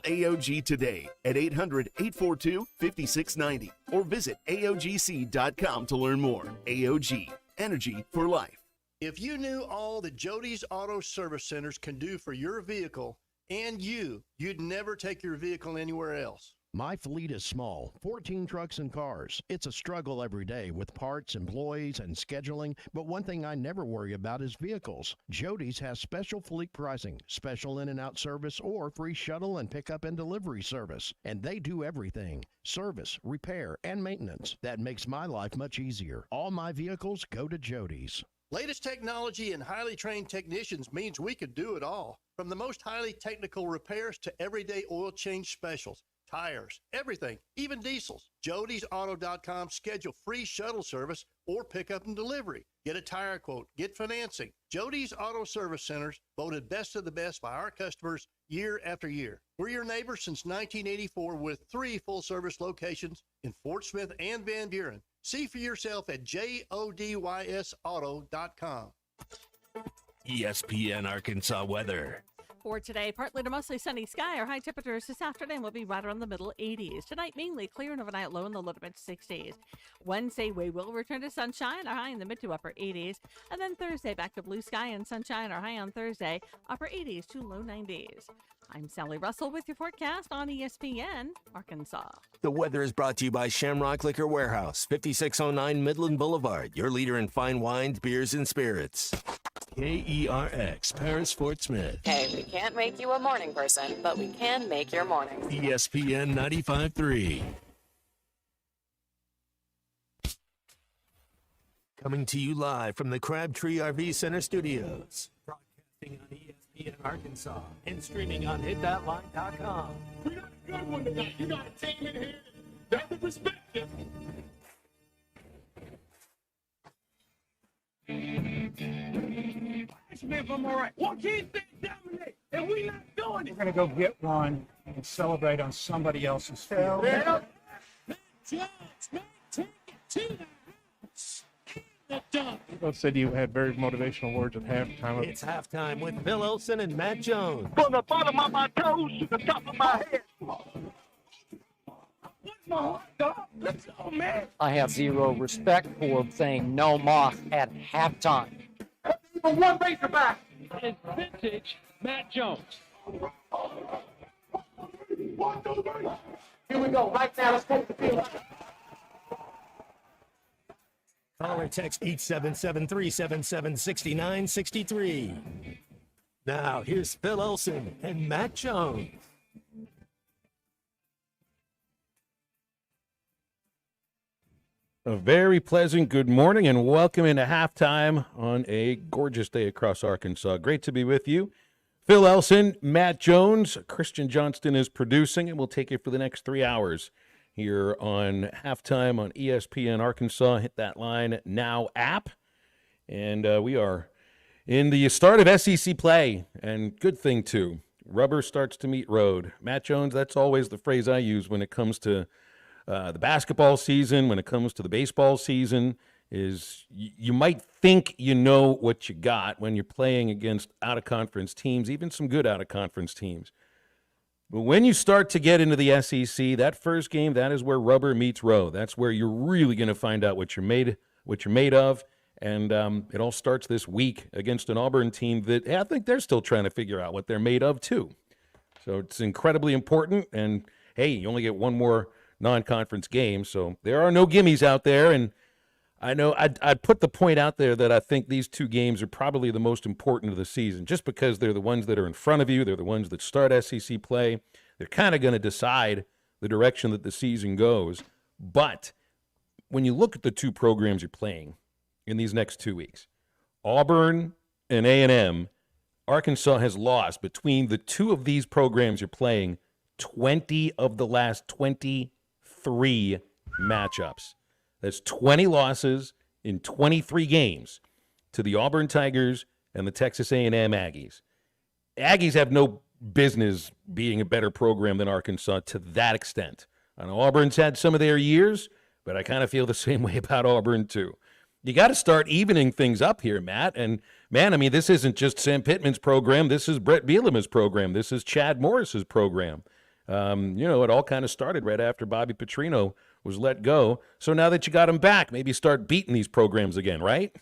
AOG today at 800-842-5690 or visit AOGC.com to learn more. AOG, energy for life. If you knew all that Jody's Auto Service Centers can do for your vehicle and you'd never take your vehicle anywhere else. My fleet is small, 14 trucks and cars. It's a struggle every day with parts, employees, and scheduling, but one thing I never worry about is vehicles. Jody's has special fleet pricing, special in and out service, or free shuttle and pickup and delivery service. And they do everything: service, repair, and maintenance. That makes my life much easier. All my vehicles go to Jody's. Latest technology and highly trained technicians means we could do it all. From the most highly technical repairs to everyday oil change specials. Tires, everything, even diesels. Jody'sAuto.com. Schedule free shuttle service or pickup and delivery. Get a tire quote, get financing. Jody's Auto Service Centers, voted best of the best by our customers year after year. We're your neighbor since 1984 with 3 full-service locations in Fort Smith and Van Buren. See for yourself at JODYSauto.com. ESPN Arkansas weather. For today, partly to mostly sunny sky. Our high temperatures this afternoon will be right around the middle 80s. Tonight, mainly clear and overnight low in the low to mid 60s. Wednesday, we will return to sunshine, our high in the mid to upper 80s. And then Thursday, back to blue sky and sunshine, our high on Thursday, upper 80s to low 90s. I'm Sally Russell with your forecast on ESPN Arkansas. The weather is brought to you by Shamrock Liquor Warehouse, 5609 Midland Boulevard, your leader in fine wines, beers, and spirits. KERX, Paris, Fort Smith. Hey, we can't make you a morning person, but we can make your morning. ESPN 95.3. Coming to you live from the Crabtree RV Center Studios. Broadcasting on ESPN Arkansas and streaming on hitthatline.com. We got a good one tonight. You got a team in here that will respect you. If I'm all right. What can't they dominate? And we not doing it. We're going to go get one and celebrate on somebody else's field. Yeah. Judge, man, take it to the house. The dunk. Both said you had very motivational words at halftime. It's halftime with Bill Olson and Matt Jones. From the bottom of my toes to the top of my head. What's my heart, dog? Let's go, man. I have zero respect for saying no moss at halftime. For one Razorback. It's vintage Matt Jones. 1, 2, 3. Here we go. Right now, let's take the field. Call or text 877-377-6963. Now, here's Phil Olson and Matt Jones. A very pleasant good morning and welcome into halftime on a gorgeous day across Arkansas. Great to be with you. Phil Elson, Matt Jones, Christian Johnston is producing, and we'll take you for the next 3 hours here on halftime on ESPN Arkansas. Hit that line now app. And we are in the start of SEC play, and good thing too. Rubber starts to meet road. Matt Jones, that's always the phrase I use when it comes to the basketball season, when it comes to the baseball season, is you might think you know what you got when you're playing against out-of-conference teams, even some good out-of-conference teams. But when you start to get into the SEC, that first game, that is where rubber meets road. That's where you're really going to find out what you're made of. And it all starts this week against an Auburn team that I think they're still trying to figure out what they're made of, too. So it's incredibly important. And, hey, you only get one more non-conference game, so there are no gimmies out there. And I know I'd put the point out there that I think these two games are probably the most important of the season, just because they're the ones that are in front of you. They're the ones that start SEC play. They're kind of going to decide the direction that the season goes. But when you look at the two programs you're playing in these next 2 weeks, Auburn and A&M, Arkansas has lost between the two of these programs you're playing 20 of the last 23 matchups. That's 20 losses in 23 games to the Auburn Tigers and the Texas A&M Aggies. Aggies have no business being a better program than Arkansas to that extent. I know Auburn's had some of their years, but I kind of feel the same way about Auburn too. You got to start evening things up here, Matt. And, man, I mean, this isn't just Sam Pittman's program. This is Brett Bielema's program. This is Chad Morris's program. It all kind of started right after Bobby Petrino was let go. So now that you got him back, maybe start beating these programs again, right?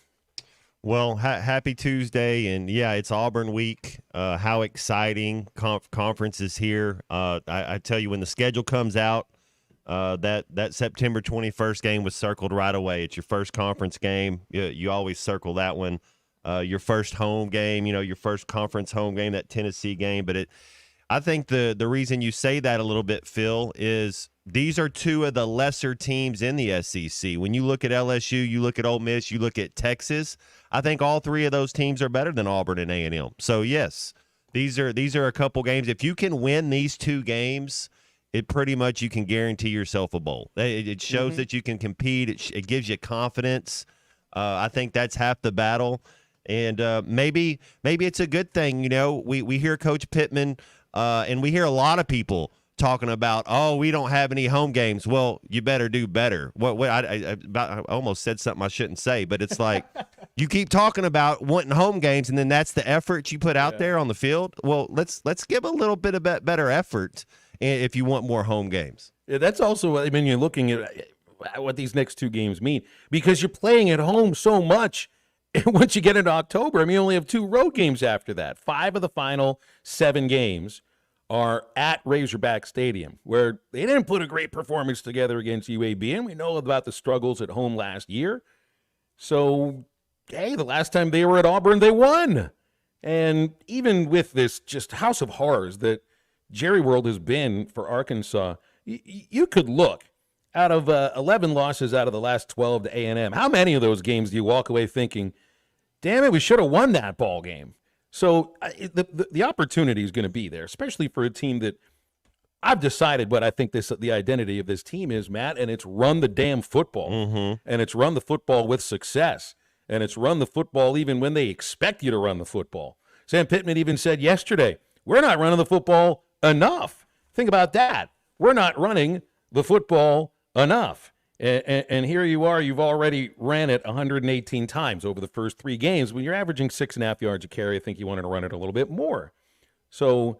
Well, happy Tuesday, and yeah, it's Auburn week. How exciting! Conference is here. I tell you, when the schedule comes out, that September 21st game was circled right away. It's your first conference game. You always circle that one. Your first home game, your first conference home game, that Tennessee game. But I think the reason you say that a little bit, Phil, is these are two of the lesser teams in the SEC. When you look at LSU, you look at Ole Miss, you look at Texas, I think all three of those teams are better than Auburn and A&M. So, yes, these are a couple games. If you can win these two games, it pretty much you can guarantee yourself a bowl. It shows that you can compete. It gives you confidence. I think that's half the battle. And maybe it's a good thing. We hear Coach Pittman and we hear a lot of people talking about, we don't have any home games. Well, you better do better. I almost said something I shouldn't say, but it's like you keep talking about wanting home games, and then that's the effort you put out there on the field. Well, let's give a little bit of better effort if you want more home games. Yeah, that's also, I mean, you're looking at what these next two games mean, because you're playing at home so much. Once you get into October, I mean, you only have 2 road games after that. 5 of the final 7 games are at Razorback Stadium, where they didn't put a great performance together against UAB, and we know about the struggles at home last year. So, hey, the last time they were at Auburn, they won. And even with this just house of horrors that Jerry World has been for Arkansas, you could look. Out of 11 losses out of the last 12 to A&M, how many of those games do you walk away thinking, damn it, we should have won that ball game? So the opportunity is going to be there, especially for a team that I've decided what I think the identity of this team is, Matt, and it's run the damn football. And it's run the football with success. And it's run the football even when they expect you to run the football. Sam Pittman even said yesterday, we're not running the football enough. Think about that. We're not running the football enough. And here you are, you've already ran it 118 times over the first 3 games. When you're averaging 6.5 yards a carry, I think you wanted to run it a little bit more. So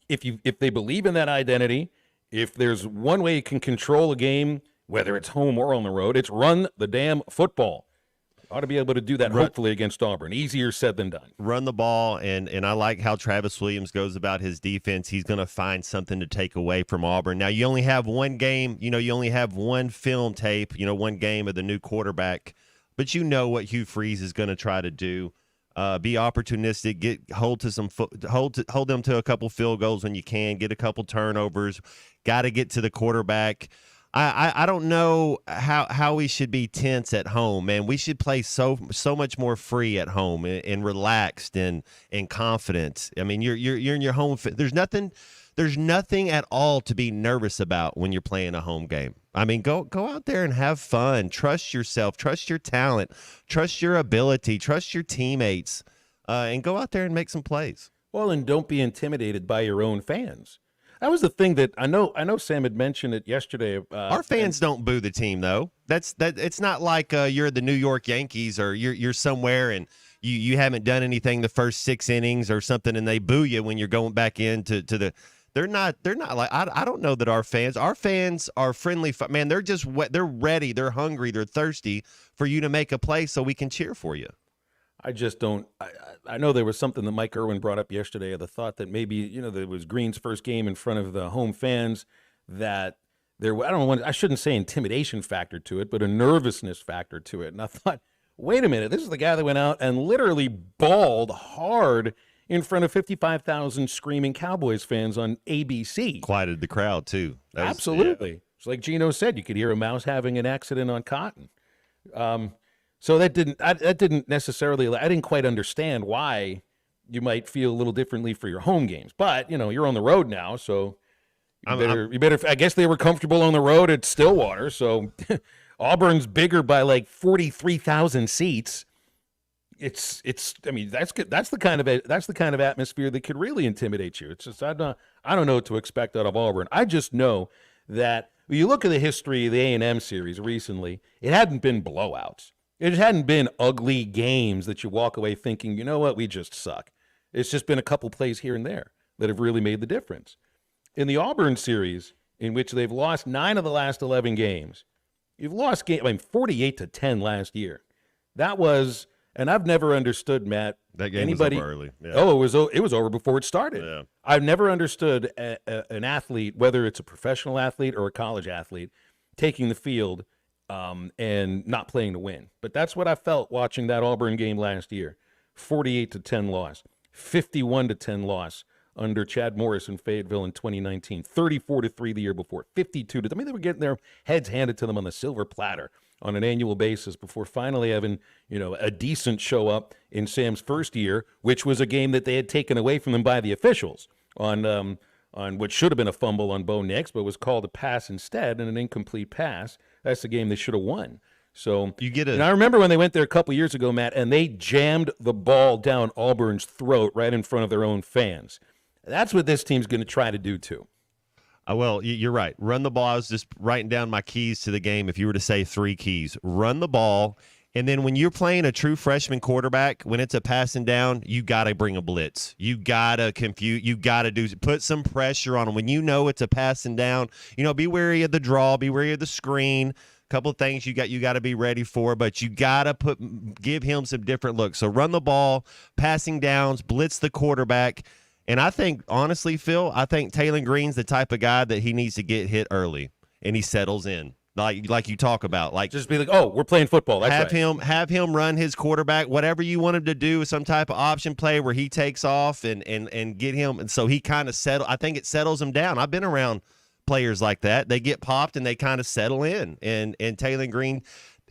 if they believe in that identity, if there's one way you can control a game, whether it's home or on the road, it's run the damn football. Ought to be able to do that, hopefully, against Auburn. Easier said than done. Run the ball, and I like how Travis Williams goes about his defense. He's going to find something to take away from Auburn. Now, you only have one game. You only have one film tape, one game of the new quarterback. But you know what Hugh Freeze is going to try to do. Be opportunistic, hold them to a couple field goals when you can, get a couple turnovers, got to get to the quarterback. I don't know how we should be tense at home, man. We should play so much more free at home and relaxed and confident. I mean, you're in your home. There's nothing at all to be nervous about when you're playing a home game. I mean, go out there and have fun. Trust yourself. Trust your talent. Trust your ability. Trust your teammates, and go out there and make some plays. Well, and don't be intimidated by your own fans. That was the thing that I know Sam had mentioned it yesterday. Our fans don't boo the team, though. It's not like you're the New York Yankees or you're somewhere and you haven't done anything the first 6 innings or something, and they boo you when you're going back into the. They're not like I don't know that our fans are friendly. Man, they're just they're ready, they're hungry, they're thirsty for you to make a play so we can cheer for you. I just don't. I know there was something that Mike Irwin brought up yesterday, the thought that maybe there was Green's first game in front of the home fans, that there, I shouldn't say intimidation factor to it, but a nervousness factor to it. And I thought, wait a minute, this is the guy that went out and literally bawled hard in front of 55,000 screaming Cowboys fans on ABC. Quieted the crowd too. Absolutely. Yeah. It's like Gino said, you could hear a mouse having an accident on cotton. So that didn't necessarily, I didn't quite understand why you might feel a little differently for your home games. But, you're on the road now, so you better, I guess they were comfortable on the road at Stillwater. So Auburn's bigger by like 43,000 seats. I mean, that's good. That's the kind of atmosphere that could really intimidate you. It's just, I don't know what to expect out of Auburn. I just know that when you look at the history of the A&M series recently, it hadn't been blowouts. It hadn't been ugly games that you walk away thinking, you know what, we just suck. It's just been a couple plays here and there that have really made the difference. In the Auburn series, in which they've lost 9 of the last 11 games, you've lost 48-10 last year. That was, and I've never understood, Matt. That game was over early. Yeah. Oh, it was over before it started. Yeah. I've never understood an athlete, whether it's a professional athlete or a college athlete, taking the field and not playing to win. But that's what I felt watching that Auburn game last year. 48-10 loss, 51-10 loss under Chad Morris in Fayetteville in 2019, 34-3 the year before, 52 to. I mean, they were getting their heads handed to them on the silver platter on an annual basis before finally having, a decent show up in Sam's first year, which was a game that they had taken away from them by the officials on what should have been a fumble on Bo Nix, but was called a pass instead and an incomplete pass. That's the game they should have won. So and I remember when they went there a couple years ago, Matt, and they jammed the ball down Auburn's throat right in front of their own fans. That's what this team's going to try to do too. Well, you're right. Run the ball. I was just writing down my keys to the game. If you were to say 3 keys, run the ball. And then when you're playing a true freshman quarterback, when it's a passing down, you got to bring a blitz. You got to confuse. You got to put some pressure on them. When you know it's a passing down, be wary of the draw, be wary of the screen. Couple of things you got to be ready for, but you got to give him some different looks. So run the ball, passing downs, blitz the quarterback. And I think, honestly, Phil, Taylor Green's the type of guy that he needs to get hit early, and he settles in, like you talk about. Like, just be like, oh, we're playing football. That's have him run his quarterback, whatever you want him to do, some type of option play where he takes off and get him. And so he kind of I think it settles him down. I've been around players like that. They get popped and they kind of settle in. And Taylor Green,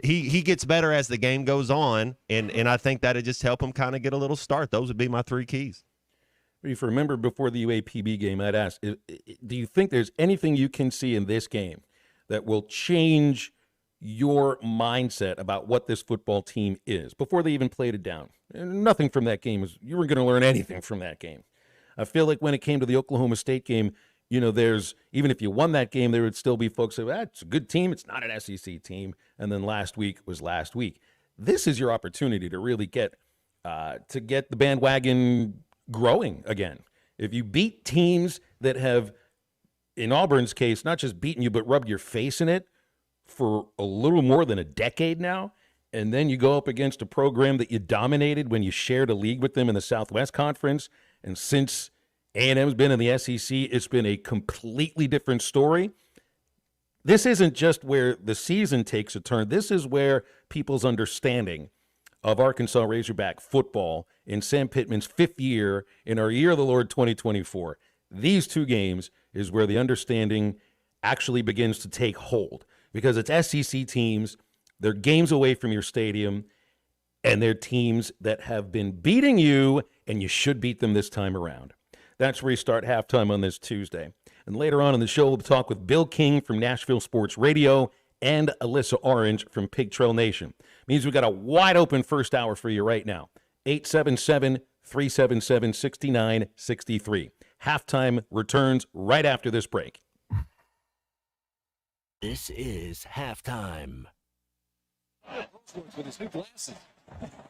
he gets better as the game goes on, and I think that'd just help him kind of get a little start. Those would be my 3 keys. If you remember before the UAPB game, I'd ask, do you think there's anything you can see in this game that will change your mindset about what this football team is before they even played it down? And nothing from that game you weren't going to learn anything from that game. I feel like when it came to the Oklahoma State game, there's, even if you won that game, there would still be folks who say, it's a good team. It's not an SEC team. And then last week was last week. This is your opportunity to really get the bandwagon growing again. If you beat teams that have, in Auburn's case, not just beaten you, but rubbed your face in it for a little more than a decade now, and then you go up against a program that you dominated when you shared a league with them in the Southwest Conference, and since A&M's been in the SEC, it's been a completely different story. This isn't just where the season takes a turn. This is where people's understanding of Arkansas Razorback football in Sam Pittman's 5th year in our Year of the Lord 2024. These 2 games is where the understanding actually begins to take hold, because it's SEC teams, they're games away from your stadium, and they're teams that have been beating you, and you should beat them this time around. That's where we start halftime on this Tuesday. And later on in the show, we'll talk with Bill King from Nashville Sports Radio and Alyssa Orange from Pig Trail Nation. Means we got a wide open first hour for you right now. 877-377-6963. Halftime returns right after this break. This is halftime. With his new glasses.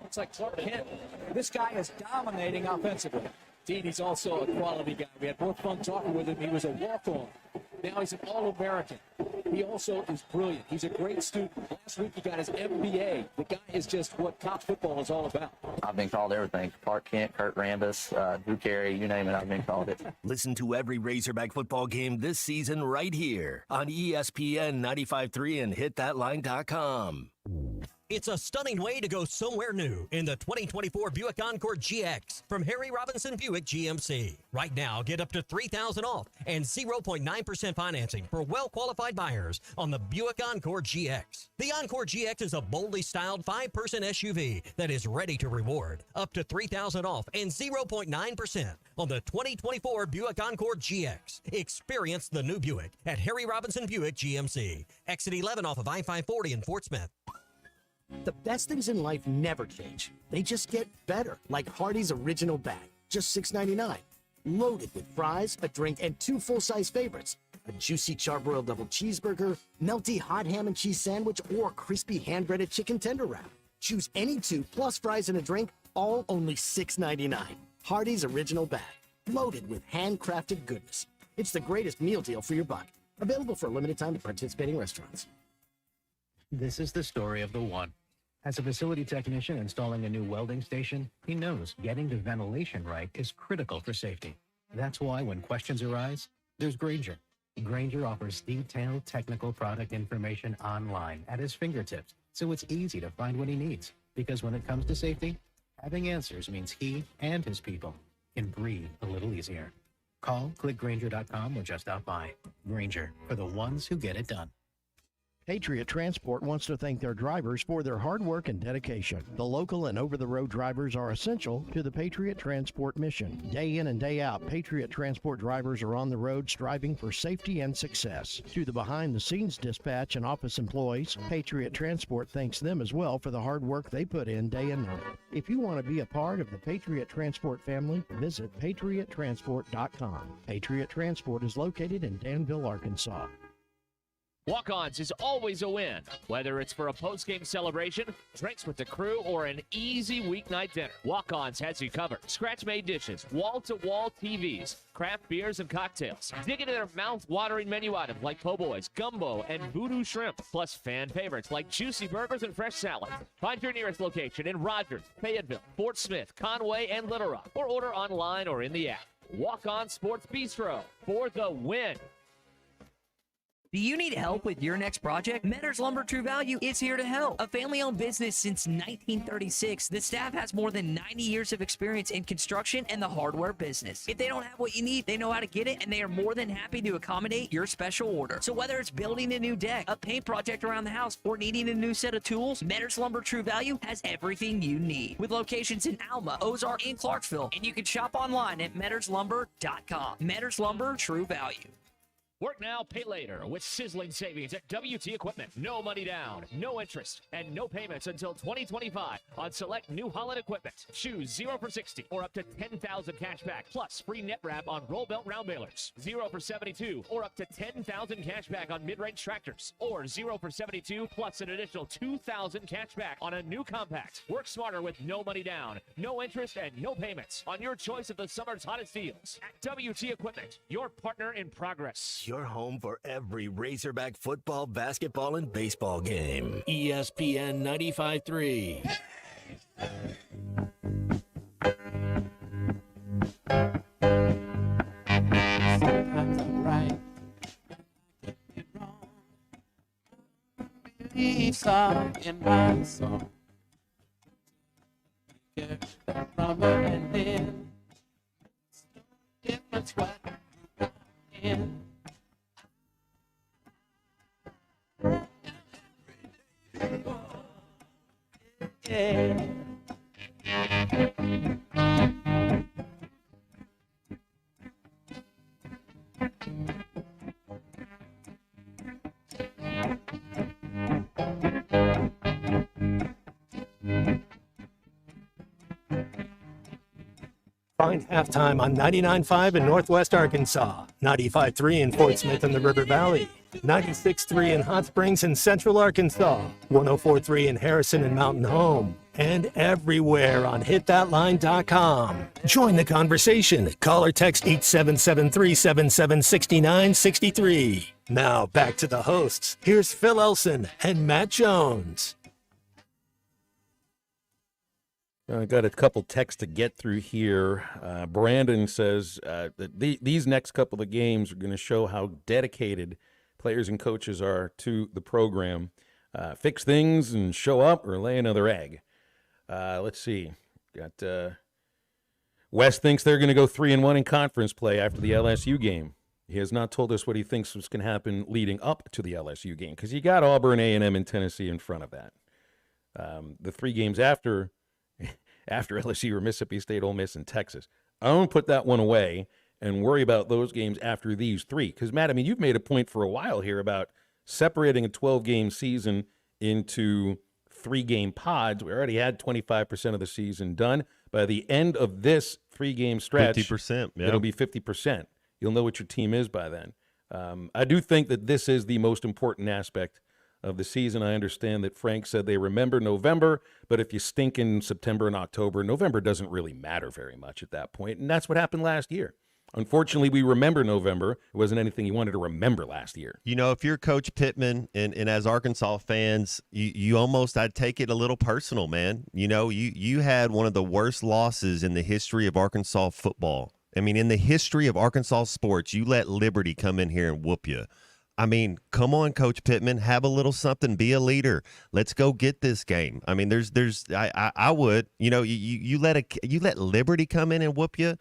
Looks like Clark Kent. This guy is dominating offensively. Indeed, he's also a quality guy. We had more fun talking with him. He was a walk-on. Now he's an All-American. He also is brilliant. He's a great student. Last week he got his MBA. The guy is just what college football is all about. I've been called everything. Clark Kent, Kurt Rambis, Drew Carey, you name it, I've been called it. Listen to every Razorback football game this season right here on ESPN 95.3 and hitthatline.com. It's a stunning way to go somewhere new in the 2024 Buick Encore GX from Harry Robinson Buick GMC. Right now, get up to $3,000 off and 0.9% financing for well-qualified buyers on the Buick Encore GX. The Encore GX is a boldly styled 5-person SUV that is ready to reward. Up to $3,000 off and 0.9% on the 2024 Buick Encore GX. Experience the new Buick at Harry Robinson Buick GMC. Exit 11 off of I-540 in Fort Smith. The best things in life never change. They just get better, like Hardee's Original Bag, just $6.99. Loaded with fries, a drink, and 2 full-size favorites. A juicy charbroiled double cheeseburger, melty hot ham and cheese sandwich, or crispy hand-breaded chicken tender wrap. Choose any 2 plus fries and a drink, all only $6.99. Hardee's Original Bag, loaded with handcrafted goodness. It's the greatest meal deal for your buck. Available for a limited time at participating restaurants. This is the story of the one. As a facility technician installing a new welding station, he knows getting the ventilation right is critical for safety. That's why when questions arise, there's Grainger. Grainger offers detailed technical product information online at his fingertips, so it's easy to find what he needs. Because when it comes to safety, having answers means he and his people can breathe a little easier. Call, click Grainger.com, or just stop by. Grainger, for the ones who get it done. Patriot Transport wants to thank their drivers for their hard work and dedication. The local and over-the-road drivers are essential to the Patriot Transport mission. Day in and day out, Patriot Transport drivers are on the road striving for safety and success. To the behind-the-scenes dispatch and office employees, Patriot Transport thanks them as well for the hard work they put in day and night. If you want to be a part of the Patriot Transport family, visit patriottransport.com. Patriot Transport is located in Danville, Arkansas. Walk-Ons is always a win. Whether it's for a post-game celebration, drinks with the crew, or an easy weeknight dinner, Walk-Ons has you covered. Scratch-made dishes, wall-to-wall TVs, craft beers and cocktails. Dig into their mouth-watering menu items like po' boys, gumbo, and voodoo shrimp, plus fan favorites like juicy burgers and fresh salads. Find your nearest location in Rogers, Fayetteville, Fort Smith, Conway, and Little Rock, or order online or in the app. Walk-On Sports Bistro for the win. Do you need help with your next project? Metters Lumber True Value is here to help. A family-owned business since 1936, the staff has more than 90 years of experience in construction and the hardware business. If they don't have what you need, they know how to get it, and they are more than happy to accommodate your special order. So whether it's building a new deck, a paint project around the house, or needing a new set of tools, Metters Lumber True Value has everything you need. With locations in Alma, Ozark, and Clarksville, and you can shop online at metterslumber.com. Metters Lumber True Value. Work now, pay later with sizzling savings at WT Equipment. No money down, no interest, and no payments until 2025 on select New Holland equipment. Choose 0 for 60 or up to 10,000 cash back, plus free net wrap on roll belt round balers. 0 for 72 or up to 10,000 cash back on mid-range tractors, or 0 for 72 plus an additional 2,000 cash back on a new compact. Work smarter with no money down, no interest, and no payments on your choice of the summer's hottest deals at WT Equipment, your partner in progress. Your home for every Razorback football, basketball, and baseball game. ESPN 95.3. Sometimes I'm right, you're wrong. Believe some in my song. Get from and in. Difference what you're in. Yeah. Find halftime on 99.5 in Northwest Arkansas, 95.3 in Fort Smith and the River Valley, 96.3 in Hot Springs and Central Arkansas, 104.3 in Harrison and Mountain Home, and everywhere on hitthatline.com. Join the conversation. Call or text 877-377-6963. Now back to the hosts. Here's Phil Elson and Matt Jones. I got a couple texts to get through here. Brandon says that these next couple of games are going to show how dedicated players and coaches are to the program. Fix things and show up or lay another egg. Let's see. Got Wes thinks they're going to go 3-1 in conference play after the LSU game. He has not told us what he thinks was going to happen leading up to the LSU game, because you got Auburn, A&M, and Tennessee in front of that. The 3 games after LSU or Mississippi State, Ole Miss, and Texas. I don't put that one away and worry about those games after these 3. Because, Matt, I mean, you've made a point for a while here about separating a 12-game season into 3-game pods. We already had 25% of the season done. By the end of this 3-game stretch, 50%, yeah. It'll be 50%. You'll know what your team is by then. I do think that this is the most important aspect of the season. I understand that Frank said they remember November, but if you stink in September and October, November doesn't really matter very much at that point, and that's what happened last year. Unfortunately, we remember November. It wasn't anything you wanted to remember last year. You know, if you're Coach Pittman and as Arkansas fans, you almost, I'd take it a little personal, man. You know, you had one of the worst losses in the history of Arkansas football. I mean, in the history of Arkansas sports, you let Liberty come in here and whoop you. I mean, come on, Coach Pittman, have a little something, be a leader. Let's go get this game. I mean, I would, you know, you let Liberty come in and whoop you.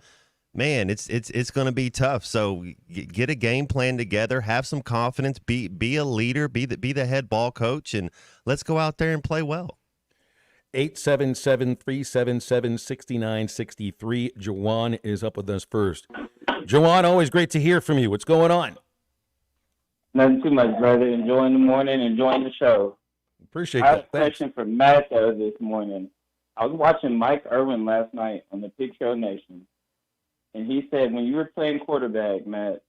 Man, it's going to be tough. So get a game plan together, have some confidence, be a leader, be the head ball coach, and let's go out there and play well. 877-377-6963. Jawan is up with us first. Jawan, always great to hear from you. What's going on? Nothing too much, brother. Enjoying the morning, enjoying the show. Appreciate I have that. a question for Matt this morning. I was watching Mike Irwin last night on the Pig Show Nation. And he said when you were playing quarterback, Matt,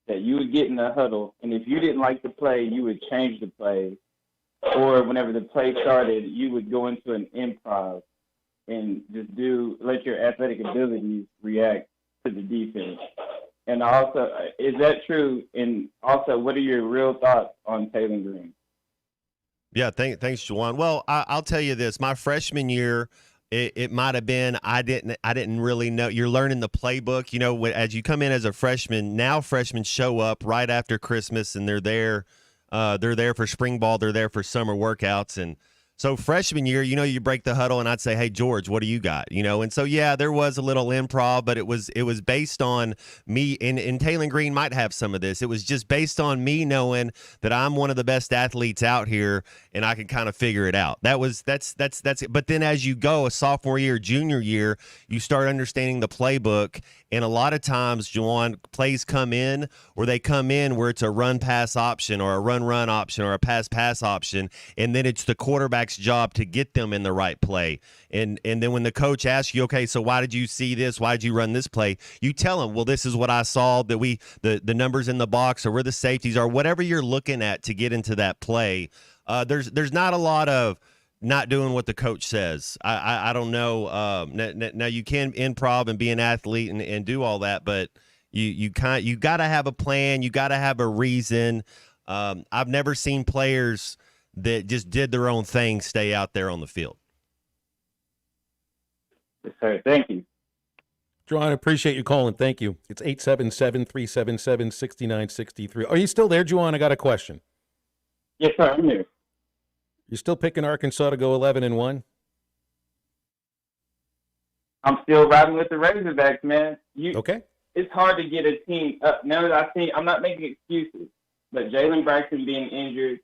that you would get in the huddle, and if you didn't like the play, you would change the play. Or whenever the play started, you would go into an improv and just let your athletic abilities react to the defense. And also, is that true? And also, what are your real thoughts on Taylor Green? Yeah, thanks, Juwan. Well, I'll tell you this. My freshman year, it might have been I didn't really know. You're learning the playbook. You know, as you come in as a freshman, now freshmen show up right after Christmas, and they're there for spring ball. They're there for summer workouts. And so freshman year, you know, you break the huddle, and I'd say, hey, George, what do you got? You know, and so, yeah, there was a little improv, but it was based on me, and Taylor Green might have some of this. It was just based on me knowing that I'm one of the best athletes out here, and I can kind of figure it out. That's it. But then as you go, a sophomore year, junior year, you start understanding the playbook, and a lot of times, Juwan, plays come in where it's a run-pass option or a run-run option or a pass-pass option, and then it's the quarterback's job to get them in the right play. And then when the coach asks you, okay, so why did you see this? Why did you run this play? You tell them, well, this is what I saw, that the numbers in the box or where the safeties are, whatever you're looking at to get into that play. There's not a lot of not doing what the coach says. I don't know. Now you can improv and be an athlete and do all that, but you got to have a plan. You got to have a reason. I've never seen players that just did their own thing stay out there on the field. Yes, sir. Thank you. John, I appreciate you calling. Thank you. It's 877-377-6963. Are you still there, Juwan? I got a question. Yes, sir. I'm here. You still picking Arkansas to go 11-1? I'm still riding with the Razorbacks, man. Okay. It's hard to get a team up. Now that I see, I'm not making excuses, but Jalen Braxton being injured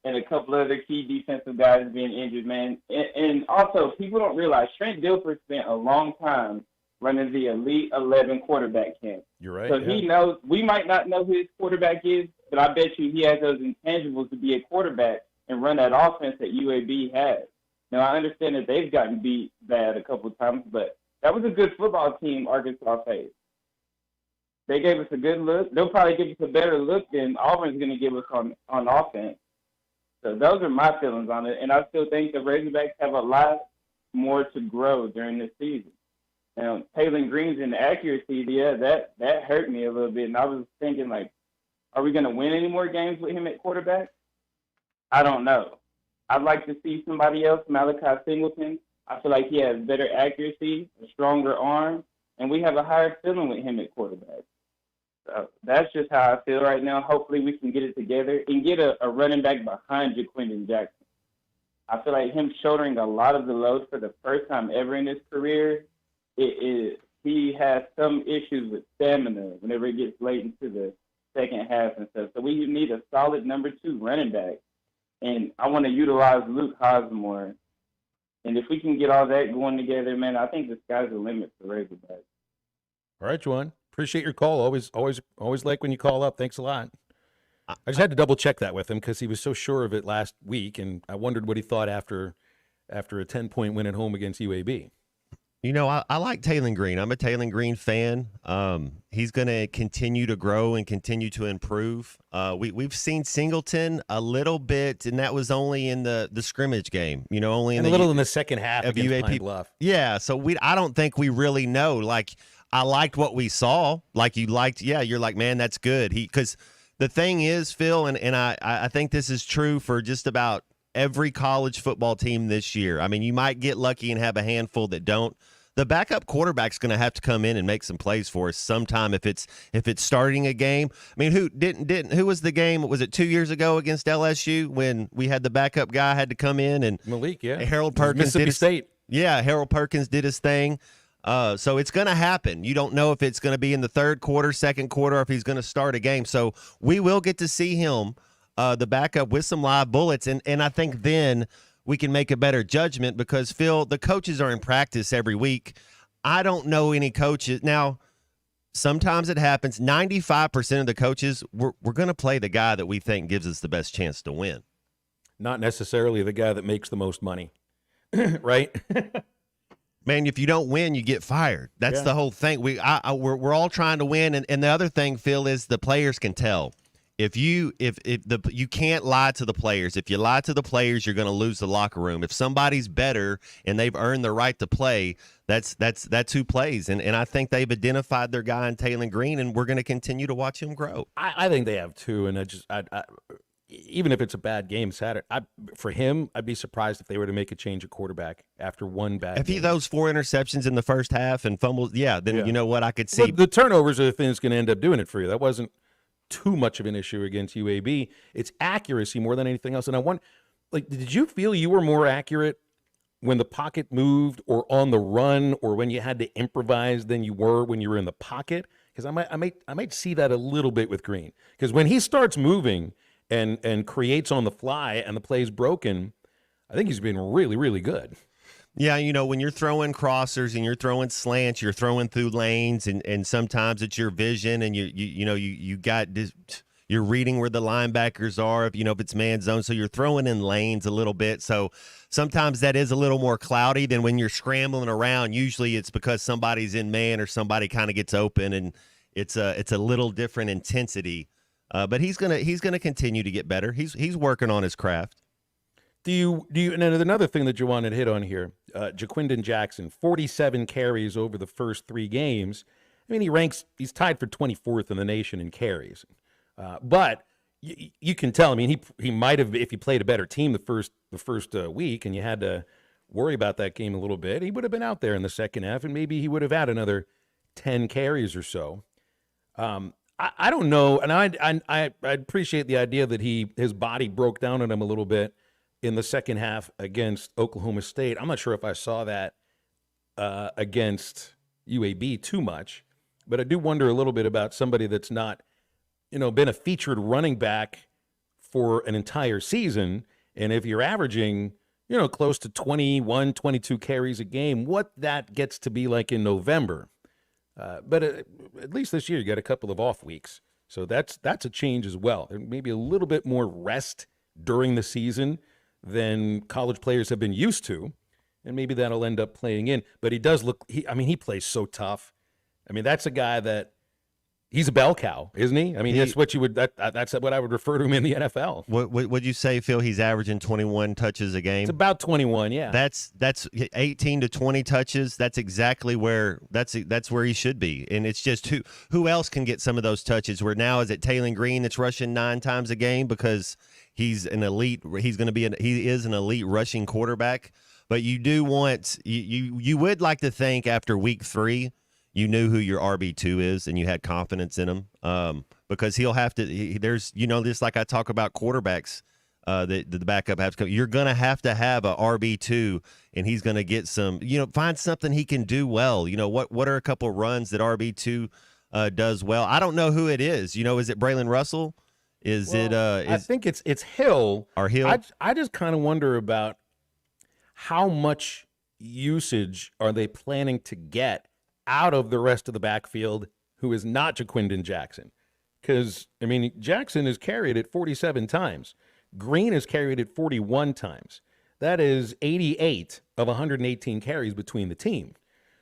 and a couple other key defensive guys being injured, man. And also, people don't realize Trent Dilfer spent a long time running the Elite 11 quarterback camp. You're right. So he knows. We might not know who his quarterback is, but I bet you he has those intangibles to be a quarterback and run that offense that UAB has. Now, I understand that they've gotten beat bad a couple of times, but that was a good football team Arkansas faced. They gave us a good look. They'll probably give us a better look than Auburn's going to give us on offense. So those are my feelings on it, and I still think the Razorbacks have a lot more to grow during this season. Now, Taylor Green's inaccuracy, yeah, that hurt me a little bit, and I was thinking, like, are we going to win any more games with him at quarterback? I don't know. I'd like to see somebody else, Malachi Singleton. I feel like he has better accuracy, a stronger arm, and we have a higher ceiling with him at quarterback. So that's just how I feel right now. Hopefully we can get it together and get a running back behind Jaquindon Jackson. I feel like him shouldering a lot of the load for the first time ever in his career, he has some issues with stamina whenever it gets late into the second half and stuff. So we need a solid number 2 running back. And I want to utilize Luke Haas more. And if we can get all that going together, man, I think the sky's the limit for Razorbacks. All right, Juwan. Appreciate your call. Always like when you call up. Thanks a lot. I just had to double check that with him because he was so sure of it last week, and I wondered what he thought after a 10-point win at home against UAB. You know, I like Taylor Green. I'm a Taylor Green fan. He's going to continue to grow and continue to improve. We've seen Singleton a little bit, and that was only in the scrimmage game. You know, only in a little in the second half of UAB Bluff. Yeah, so I don't think we really know. Like, I liked what we saw. Like you liked, yeah, you're like, man, that's good. Because the thing is, Phil, and I think this is true for just about every college football team this year. I mean, you might get lucky and have a handful that don't. The backup quarterback's going to have to come in and make some plays for us sometime if it's starting a game. I mean, who was the game? Was it 2 years ago against LSU when we had the backup guy had to come in and Malik, yeah, Harold Perkins Mississippi State. Yeah, Harold Perkins did his thing. So it's going to happen. You don't know if it's going to be in the third quarter, second quarter, or if he's going to start a game. So we will get to see him, the backup, with some live bullets, and I think then we can make a better judgment because, Phil, the coaches are in practice every week. I don't know any coaches. Now, sometimes it happens. 95% of the coaches, we're going to play the guy that we think gives us the best chance to win. Not necessarily the guy that makes the most money, right? Man, if you don't win, you get fired. That's the whole thing. We're all trying to win, and the other thing, Phil, is the players can tell. If you can't lie to the players. If you lie to the players, you're going to lose the locker room. If somebody's better and they've earned the right to play, that's who plays. And I think they've identified their guy in Taylor Green, and we're going to continue to watch him grow. I think they have too, and even if it's a bad game Saturday, for him, I'd be surprised if they were to make a change at quarterback after one bad game. If he throws 4 interceptions in the first half and fumbles, then you know what, I could see. But the turnovers are the thing that's going to end up doing it for you. That wasn't too much of an issue against UAB. It's accuracy more than anything else. And I wonder, did you feel you were more accurate when the pocket moved or on the run or when you had to improvise than you were when you were in the pocket? Because I might see that a little bit with Green. Because when he starts moving and creates on the fly and the play's broken, I think he's been really, really good. Yeah, when you're throwing crossers and you're throwing slants, you're throwing through lanes, and sometimes it's your vision, and you're reading where the linebackers are, if it's man zone, so you're throwing in lanes a little bit. So sometimes that is a little more cloudy than when you're scrambling around. Usually it's because somebody's in man or somebody kind of gets open, and it's a little different intensity. But he's gonna continue to get better. He's working on his craft. Do you? And another thing that you wanted to hit on here, Jaquindon Jackson, 47 carries over the first 3 games. I mean, he's tied for 24th in the nation in carries. But you can tell. I mean, he might have, if he played a better team the first week, and you had to worry about that game a little bit, he would have been out there in the second half, and maybe he would have had another 10 carries or so. I don't know, and I appreciate the idea that his body broke down on him a little bit in the second half against Oklahoma State. I'm not sure if I saw that against UAB too much, but I do wonder a little bit about somebody that's not, been a featured running back for an entire season, and if you're averaging, close to 21, 22 carries a game, what that gets to be like in November. But at least this year you got a couple of off weeks, so that's a change as well. There may be a little bit more rest during the season than college players have been used to, and maybe that'll end up playing in. But he does look. He plays so tough. I mean, that's a guy that he's a bell cow, isn't he? I mean, that's what you would. That's what I would refer to him in the NFL. What would you say, Phil? He's averaging 21 touches a game. It's about 21, yeah. That's 18 to 20 touches. That's exactly where where he should be. And it's just who else can get some of those touches? Where now is it Taylor Green that's rushing 9 times a game because he's an elite. He is an elite rushing quarterback. But you do want you would like to think after week 3. You knew who your RB2 is, and you had confidence in him because he'll have to. There's, just like I talk about quarterbacks, the backup has to come. You're going to have a RB2, and he's going to get some. Find something he can do well. What are a couple of runs that RB2 does well? I don't know who it is. Is it Braylon Russell? I think it's Hill. Or Hill. I just kind of wonder about how much usage are they planning to get out of the rest of the backfield who is not Jaquindon Jackson. Because, Jackson is carried it 47 times. Green is carried it 41 times. That is 88 of 118 carries between the team.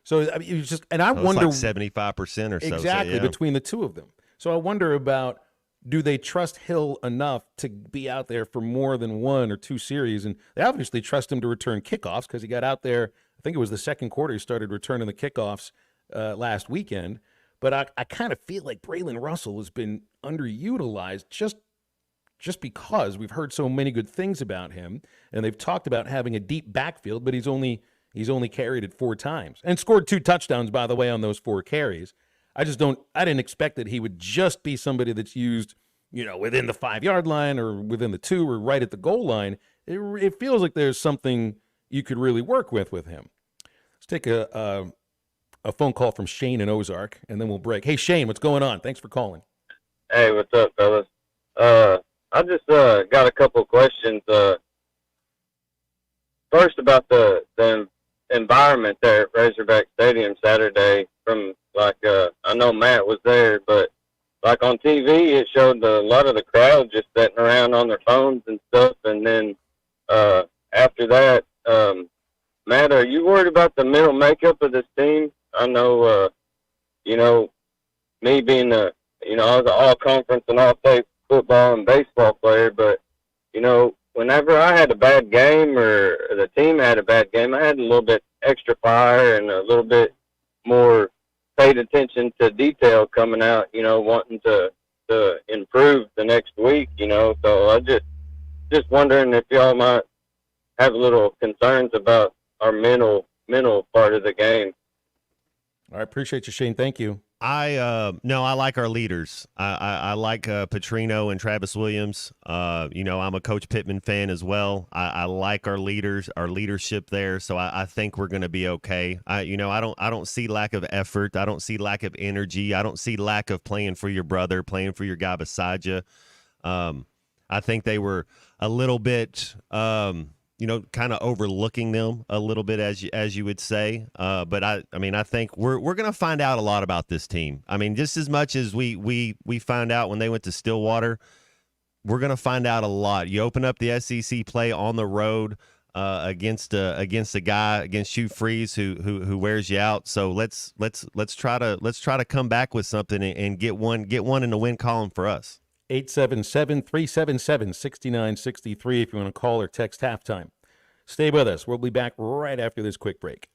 So, it's just, and I wonder. It's like 75% or so. Exactly, so, yeah. between the two of them. So I wonder about, do they trust Hill enough to be out there for more than 1 or 2 series? And they obviously trust him to return kickoffs because he got out there, I think it was the second quarter he started returning the kickoffs last weekend. But I kind of feel like Braylon Russell has been underutilized just because we've heard so many good things about him, and they've talked about having a deep backfield, but he's only carried it 4 times and scored 2 touchdowns, by the way, on those 4 carries. I didn't expect that he would just be somebody that's used, within the 5-yard line or within the 2 or right at the goal line. It feels like there's something you could really work with him. Let's take a phone call from Shane in Ozark, and then we'll break. Hey, Shane, what's going on? Thanks for calling. Hey, what's up, fellas? I just got a couple of questions. First, about the environment there at Razorback Stadium Saturday. From I know Matt was there, but on TV, it showed a lot of the crowd just sitting around on their phones and stuff. And then after that, Matt, are you worried about the mental makeup of this team? I know, me being I was an all-conference and all-state football and baseball player, but, whenever I had a bad game or the team had a bad game, I had a little bit extra fire and a little bit more paid attention to detail coming out, wanting to improve the next week, So I just wondering if y'all might have a little concerns about our mental part of the game. I appreciate you, Shane. Thank you. I like our leaders. I like Petrino and Travis Williams. I'm a Coach Pittman fan as well. I like our leaders, our leadership there. So I think we're going to be okay. I don't see lack of effort. I don't see lack of energy. I don't see lack of playing for your brother, playing for your guy beside you. I think they were a little bit, kind of overlooking them a little bit, as you would say. But I think we're going to find out a lot about this team. I mean, just as much as we found out when they went to Stillwater, we're going to find out a lot. You open up the SEC play on the road against a guy, against Hugh Freeze, who wears you out. So let's try to come back with something and get one in the win column for us. 877-377-6963 if you want to call or text halftime. Stay with us. We'll be back right after this quick break.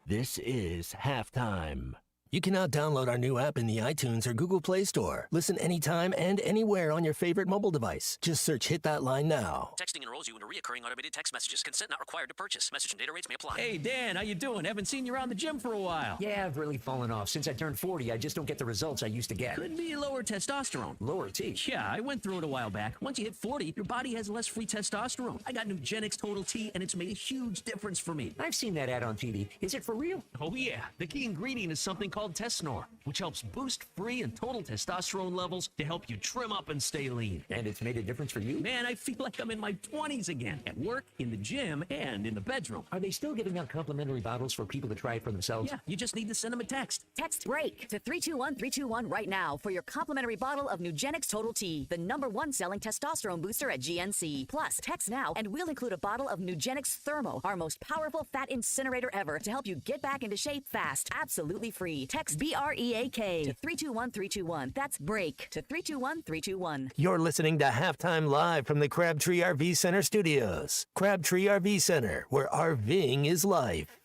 This is Halftime. You can now download our new app in the iTunes or Google Play Store. Listen anytime and anywhere on your favorite mobile device. Just search Hit That Line now. Texting enrolls you in reoccurring automated text messages. Consent not required to purchase. Message and data rates may apply. Hey, Dan, how you doing? Haven't seen you around the gym for a while. Yeah, I've really fallen off. Since I turned 40, I just don't get the results I used to get. Could be lower testosterone. Lower T? Yeah, I went through it a while back. Once you hit 40, your body has less free testosterone. I got Nugenix Total T, and it's made a huge difference for me. I've seen that ad on TV. Is it for real? Oh, yeah. The key ingredient is something called Tesnor, which helps boost free and total testosterone levels to help you trim up and stay lean. And it's made a difference for you? Man, I feel like I'm in my 20s again, at work, in the gym, and in the bedroom. Are they still giving out complimentary bottles for people to try it for themselves? Yeah, you just need to send them a text. Text BREAK to 321321 right now for your complimentary bottle of Nugenix Total T, the #1 selling testosterone booster at GNC. Plus, text now and we'll include a bottle of Nugenix Thermo, our most powerful fat incinerator ever, to help you get back into shape fast. Absolutely free. Text BREAK to 321321. That's BREAK to 321321. You're listening to Halftime Live from the Crabtree RV Center studios. Crabtree RV Center, where RVing is life.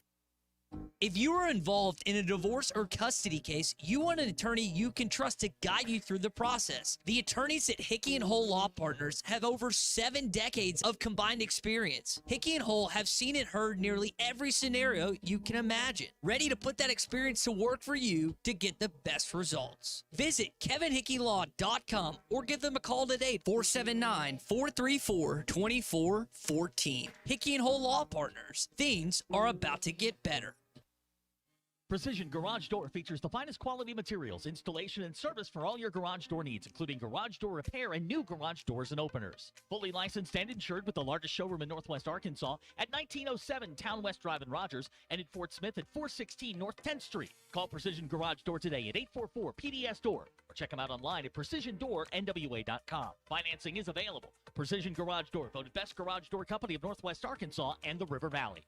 If you are involved in a divorce or custody case, you want an attorney you can trust to guide you through the process. The attorneys at Hickey and Hole Law Partners have over 7 decades of combined experience. Hickey and Hole have seen and heard nearly every scenario you can imagine, ready to put that experience to work for you to get the best results. Visit kevinhickeylaw.com or give them a call today, 479-434-2414. Hickey and Hole Law Partners. Things are about to get better. Precision Garage Door features the finest quality materials, installation, and service for all your garage door needs, including garage door repair and new garage doors and openers. Fully licensed and insured with the largest showroom in Northwest Arkansas at 1907 Town West Drive in Rogers and in Fort Smith at 416 North 10th Street. Call Precision Garage Door today at 844-PDS-DOOR or check them out online at PrecisionDoorNWA.com. Financing is available. Precision Garage Door, voted best garage door company of Northwest Arkansas and the River Valley.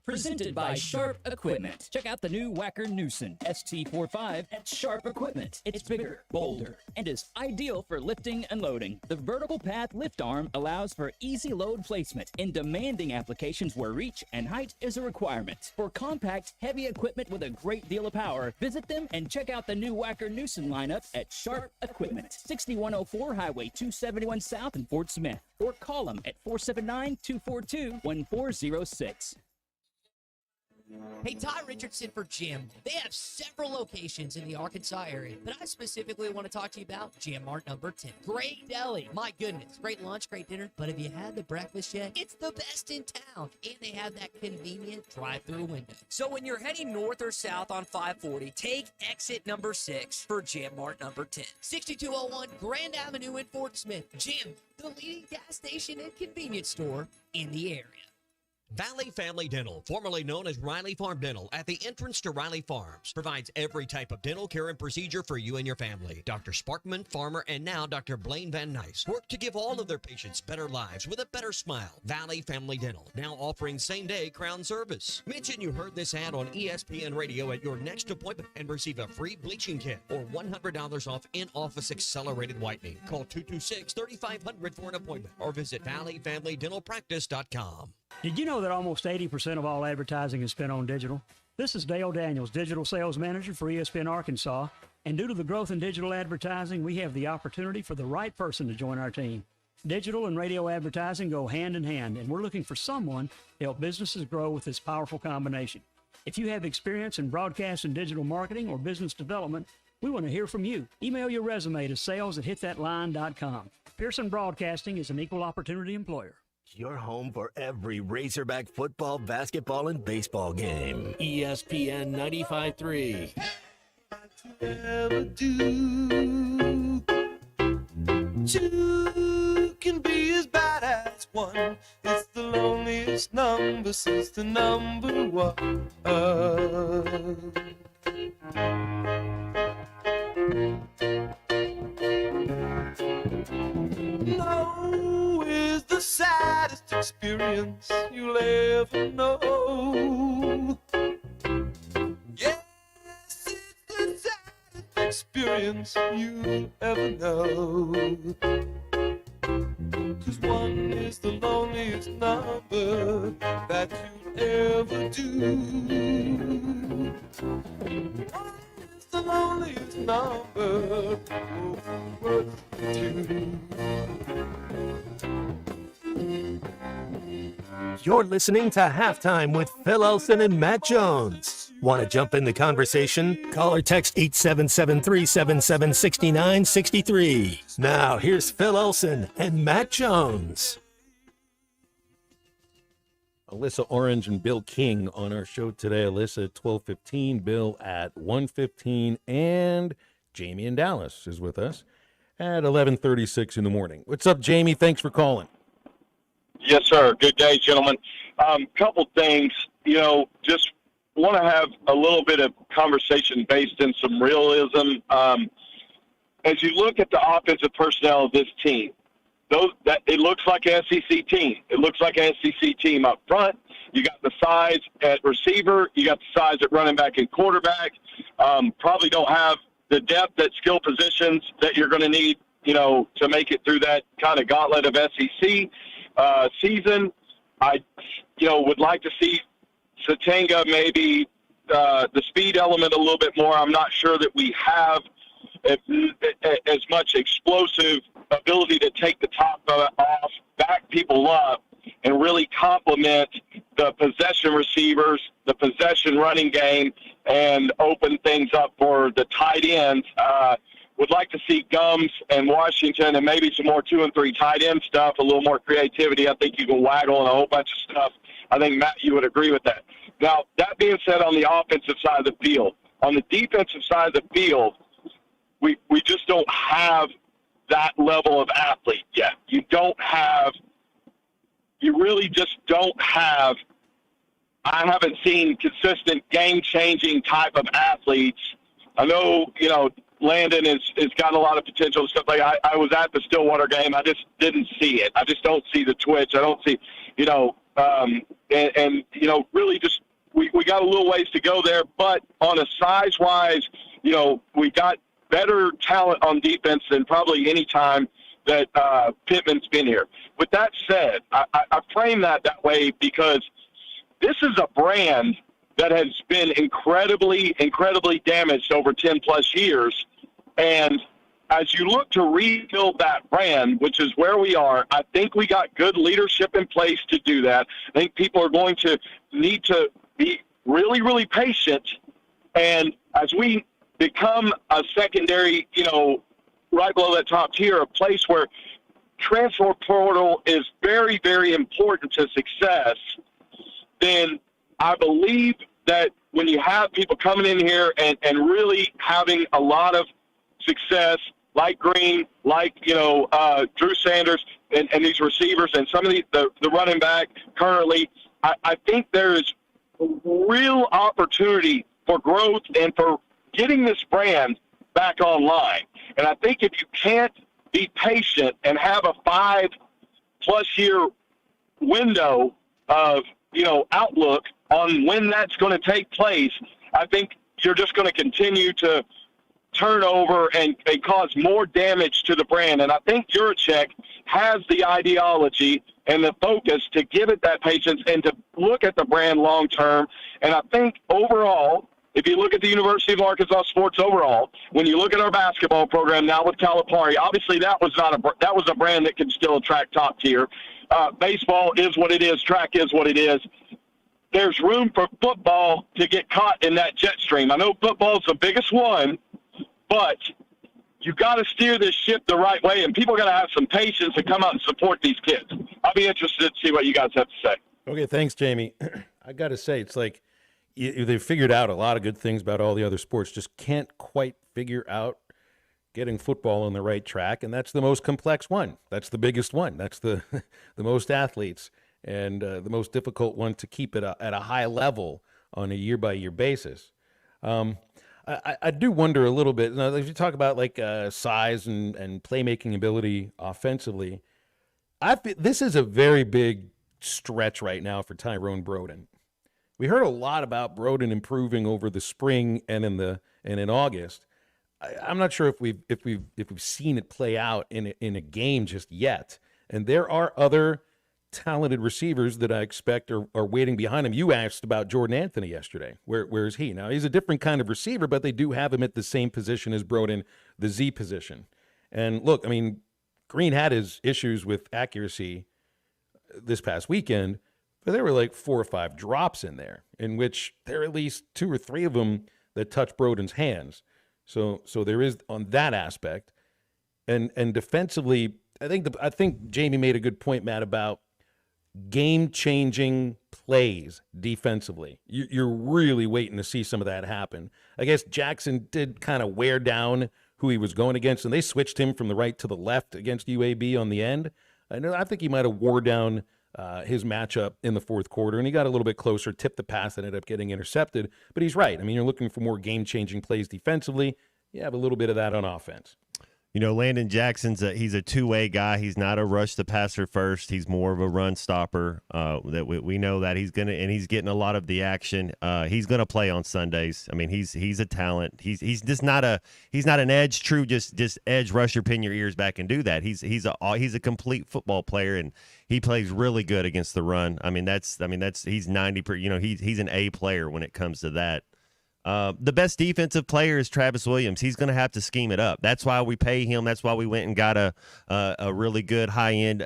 Presented by Sharp Equipment. Check out the new Wacker Newson ST45 at Sharp Equipment. It's bigger, bolder, and is ideal for lifting and loading. The vertical path lift arm allows for easy load placement in demanding applications where reach and height is a requirement. For compact, heavy equipment with a great deal of power, visit them and check out the new Wacker Newson lineup at Sharp Equipment, 6104 Highway 271 South in Fort Smith, or call them at 479-242-1406. Hey, Ty Richardson for Jim. They have several locations in the Arkansas area, but I specifically want to talk to you about Jim Mart number 10. Great deli. My goodness. Great lunch, great dinner. But have you had the breakfast yet? It's the best in town. And they have that convenient drive-through window. So when you're heading north or south on 540, take exit number 6 for Jim Mart number 10. 6201 Grand Avenue in Fort Smith. Jim, the leading gas station and convenience store in the area. Valley Family Dental, formerly known as Riley Farm Dental, at the entrance to Riley Farms, provides every type of dental care and procedure for you and your family. Dr. Sparkman, Farmer, and now Dr. Blaine Van Nice work to give all of their patients better lives with a better smile. Valley Family Dental, now offering same-day crown service. Mention you heard this ad on ESPN Radio at your next appointment and receive a free bleaching kit or $100 off in-office accelerated whitening. Call 226-3500 for an appointment or visit valleyfamilydentalpractice.com. Did you know that almost 80% of all advertising is spent on digital? This is Dale Daniels, Digital Sales Manager for ESPN Arkansas, and due to the growth in digital advertising, we have the opportunity for the right person to join our team. Digital and radio advertising go hand in hand, and we're looking for someone to help businesses grow with this powerful combination. If you have experience in broadcast and digital marketing or business development, we want to hear from you. Email your resume to sales@hitthatline.com. Pearson Broadcasting is an equal opportunity employer. Your home for every Razorback football, basketball, and baseball game. ESPN 95.3. Ever do. Two can be as bad as one. It's the loneliest number since the number one. No is the saddest experience you'll ever know. Yes, it's the saddest experience you'll ever know. 'Cause one is the loneliest number that you'll ever do. One is the loneliest number worth two. You're listening to Halftime with Phil Elson and Matt Jones. Want to jump in the conversation? Call or text 877-377-6963. Now, here's Phil Elson and Matt Jones. Alyssa Orange and Bill King on our show today. Alyssa at 12:15, Bill at 1:15, and Jamie in Dallas is with us at 11:36 in the morning. What's up, Jamie? Thanks for calling. Yes, sir. Good day, gentlemen. Couple things, just want to have a little bit of conversation based in some realism. As you look at the offensive personnel of this team, it looks like an SEC team. It looks like an SEC team up front. You got the size at receiver. You got the size at running back and quarterback. Probably don't have the depth at skill positions that you're going to need, to make it through that kind of gauntlet of SEC season. I, would like to see Satanga maybe the speed element a little bit more. I'm not sure that we have as much explosive ability to take the top off, back people up, and really complement the possession receivers, the possession running game, and open things up for the tight ends. Would like to see Gums and Washington and maybe some more 2 and 3 tight end stuff, a little more creativity. I think you can waggle on a whole bunch of stuff. I think, Matt, you would agree with that. Now, that being said, on the offensive side of the field, on the defensive side of the field, we just don't have that level of athlete yet. You really just don't have, I haven't seen consistent game-changing type of athletes. I know, Landon has got a lot of potential and stuff. Like I was at the Stillwater game. I just didn't see it. I just don't see the twitch. I don't see and really just we got a little ways to go there. But on a size-wise, we got better talent on defense than probably any time that Pittman's been here. With that said, I frame that way because this is a brand that has been incredibly, incredibly damaged over 10-plus years. And as you look to rebuild that brand, which is where we are, I think we got good leadership in place to do that. I think people are going to need to be really, really patient. And as we become a secondary, right below that top tier, a place where transfer portal is very, very important to success, then I believe that when you have people coming in here and really having a lot of success, like Green, like, Drew Sanders and these receivers and some of the running back currently, I think there is real opportunity for growth and for getting this brand back online. And I think if you can't be patient and have a 5+ year window of, outlook on when that's going to take place, I think you're just going to continue to turn over and cause more damage to the brand. And I think Juracek has the ideology and the focus to give it that patience and to look at the brand long term. And I think overall, if you look at the University of Arkansas sports overall, when you look at our basketball program now with Calipari, obviously that was a brand that can still attract top tier. Baseball is what it is. Track is what it is. There's room for football to get caught in that jet stream. I know football's the biggest one, but you've got to steer this ship the right way, and people got to have some patience to come out and support these kids. I'll be interested to see what you guys have to say. Okay, thanks, Jamie. I got to say, it's like they've figured out a lot of good things about all the other sports, just can't quite figure out getting football on the right track, and that's the most complex one. That's the biggest one. That's the most athletes and the most difficult one to keep it at a high level on a year-by-year basis. I do wonder a little bit, if you talk about like size and playmaking ability offensively, this is a very big stretch right now for Tyrone Broden. We heard a lot about Broden improving over the spring and in August. I'm not sure if we've seen it play out in a game just yet. And there are other talented receivers that I expect are waiting behind him. You asked about Jordan Anthony yesterday. Where is he? Now, he's a different kind of receiver, but they do have him at the same position as Broden, the Z position. And look, I mean, Green had his issues with accuracy this past weekend, but there were like 4 or 5 drops in there, in which there are at least 2 or 3 of them that touch Broden's hands. So there is on that aspect. And defensively, I think Jamie made a good point, Matt, about game-changing plays defensively. You're really waiting to see some of that happen. I guess Jackson did kind of wear down who he was going against, and they switched him from the right to the left against UAB on the end. I think he might have wore down his matchup in the fourth quarter, and he got a little bit closer, tipped the pass, that ended up getting intercepted. But he's right. I mean, you're looking for more game-changing plays defensively. You have a little bit of that on offense. Landon Jackson's he's a two-way guy. He's not a rush the passer first. He's more of a run stopper. That we know that he's getting a lot of the action. He's gonna play on Sundays. I mean, he's a talent. He's just not an edge true just edge rusher, pin your ears back and do that. He's a complete football player, and he plays really good against the run. He's 90%. He's an A player when it comes to that. The best defensive player is Travis Williams. He's going to have to scheme it up. That's why we pay him. That's why we went and got a really good high-end,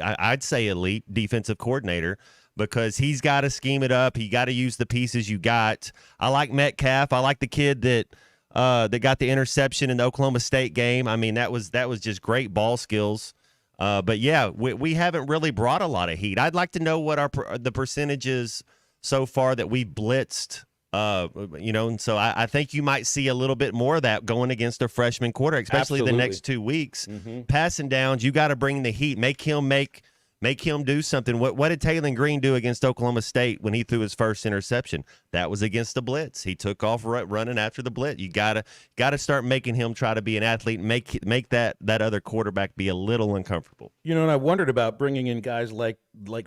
I'd say elite defensive coordinator, because he's got to scheme it up. He got to use the pieces you got. I like Metcalf. I like the kid that got the interception in the Oklahoma State game. I mean, that was just great ball skills. But yeah, we haven't really brought a lot of heat. I'd like to know what the percentages so far that we've blitzed. And so I think you might see a little bit more of that going against a freshman quarterback, especially the next 2 weeks. Mm-hmm. Passing downs, you got to bring the heat, make him make Make him do something. What did Taylor Green do against Oklahoma State when he threw his first interception? That was against the blitz. He took off running after the blitz. You gotta start making him try to be an athlete. Make that other quarterback be a little uncomfortable. You know, and I wondered about bringing in guys like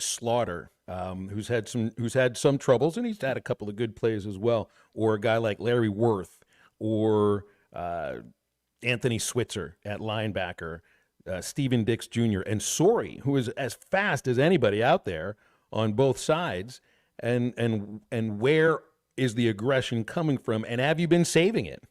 Slaughter, who's had some troubles, and he's had a couple of good plays as well, or a guy like Larry Worth, or Anthony Switzer at linebacker. Steven Dix Jr. and Sori, who is as fast as anybody out there on both sides, and where is the aggression coming from? And have you been saving it?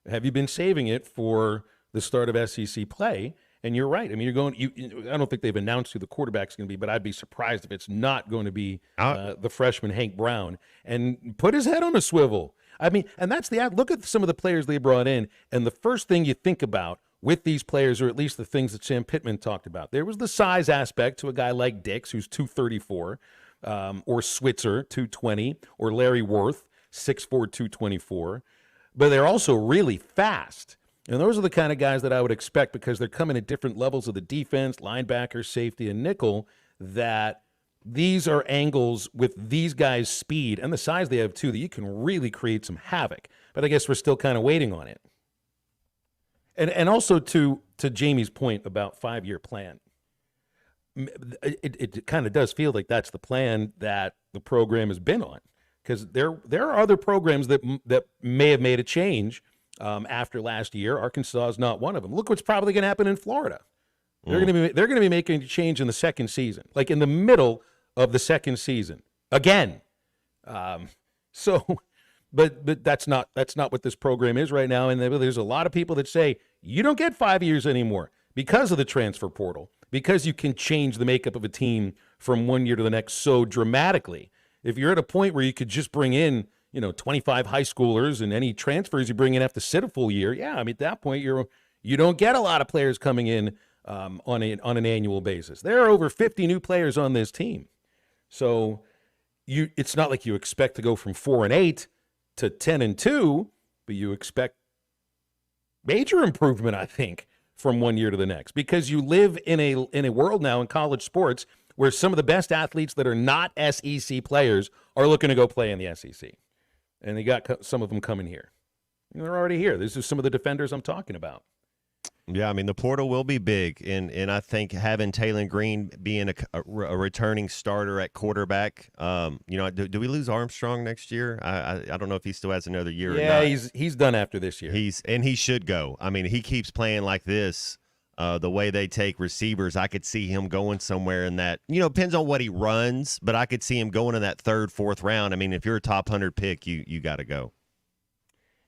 Have you been saving it for the start of SEC play? And you're right. I mean, I don't think they've announced who the quarterback's going to be, but I'd be surprised if it's not going to be the freshman Hank Brown. And put his head on a swivel. I mean, and that's look at some of the players they brought in, and the first thing you think about with these players, or at least the things that Sam Pittman talked about, there was the size aspect to a guy like Dix, who's 234, or Switzer, 220, or Larry Worth, 6'4", 224. But they're also really fast. And those are the kind of guys that I would expect, because they're coming at different levels of the defense, linebacker, safety, and nickel, that these are angles with these guys' speed and the size they have, too, that you can really create some havoc. But I guess we're still kind of waiting on it. And also to Jamie's point about 5-year plan, it kind of does feel like that's the plan that the program has been on, because there are other programs that may have made a change after last year. Arkansas is not one of them. Look what's probably going to happen in Florida. They're going to be making a change in the second season, like in the middle of the second season again. But that's not what this program is right now. And there's a lot of people that say you don't get 5 years anymore because of the transfer portal, because you can change the makeup of a team from one year to the next so dramatically. If you're at a point where you could just bring in, 25 high schoolers, and any transfers you bring in have to sit a full year, I mean, at that point you don't get a lot of players coming in on an annual basis. There are over 50 new players on this team, so it's not like you expect to go from 4-8 to 10-2, but you expect major improvement, I think, from one year to the next, because you live in a world now in college sports where some of the best athletes that are not SEC players are looking to go play in the SEC, and they got some of them coming here. They're already here. This is some of the defenders I'm talking about. Yeah, I mean, the portal will be big, and I think having Taylor Green being a returning starter at quarterback, do we lose Armstrong next year? I don't know if he still has another year or not. Yeah, he's done after this year. He should go. I mean, he keeps playing like this, the way they take receivers. I could see him going somewhere in that, depends on what he runs, but I could see him going in that third, fourth round. I mean, if you're a top 100 pick, you got to go.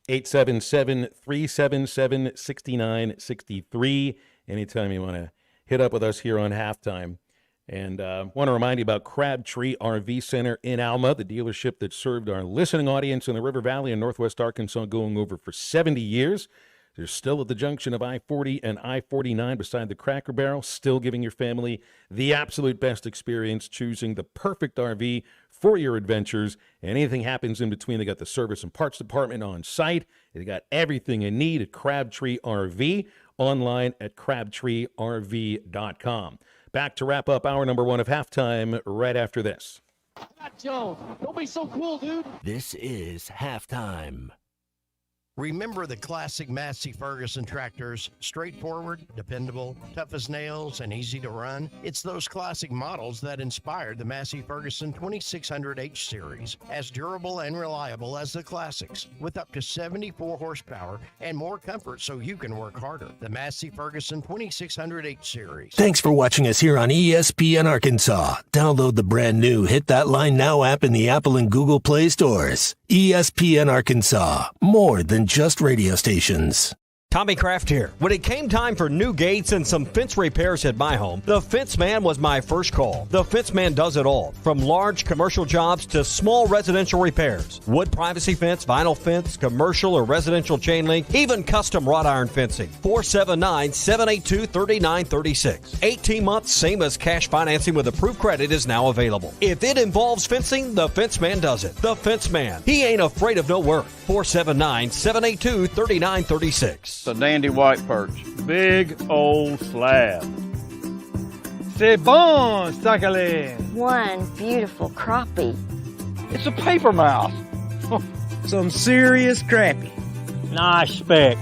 877-377-6963. Anytime you want to hit up with us here on Halftime. And want to remind you about Crabtree RV Center in Alma, the dealership that served our listening audience in the River Valley in Northwest Arkansas going over for 70 years. They're still at the junction of I-40 and I-49 beside the Cracker Barrel, still giving your family the absolute best experience, choosing the perfect RV for your adventures. Anything happens in between, they got the service and parts department on site. They got everything you need at Crabtree RV, online at crabtreerv.com. Back to wrap up hour number 1 of Halftime right after this. Matt Jones, don't be so cool, dude. This is Halftime. Remember the classic Massey Ferguson tractors, straightforward, dependable, tough as nails, and easy to run? It's those classic models that inspired the Massey Ferguson 2600H series, as durable and reliable as the classics, with up to 74 horsepower and more comfort so you can work harder. The Massey Ferguson 2600H series. Thanks for watching us here on ESPN Arkansas. Download the brand new Hit That Line Now app in the Apple and Google Play stores. ESPN Arkansas, more than just radio stations. Tommy Kraft here. When it came time for new gates and some fence repairs at my home, the Fence Man was my first call. The Fence Man does it all, from large commercial jobs to small residential repairs. Wood privacy fence, vinyl fence, commercial or residential chain link, even custom wrought iron fencing. 479-782-3936. 18 months, same as cash financing with approved credit is now available. If it involves fencing, the Fence Man does it. The Fence Man. He ain't afraid of no work. 479-782-3936. It's a dandy white perch. Big old slab. C'est bon, sacale. One beautiful crappie. It's a paper mouse. Some serious crappie. Nice speck.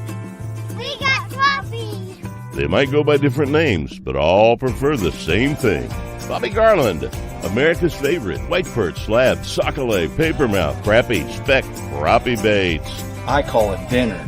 We got crappie. They might go by different names, but all prefer the same thing. Bobby Garland, America's favorite. White perch, slab, sockeye, papermouth, crappie, speck, crappie baits. I call it dinner.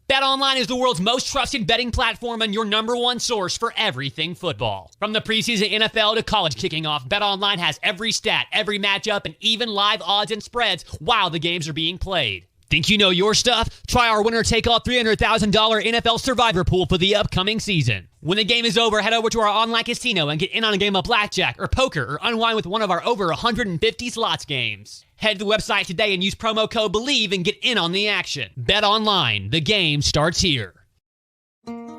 BetOnline is the world's most trusted betting platform and your number one source for everything football. From the preseason NFL to college kicking off, BetOnline has every stat, every matchup, and even live odds and spreads while the games are being played. Think you know your stuff? Try our winner-take-all $300,000 NFL Survivor Pool for the upcoming season. When the game is over, head over to our online casino and get in on a game of blackjack or poker or unwind with one of our over 150 slots games. Head to the website today and use promo code BELIEVE and get in on the action. Bet online. The game starts here.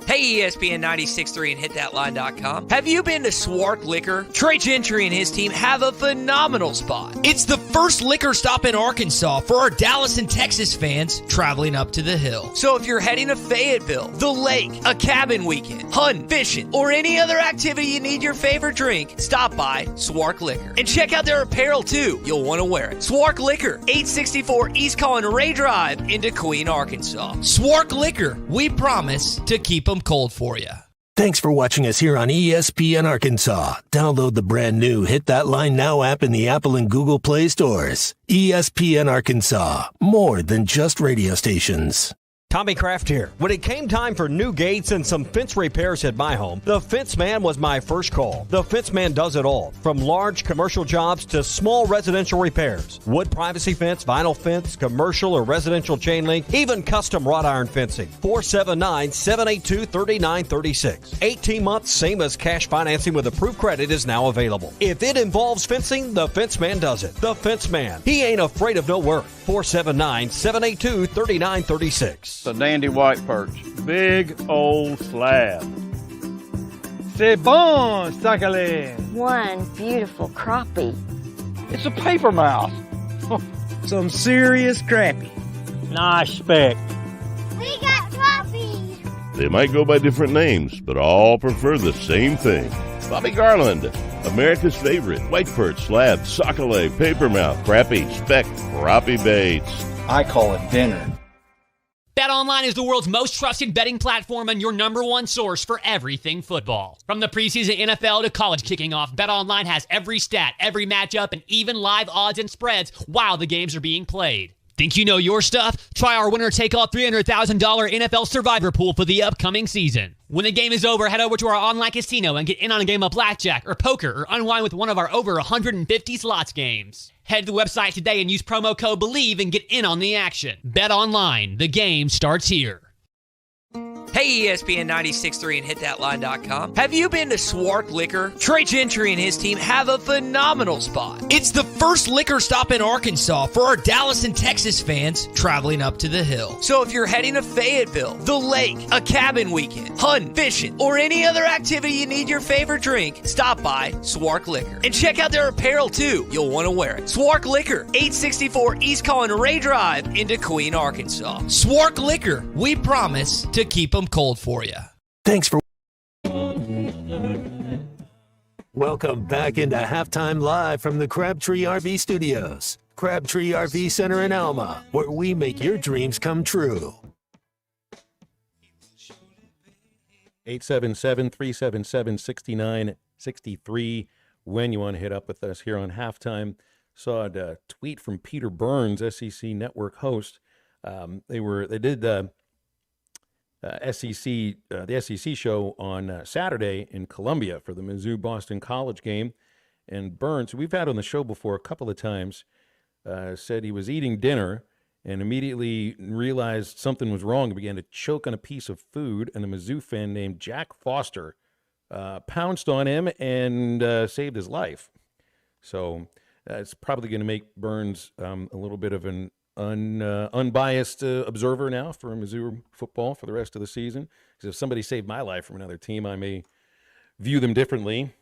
Hey, ESPN 96.3 and hitthatline.com. Have you been to Swark Liquor? Trey Gentry and his team have a phenomenal spot. It's the first liquor stop in Arkansas for our Dallas and Texas fans traveling up to the hill. So if you're heading to Fayetteville, the lake, a cabin weekend, hunting, fishing, or any other activity you need your favorite drink, stop by Swark Liquor. And check out their apparel too. You'll want to wear it. Swark Liquor, 864 East Collin Ray Drive into Queen, Arkansas. Swark Liquor, we promise to keep them cold for you. Thanks for watching us here on ESPN Arkansas. Download the brand new Hit That Line Now app in the Apple and Google Play stores. ESPN Arkansas, more than just radio stations. Tommy Kraft here. When it came time for new gates and some fence repairs at my home, the Fence Man was my first call. The Fence Man does it all, from large commercial jobs to small residential repairs. Wood privacy fence, vinyl fence, commercial or residential chain link, even custom wrought iron fencing. 479-782-3936. 18 months, same as cash financing with approved credit is now available. If it involves fencing, the Fence Man does it. The Fence Man. He ain't afraid of no work. 479-782-3936. The dandy white perch. Big old slab. C'est bon, sacale. One beautiful crappie. It's a paper mouse. Some serious crappie. Nice speck. We got crappie. They might go by different names, but all prefer the same thing. Bobby Garland, America's favorite. White perch, slab, sockeye, papermouth, crappie, speck, crappie baits. I call it dinner. BetOnline is the world's most trusted betting platform and your number one source for everything football. From the preseason NFL to college kicking off, BetOnline has every stat, every matchup, and even live odds and spreads while the games are being played. Think you know your stuff? Try our winner-take-all $300,000 NFL Survivor Pool for the upcoming season. When the game is over, head over to our online casino and get in on a game of blackjack or poker or unwind with one of our over 150 slots games. Head to the website today and use promo code BELIEVE and get in on the action. Bet online. The game starts here. Hey, ESPN 96.3 and hitthatline.com. Have you been to Swark Liquor? Trey Gentry and his team have a phenomenal spot. It's the first liquor stop in Arkansas for our Dallas and Texas fans traveling up to the hill. So if you're heading to Fayetteville, the lake, a cabin weekend, hunting, fishing, or any other activity you need your favorite drink, stop by Swark Liquor. And check out their apparel too. You'll want to wear it. Swark Liquor, 864 East Collin Ray Drive into Queen, Arkansas. Swark Liquor, we promise to keep them cold for you. Thanks for welcome back into Halftime Live from the Crabtree RV Studios. Crabtree RV Center in Alma, where we make your dreams come true. 877-377-6963 when you want to hit up with us here on Halftime. Saw a tweet from Peter Burns, SEC Network host. They did the SEC show on Saturday in Columbia for the Mizzou-Boston College game. And Burns, we've had on the show before a couple of times, said he was eating dinner and immediately realized something was wrong and began to choke on a piece of food. And a Mizzou fan named Jack Foster pounced on him and saved his life. So it's probably going to make Burns a little bit of an unbiased observer now for Mizzou football for the rest of the season. Because if somebody saved my life from another team, I may view them differently,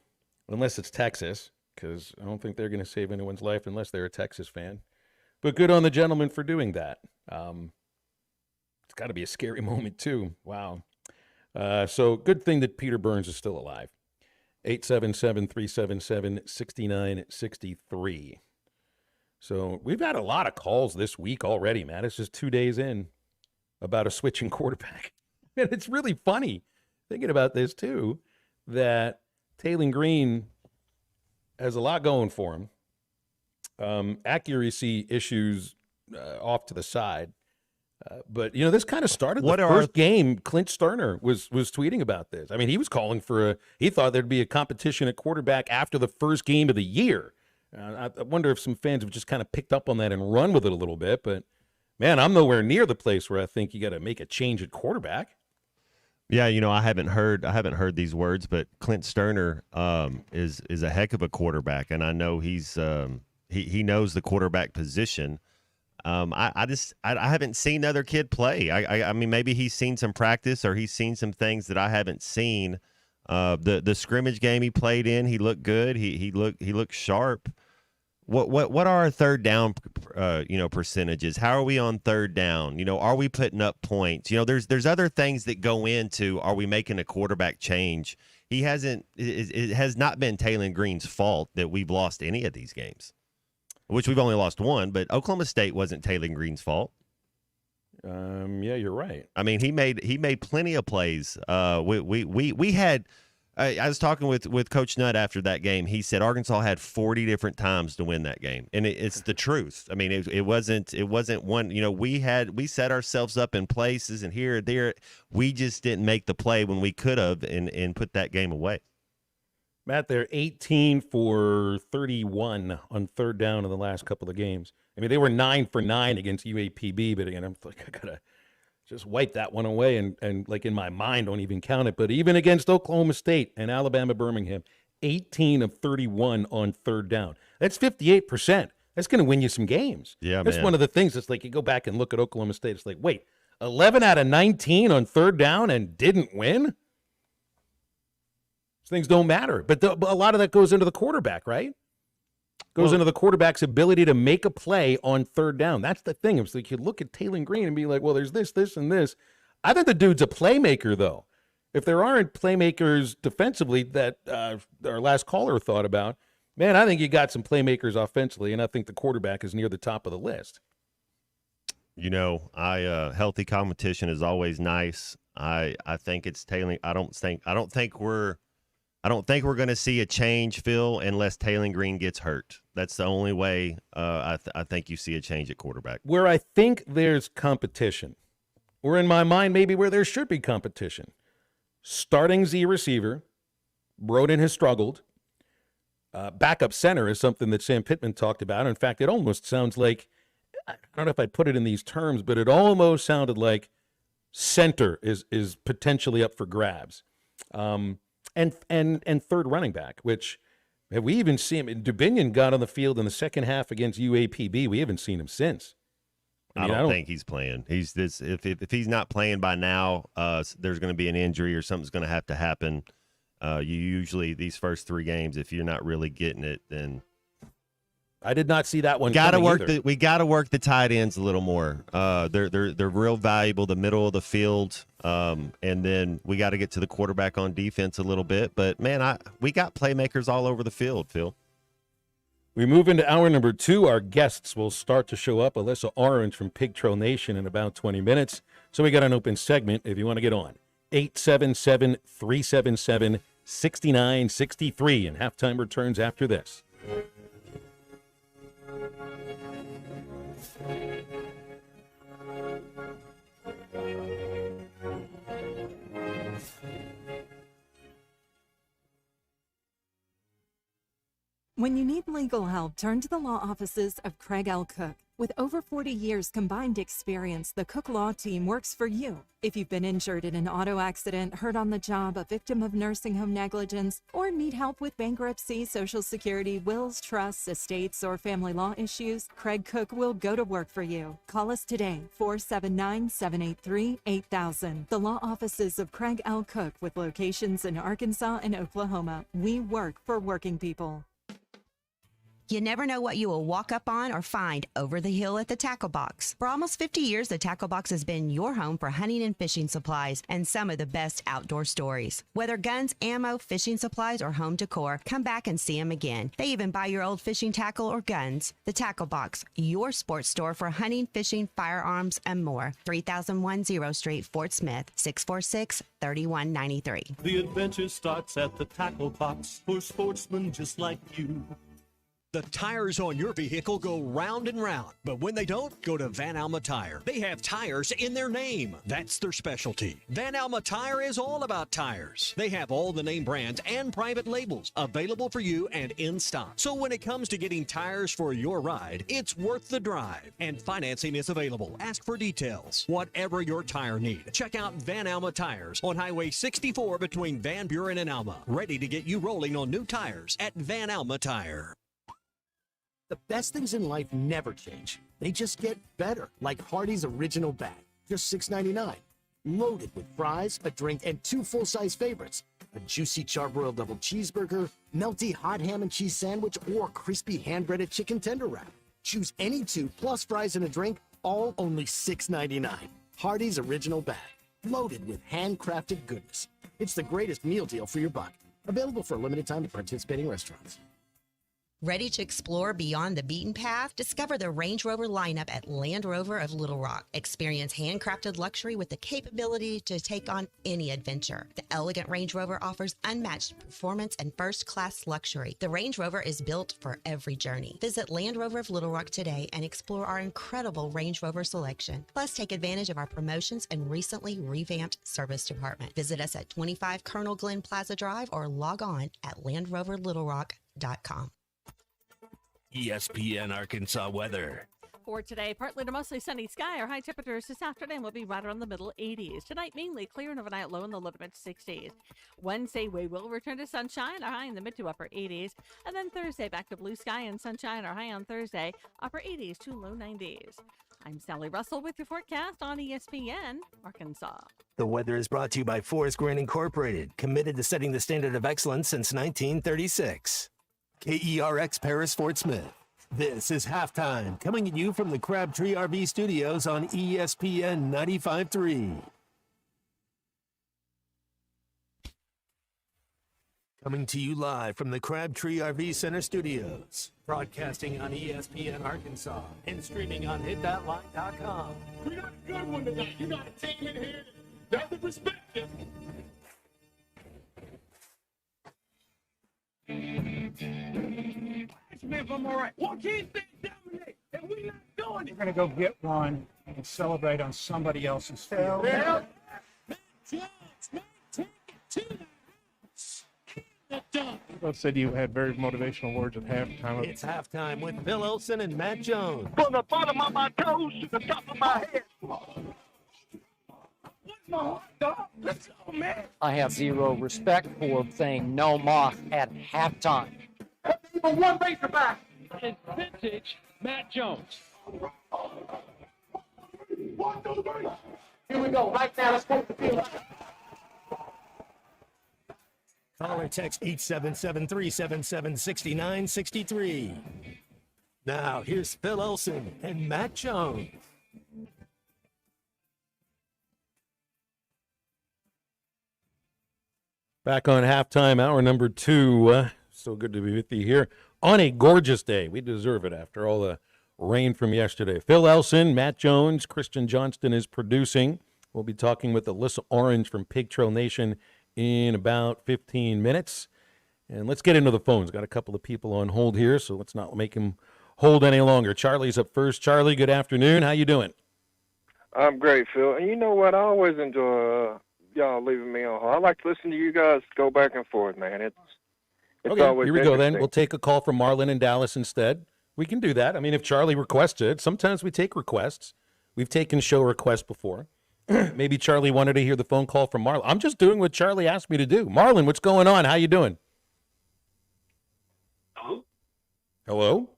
unless it's Texas, because I don't think they're going to save anyone's life unless they're a Texas fan. But good on the gentleman for doing that. It's got to be a scary moment, too. Wow. So good thing that Peter Burns is still alive. 877-377-6963. So we've had a lot of calls this week already, Matt. It's just 2 days in about a switching quarterback. And it's really funny thinking about this, too, that Taylor Green has a lot going for him. Accuracy issues off to the side. But, you know, this kind of started the first game. Clint Sterner was tweeting about this. I mean, he was calling for he thought there'd be a competition at quarterback after the first game of the year. I wonder if some fans have just kind of picked up on that and run with it a little bit. But, man, I'm nowhere near the place where I think you got to make a change at quarterback. Yeah, you know, I haven't heard these words, but Clint Sterner is a heck of a quarterback, and I know he knows the quarterback position. I haven't seen other kid play. I mean, maybe he's seen some practice or he's seen some things that I haven't seen. The scrimmage game he played in, he looked good. He looked sharp. What are our third down percentages? How are we on third down? You know, are we putting up points? You know, there's other things that go into, are we making a quarterback change? It has not been Taylor Green's fault that we've lost any of these games, which we've only lost one, but Oklahoma State wasn't Taylor Green's fault. Yeah, you're right. I mean, he made plenty of plays. We had. I was talking with Coach Nutt after that game. He said Arkansas had 40 different times to win that game, and it's the truth. I mean, it wasn't one. You know, we set ourselves up in places and here and there. We just didn't make the play when we could have and put that game away. Matt, they're 18 for 31 on third down in the last couple of games. I mean, they were 9 for 9 against UAPB, but again, I'm like, I gotta just wipe that one away and like in my mind don't even count it. But even against Oklahoma State and Alabama Birmingham, 18 of 31 on third down. That's 58%. That's going to win you some games. Yeah, that's man. one of the things. It's like you go back and look at Oklahoma State. It's like, wait, 11 out of 19 on third down and didn't win? Things don't matter. But a lot of that goes into the quarterback, right? Goes into the quarterback's ability to make a play on third down. That's the thing. It's like you look at Taylor Green and be like, well, there's this, and this. I think the dude's a playmaker, though. If there aren't playmakers defensively that our last caller thought about, man, I think you got some playmakers offensively, and I think the quarterback is near the top of the list. You know, healthy competition is always nice. I think it's Taylor. I don't think we're going to see a change, Phil, unless Taylor Green gets hurt. That's the only way I think you see a change at quarterback. Where I think there's competition, or in my mind maybe where there should be competition, starting Z receiver, Broden has struggled. Backup center is something that Sam Pittman talked about. In fact, it almost sounds like, I don't know if I'd put it in these terms, but it almost sounded like center is potentially up for grabs. And third running back, which have we even seen him? Dubinion got on the field in the second half against UAPB. We haven't seen him since. I don't think he's playing. If he's not playing by now, there's going to be an injury or something's going to have to happen. You usually these first 3 games, if you're not really getting it, then I did not see that one. We got to work the tight ends a little more. They're real valuable, the middle of the field, and then we got to get to the quarterback on defense a little bit. But man, we got playmakers all over the field, Phil. We move into hour number 2. Our guests will start to show up. Alyssa Orange from Pig Trail Nation in about 20 minutes. So we got an open segment if you want to get on. 877-377-6963, and halftime returns after this. When you need legal help, turn to the law offices of Craig L. Cook. With over 40 years combined experience, the Cook Law Team works for you. If you've been injured in an auto accident, hurt on the job, a victim of nursing home negligence, or need help with bankruptcy, Social Security, wills, trusts, estates, or family law issues, Craig Cook will go to work for you. Call us today, 479-783-8000. The law offices of Craig L. Cook with locations in Arkansas and Oklahoma. We work for working people. You never know what you will walk up on or find over the hill at the Tackle Box. For almost 50 years, the Tackle Box has been your home for hunting and fishing supplies and some of the best outdoor stories. Whether guns, ammo, fishing supplies, or home decor, come back and see them again. They even buy your old fishing tackle or guns. The Tackle Box, your sports store for hunting, fishing, firearms, and more. 3010 Street, Fort Smith, 646-3193. The adventure starts at the Tackle Box for sportsmen just like you. The tires on your vehicle go round and round, but when they don't, go to Van Alma Tire. They have tires in their name. That's their specialty. Van Alma Tire is all about tires. They have all the name brands and private labels available for you and in stock. So when it comes to getting tires for your ride, it's worth the drive. And financing is available. Ask for details. Whatever your tire need, check out Van Alma Tires on Highway 64 between Van Buren and Alma. Ready to get you rolling on new tires at Van Alma Tire. The best things in life never change. They just get better, like Hardee's Original Bag, just $6.99. Loaded with fries, a drink, and 2 full-size favorites. A juicy charbroiled double cheeseburger, melty hot ham and cheese sandwich, or crispy hand-breaded chicken tender wrap. Choose any 2 plus fries and a drink, all only $6.99. Hardee's Original Bag, loaded with handcrafted goodness. It's the greatest meal deal for your buck. Available for a limited time at participating restaurants. Ready to explore beyond the beaten path? Discover the Range Rover lineup at Land Rover of Little Rock. Experience handcrafted luxury with the capability to take on any adventure. The elegant Range Rover offers unmatched performance and first-class luxury. The Range Rover is built for every journey. Visit Land Rover of Little Rock today and explore our incredible Range Rover selection. Plus, take advantage of our promotions and recently revamped service department. Visit us at 25 Colonel Glenn Plaza Drive or log on at LandRoverLittleRock.com. ESPN Arkansas weather. For today, partly to mostly sunny sky. Our high temperatures this afternoon will be right around the middle 80s. Tonight, mainly clear and overnight low in the low to mid 60s. Wednesday, we will return to sunshine, our high in the mid to upper 80s. And then Thursday, back to blue sky and sunshine, our high on Thursday, upper 80s to low 90s. I'm Sally Russell with your forecast on ESPN Arkansas. The weather is brought to you by Forest Grain Incorporated, committed to setting the standard of excellence since 1936. KERX Paris Fort Smith. This is Halftime, coming at you from the Crabtree RV Studios on ESPN 95.3. Coming to you live from the Crabtree RV Center Studios. Broadcasting on ESPN Arkansas and streaming on hitthatline.com. We got a good one tonight. You got a team in here that doesn't respect it. If I'm all right. Why can't they dominate? And we not doing it. We're going to go get one and celebrate on somebody else's field. Well, take it to the house. Both said you had very motivational words at halftime. It's Halftime with Bill Olson and Matt Jones. From the bottom of my toes to the top of my head. What's my heart, dog? Let's go, man. I have zero respect for saying no moss at halftime. Even one Razorback. It's vintage Matt Jones. 1, 2, 3. Here we go. Right now, let's go to the field. Call or text 877-377-6963. Now, here's Phil Olson and Matt Jones. Back on Halftime, hour number 2. So good to be with you here on a gorgeous day. We deserve it after all the rain from yesterday. Phil Elson, Matt Jones, Christian Johnston is producing. We'll be talking with Alyssa Orange from Pig Trail Nation in about 15 minutes. And let's get into the phones. Got a couple of people on hold here, so let's not make them hold any longer. Charlie's up first. Charlie, good afternoon. How you doing? I'm great, Phil. And you know what? I always enjoy y'all leaving me on hold. I like to listen to you guys go back and forth, man. It's okay, always here we go then. We'll take a call from Marlon in Dallas instead. We can do that. I mean, if Charlie requested it, sometimes we take requests. We've taken show requests before. Maybe Charlie wanted to hear the phone call from Marlon. I'm just doing what Charlie asked me to do. Marlon, what's going on? How you doing? Hello? Hello?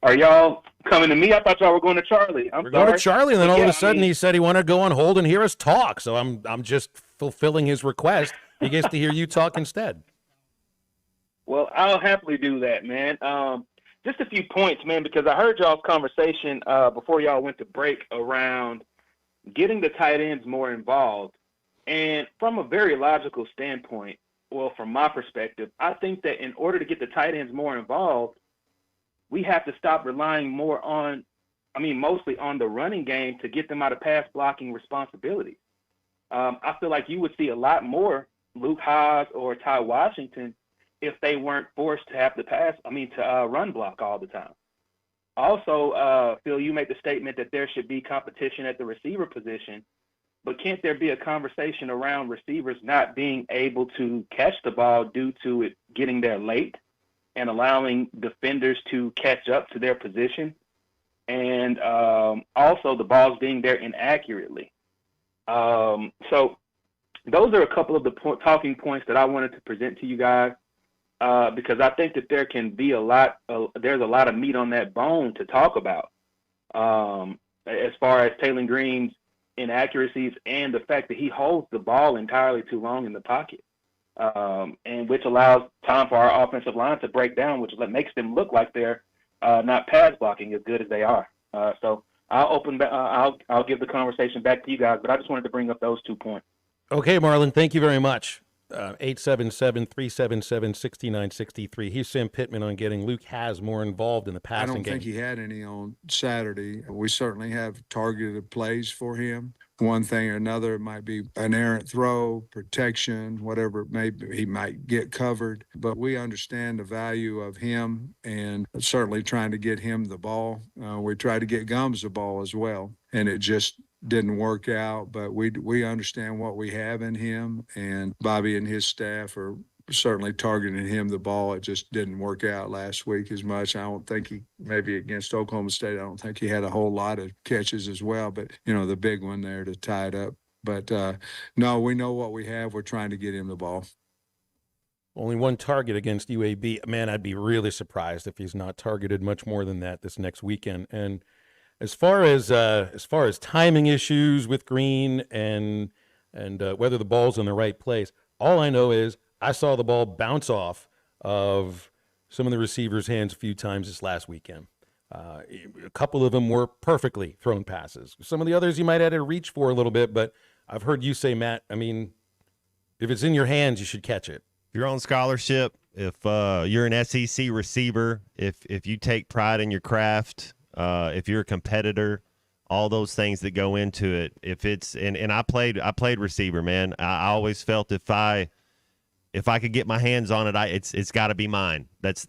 Are y'all coming to me? I thought y'all were going to Charlie. We're going to Charlie, and then all of a sudden he said he wanted to go on hold and hear us talk. So I'm just fulfilling his request. He gets to hear you talk instead. Well, I'll happily do that, man. Just a few points, man, because I heard y'all's conversation before y'all went to break around getting the tight ends more involved. And from a very logical standpoint, well, from my perspective, I think that in order to get the tight ends more involved, we have to stop relying mostly on the running game to get them out of pass blocking responsibilities. I feel like you would see a lot more Luke Haas or Ty Washington if they weren't forced to have to run block all the time. Also, Phil, you made the statement that there should be competition at the receiver position, but can't there be a conversation around receivers not being able to catch the ball due to it getting there late and allowing defenders to catch up to their position? And also the balls being there inaccurately. So those are a couple of the talking points that I wanted to present to you guys because I think that there can be there's a lot of meat on that bone to talk about as far as Taylor Green's inaccuracies and the fact that he holds the ball entirely too long in the pocket, and which allows time for our offensive line to break down, which makes them look like they're not pass blocking as good as they are. So I'll give the conversation back to you guys, but I just wanted to bring up those 2 points. Okay, Marlon, thank you very much. 877-377-6963. Here's Sam Pittman on getting Luke Haas more involved in the passing game. I don't think he had any on Saturday. We certainly have targeted plays for him. One thing or another, it might be an errant throw, protection, whatever it may be. He might get covered. But we understand the value of him and certainly trying to get him the ball. We tried to get Gums the ball as well, and it just didn't work out. But we understand what we have in him, and Bobby and his staff are certainly targeting him the ball. It just didn't work out last week as much. I don't think maybe against Oklahoma State, I don't think he had a whole lot of catches as well, but the big one there to tie it up. But no, we know what we have. We're trying to get him the ball. Only one target against UAB. Man, I'd be really surprised if he's not targeted much more than that this next weekend. And as far as timing issues with Green and whether the ball's in the right place, all I know is I saw the ball bounce off of some of the receivers' hands a few times this last weekend. A couple of them were perfectly thrown passes. Some of the others you might have to reach for a little bit, but I've heard you say, Matt, if it's in your hands, you should catch it. If you're on scholarship, if you're an SEC receiver, if you take pride in your craft, if you're a competitor, all those things that go into it. If it's and I played receiver, man. I always felt if I could get my hands on it, it's got to be mine. That's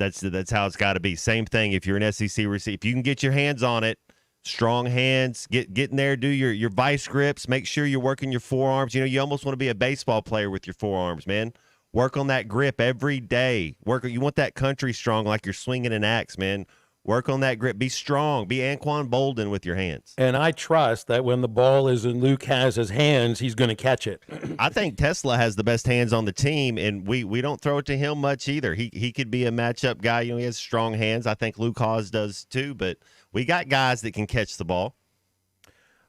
how it's got to be. Same thing if you're an SEC receiver. If you can get your hands on it, strong hands, get in there, do your vice grips, make sure you're working your forearms. You almost want to be a baseball player with your forearms, man. Work on that grip every day. You want that country strong like you're swinging an axe, man. Work on that grip. Be strong. Be Anquan Bolden with your hands. And I trust that when the ball is in Luke Haas's hands, he's going to catch it. I think Tesla has the best hands on the team, and we don't throw it to him much either. He could be a matchup guy. He has strong hands. I think Luke Haas does too, but we got guys that can catch the ball.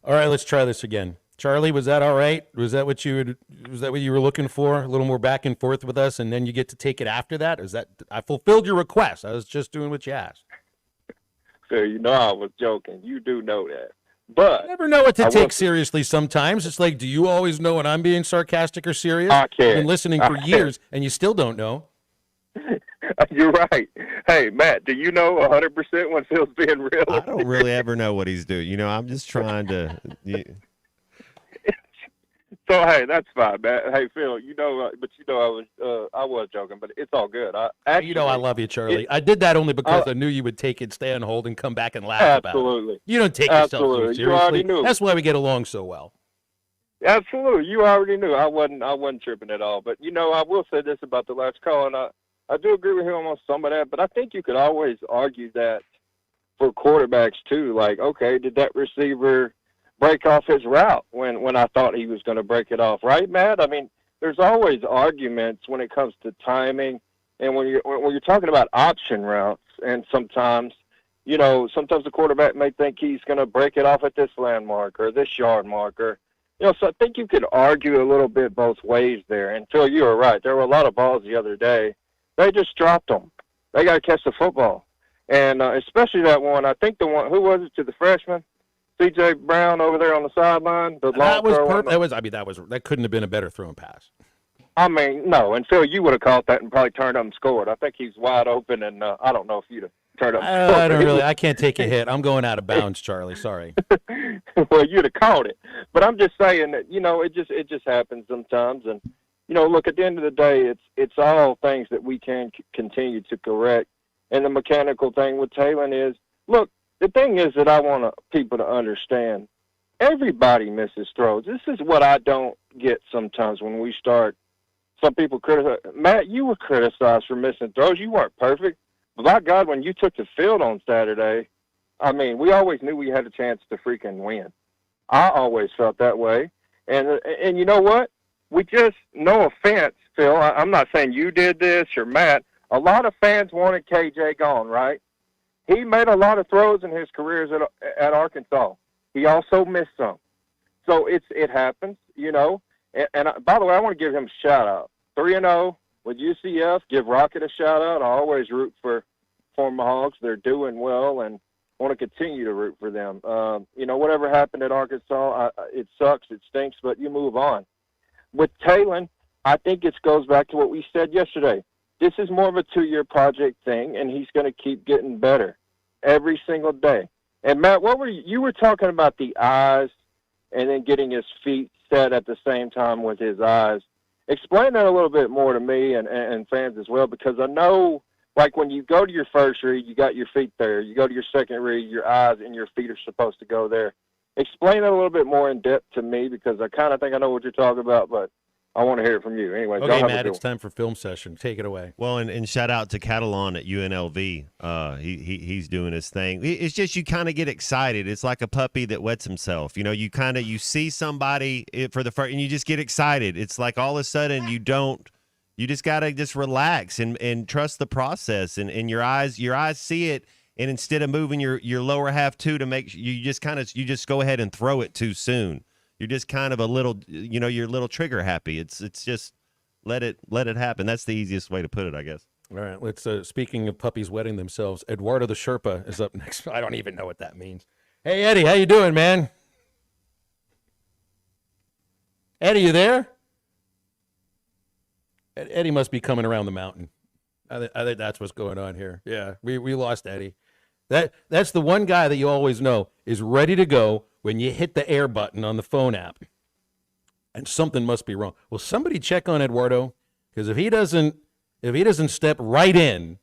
All right, let's try this again. Charlie, was that all right? Was that what you were looking for? A little more back and forth with us, and then you get to take it after that? I fulfilled your request. I was just doing what you asked. So I was joking. You do know that. But I never know what to take seriously sometimes. It's like, do you always know when I'm being sarcastic or serious? I can't. I've been listening for years, and you still don't know. You're right. Hey, Matt, do you know 100% when Phil's being real? I don't really ever know what he's doing. I'm just trying to So hey, that's fine, man. Hey, Phil, but I was joking, but it's all good. I love you, Charlie. I did that only because I knew you would take it, stay on hold, and come back and laugh absolutely. About it. You don't take yourself so seriously. You already knew. That's why we get along so well. Absolutely, you already knew. I wasn't tripping at all. But I will say this about the last call, and I do agree with him on some of that. But I think you could always argue that for quarterbacks too. Like, okay, did that receiver break off his route when I thought he was going to break it off, right, Matt? There's always arguments when it comes to timing, and when you're talking about option routes, and sometimes the quarterback may think he's going to break it off at this landmark or this yard marker. So I think you could argue a little bit both ways there. And Phil, you were right. There were a lot of balls the other day They just dropped them. They got to catch the football. And especially that one, I think the one, who was it to the freshman? C.J. Brown over there on the sideline. That was perfect. That couldn't have been a better throw and pass. I mean, no. And Phil, you would have caught that and probably turned up and scored. I think he's wide open, and I don't know if you'd have turned up and scored. I can't take a hit. I'm going out of bounds, Charlie. Sorry. Well, you'd have caught it. But I'm just saying that, it just happens sometimes. And, look, at the end of the day, it's all things that we can continue to correct. And the mechanical thing with Taylor is, look, the thing is that I want people to understand, everybody misses throws. This is what I don't get sometimes when we start. Some people criticize. Matt, you were criticized for missing throws. You weren't perfect. But by God, when you took the field on Saturday, I mean, we always knew we had a chance to freaking win. I always felt that way. And you know what? We just, no offense, Phil, I'm not saying you did this or Matt. A lot of fans wanted KJ gone, right? He made a lot of throws in his careers at Arkansas. He also missed some. So it happens, And by the way, I want to give him a shout-out. 3-0 with UCF. Give Rocket a shout-out. I always root for my Hogs. They're doing well and want to continue to root for them. Whatever happened at Arkansas, it sucks, it stinks, but you move on. With Taylor, I think it goes back to what we said yesterday. This is more of a 2-year project thing, and he's going to keep getting better every single day. And, Matt, you were talking about the eyes and then getting his feet set at the same time with his eyes. Explain that a little bit more to me and fans as well, because I know, like, when you go to your first read, you got your feet there. You go to your second read, your eyes and your feet are supposed to go there. Explain that a little bit more in depth to me, because I kind of think I know what you're talking about, but I want to hear it from you. Anyway, okay, Matt, it's time for film session. Take it away. Well, and shout out to Catalan at UNLV. He's doing his thing. It's just you kind of get excited. It's like a puppy that wets himself. You see somebody for the first, and you just get excited. It's like all of a sudden you just gotta just relax and trust the process, and your eyes see it. And instead of moving your lower half to make you just go ahead and throw it too soon. You're just kind of a little, you're a little trigger happy. It's just let it happen. That's the easiest way to put it, I guess. All right. Let's. Speaking of puppies wetting themselves, Eduardo the Sherpa is up next. I don't even know what that means. Hey, Eddie, how you doing, man? Eddie, you there? Eddie must be coming around the mountain. I think that's what's going on here. Yeah, we lost Eddie. That's the one guy that you always know is ready to go when you hit the air button on the phone app. And something must be wrong. Well, somebody check on Eduardo, because if he doesn't step right in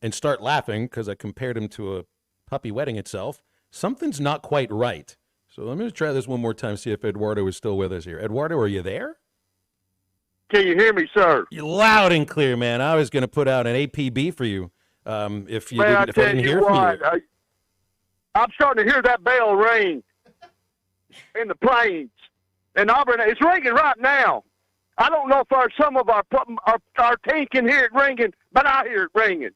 and start laughing, because I compared him to a puppy wetting itself, something's not quite right. So let me just try this one more time, see if Eduardo is still with us here. Eduardo, are you there? Can you hear me, sir? You're loud and clear, man. I was going to put out an APB for you if I didn't hear from you. I'm starting to hear that bell ring in the plains. In Auburn, it's ringing right now. I don't know if some of our team can hear it ringing, but I hear it ringing.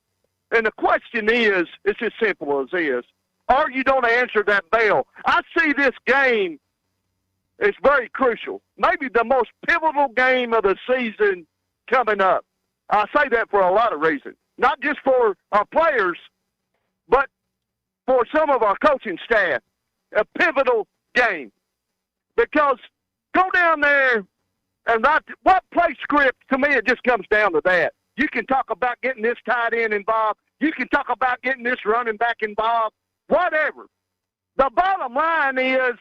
And the question is, it's as simple as this. Are you going to answer that bell? I see this game as very crucial. Maybe the most pivotal game of the season coming up. I say that for a lot of reasons. Not just for our players, but for some of our coaching staff. A pivotal game. Because go down there and what play script, to me, it just comes down to that. You can talk about getting this tight end involved. You can talk about getting this running back involved. Whatever. The bottom line is,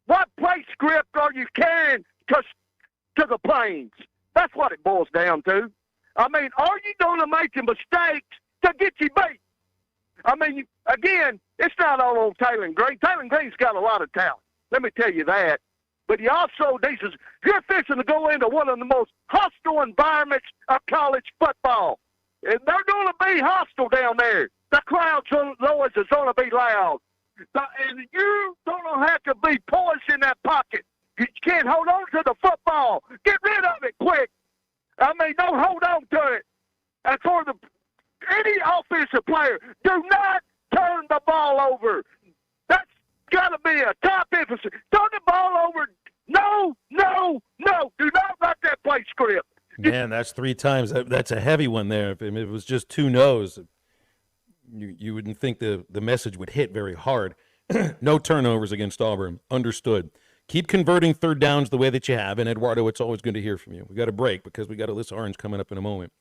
what play script are you carrying to the plains? That's what it boils down to. I mean, are you going to make the mistakes to get you beat? I mean, again, it's not all on Taylor Green. Taylor Green's got a lot of talent. Let me tell you that. But he also you're fixing to go into one of the most hostile environments of college football. And they're going to be hostile down there. The crowd's always is going to be loud. And you don't have to be poised in that pocket. You can't hold on to the football. Get rid of it quick. I mean, don't hold on to it. And for any offensive player, do not turn the ball over. That's got to be a top emphasis. Turn the ball over. No. Do not write that play script. Man, that's 3 times. That's a heavy one there. If it was just 2 no's, you wouldn't think the message would hit very hard. No turnovers against Auburn. Understood. Keep converting third downs the way that you have. And, Eduardo, it's always good to hear from you. We got a break because we got Alyssa Orange coming up in a moment.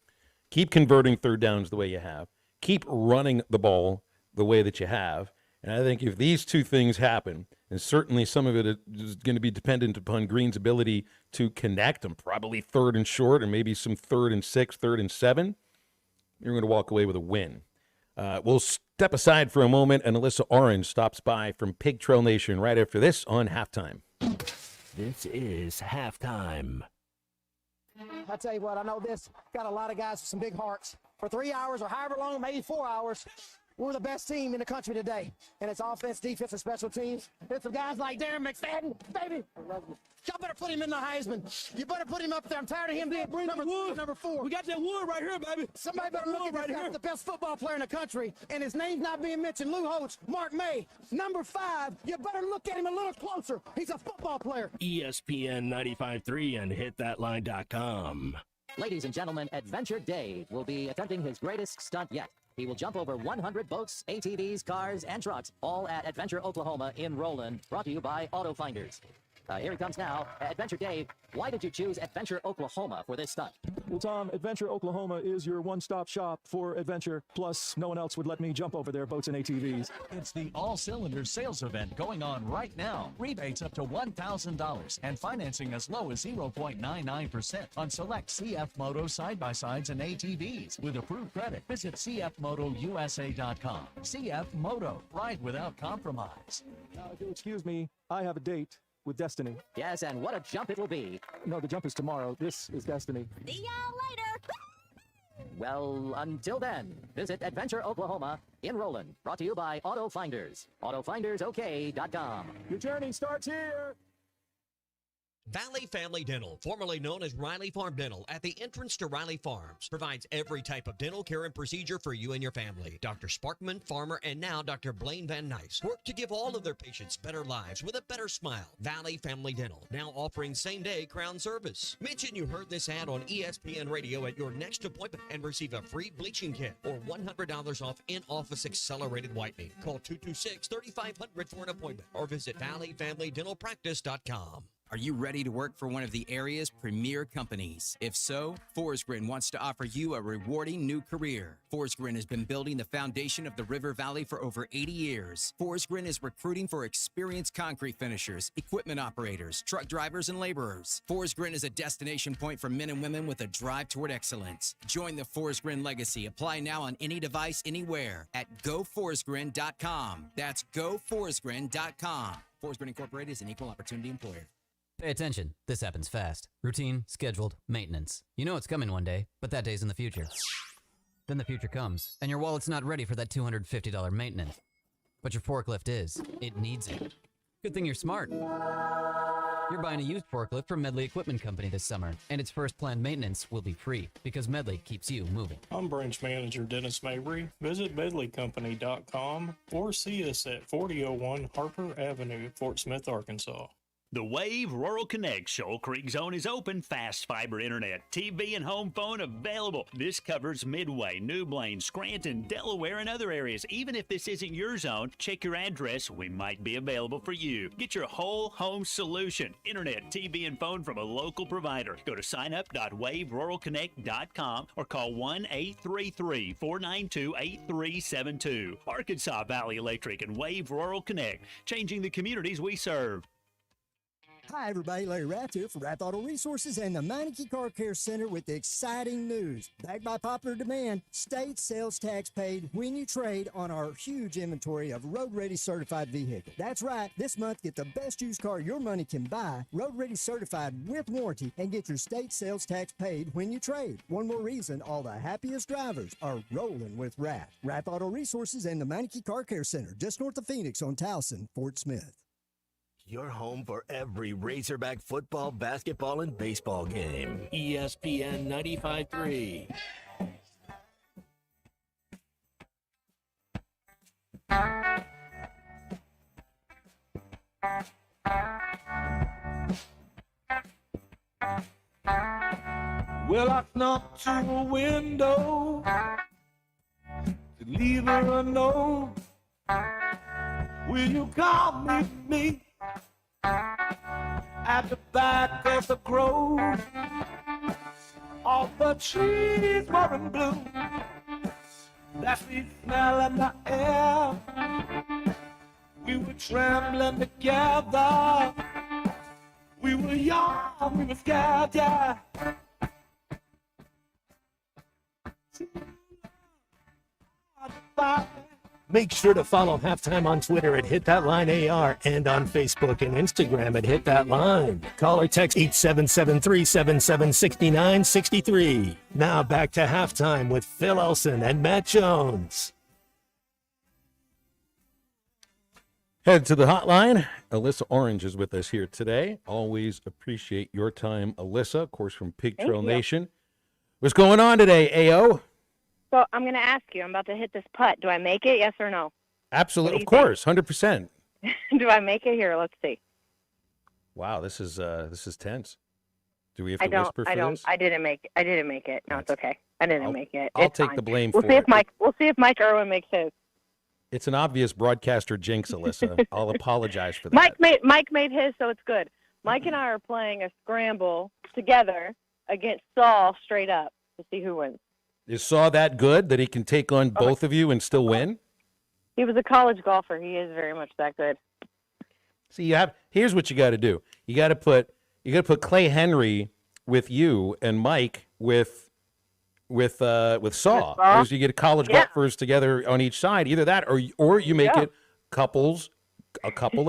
Keep converting third downs the way you have. Keep running the ball the way that you have. And I think if these 2 things happen, and certainly some of it is going to be dependent upon Green's ability to connect them, probably 3rd and short or maybe some 3rd and 6, 3rd and 7, you're going to walk away with a win. We'll step aside for a moment, and Alyssa Orange stops by from Pig Trail Nation right after this on Halftime. This is Halftime. I tell you what, I know this. Got a lot of guys with some big hearts. For 3 hours or however long, maybe 4 hours, we're the best team in the country today. And it's offense, defense, and special teams. It's some guys like Darren McFadden, baby. Y'all better put him in the Heisman. You better put him up there. I'm tired of him being number 4. We got that Wood right here, baby. Somebody better look at this guy, the best football player in the country. And his name's not being mentioned. Lou Holtz, Mark May, number 5. You better look at him a little closer. He's a football player. ESPN 95.3 and hitthatline.com. Ladies and gentlemen, Adventure Dave will be attempting his greatest stunt yet. He will jump over 100 boats, ATVs, cars, and trucks, all at Adventure, Oklahoma in Roland, brought to you by Auto Finders. Here he comes now. Adventure Dave, why did you choose Adventure, Oklahoma for this stunt? Well, Tom, Adventure, Oklahoma is your one-stop shop for adventure. Plus, no one else would let me jump over their boats and ATVs. It's the All Cylinders sales event going on right now. Rebates up to $1,000 and financing as low as 0.99% on select CF Moto side-by-sides and ATVs with approved credit. Visit cfmotousa.com. CF Moto, ride without compromise. Now, if you'll excuse me, I have a date with Destiny. Yes, and what a jump it will be. No, the jump is tomorrow. This is Destiny. See y'all later. Well, until then, visit Adventure, Oklahoma in Roland, brought to you by Auto Finders. AutoFindersOK.com. Your journey starts here. Valley Family Dental, formerly known as Riley Farm Dental, at the entrance to Riley Farms, provides every type of dental care and procedure for you and your family. Dr. Sparkman, Farmer, and now Dr. Blaine Van Nice work to give all of their patients better lives with a better smile. Valley Family Dental, now offering same-day crown service. Mention you heard this ad on ESPN Radio at your next appointment and receive a free bleaching kit or $100 off in-office accelerated whitening. Call 226-3500 for an appointment or visit valleyfamilydentalpractice.com. Are you ready to work for one of the area's premier companies? If so, Forsgren wants to offer you a rewarding new career. Forsgren has been building the foundation of the River Valley for over 80 years. Forsgren is recruiting for experienced concrete finishers, equipment operators, truck drivers, and laborers. Forsgren is a destination point for men and women with a drive toward excellence. Join the Forsgren legacy. Apply now on any device, anywhere at goforsgren.com. That's goforsgren.com. Forsgren Incorporated is an equal opportunity employer. Pay attention. This happens fast. Routine, scheduled, maintenance. You know it's coming one day, but that day's in the future. Then the future comes, and your wallet's not ready for that $250 maintenance. But your forklift is. It needs it. Good thing you're smart. You're buying a used forklift from Medley Equipment Company this summer, and its first planned maintenance will be free because Medley keeps you moving. I'm branch manager Dennis Mabry. Visit medleycompany.com or see us at 4001 Harper Avenue, Fort Smith, Arkansas. The Wave Rural Connect Shoal Creek Zone is open. Fast fiber internet, TV, and home phone available. This covers Midway, New Blaine, Scranton, Delaware, and other areas. Even if this isn't your zone, check your address. We might be available for you. Get your whole home solution. Internet, TV, and phone from a local provider. Go to signup.waveruralconnect.com or call 1-833-492-8372. Arkansas Valley Electric and Wave Rural Connect, changing the communities we serve. Hi, everybody. Larry Rath here for Rath Auto Resources and the Meineke Car Care Center with exciting news. Backed by popular demand, state sales tax paid when you trade on our huge inventory of road-ready certified vehicles. That's right. This month, get the best used car your money can buy, road-ready certified with warranty, and get your state sales tax paid when you trade. One more reason all the happiest drivers are rolling with Rath. Rath Auto Resources and the Meineke Car Care Center, just north of Phoenix on Towson, Fort Smith. Your home for every Razorback football, basketball, and baseball game. ESPN 95.3. Well, I knocked to a window to leave her a note. Will you come meet me at the back of the grove? All the trees were in bloom. That sweet smell in the air. We were trembling together. We were young, we were scared, yeah. Make sure to follow Halftime on Twitter at HitThatLineAR and on Facebook and Instagram at HitThatLine. Call or text 877-377-6963. Now back to Halftime with Phil Elson and Matt Jones. Head to the hotline. Alyssa Orange is with us here today. Always appreciate your time, Alyssa, of course, from Pig Thank Trail you. Nation. What's going on today, AO? So I'm going to ask you. I'm about to hit this putt. Do I make it? Yes or no? Absolutely, What of do you course, 100%. Do I make it here? Let's see. Wow, this is tense. Do we have to I don't. whisper for I don't. this? I didn't make. I didn't make it. No, it's okay. I didn't make it. I'll It's take fine. the blame We'll for see it. if Mike. We'll see if Mike Irwin makes his. It's an obvious broadcaster jinx, Alyssa. I'll apologize for that. Mike made his, so it's good. Mike and I are playing a scramble together against Saul straight up to see who wins. Is Saw that good that he can take on both of you and still win? He was a college golfer. He is very much that good. See, here's what you got to do. You got to put Clay Henry with you and Mike with Saw. Because you get college golfers together on each side. Either that or you make it a couple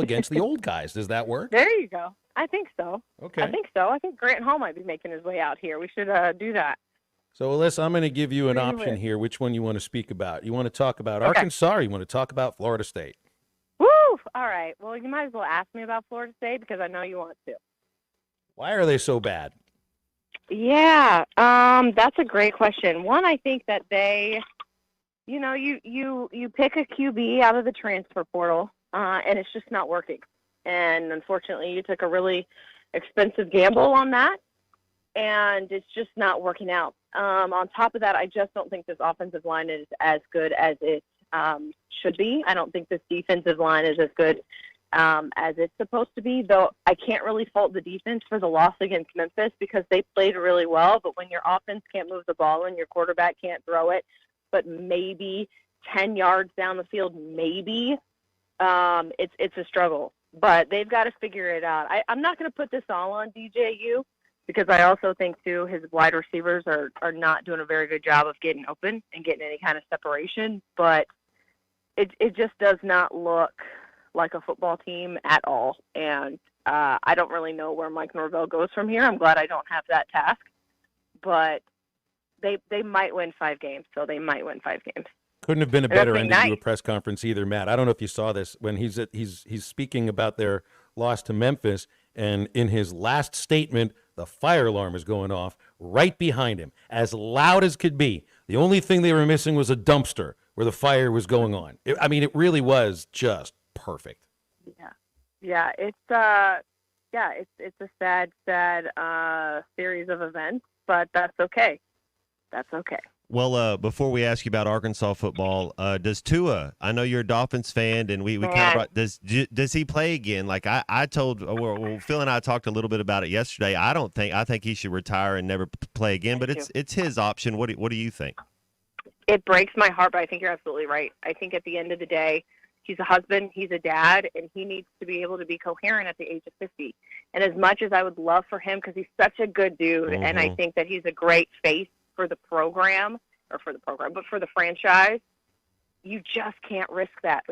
against the old guys. Does that work? There you go. I think so. Okay. I think so. I think Grant Hall might be making his way out here. We should do that. So, Alyssa, I'm going to give you an Who do you option with? here. Which one you want to speak about? You want to talk about Arkansas or you want to talk about Florida State? Woo! All right. Well, you might as well ask me about Florida State because I know you want to. Why are they so bad? Yeah, that's a great question. One, I think that they, you pick a QB out of the transfer portal, and it's just not working. And unfortunately, you took a really expensive gamble on that, and it's just not working out. On top of that, I just don't think this offensive line is as good as it should be. I don't think this defensive line is as good as it's supposed to be, though I can't really fault the defense for the loss against Memphis because they played really well, but when your offense can't move the ball and your quarterback can't throw it, but maybe 10 yards down the field, maybe, it's a struggle. But they've got to figure it out. I'm not going to put this all on DJU because I also think, too, his wide receivers are not doing a very good job of getting open and getting any kind of separation, but it just does not look like a football team at all. And I don't really know where Mike Norvell goes from here. I'm glad I don't have that task. But they might win 5 games, so they might win 5 games. Couldn't have been a And that'd better be ending to a nice. press conference either, Matt. I don't know if you saw this when he's speaking about their loss to Memphis, and in his last statement, the fire alarm is going off right behind him, as loud as could be. The only thing they were missing was a dumpster where the fire was going on. It really was just perfect. Yeah, it's a sad series of events, but that's okay. That's okay. Well, before we ask you about Arkansas football, does Tua? I know you're a Dolphins fan, and we kind of does he play again? Like I told, well, Phil and I talked a little bit about it yesterday. I think he should retire and never play again. But it's his option. What do you think? It breaks my heart, but I think you're absolutely right. I think at the end of the day, he's a husband, he's a dad, and he needs to be able to be coherent at the age of 50. And as much as I would love for him, because he's such a good dude, and I think that he's a great face for the program, but for the franchise, you just can't risk that.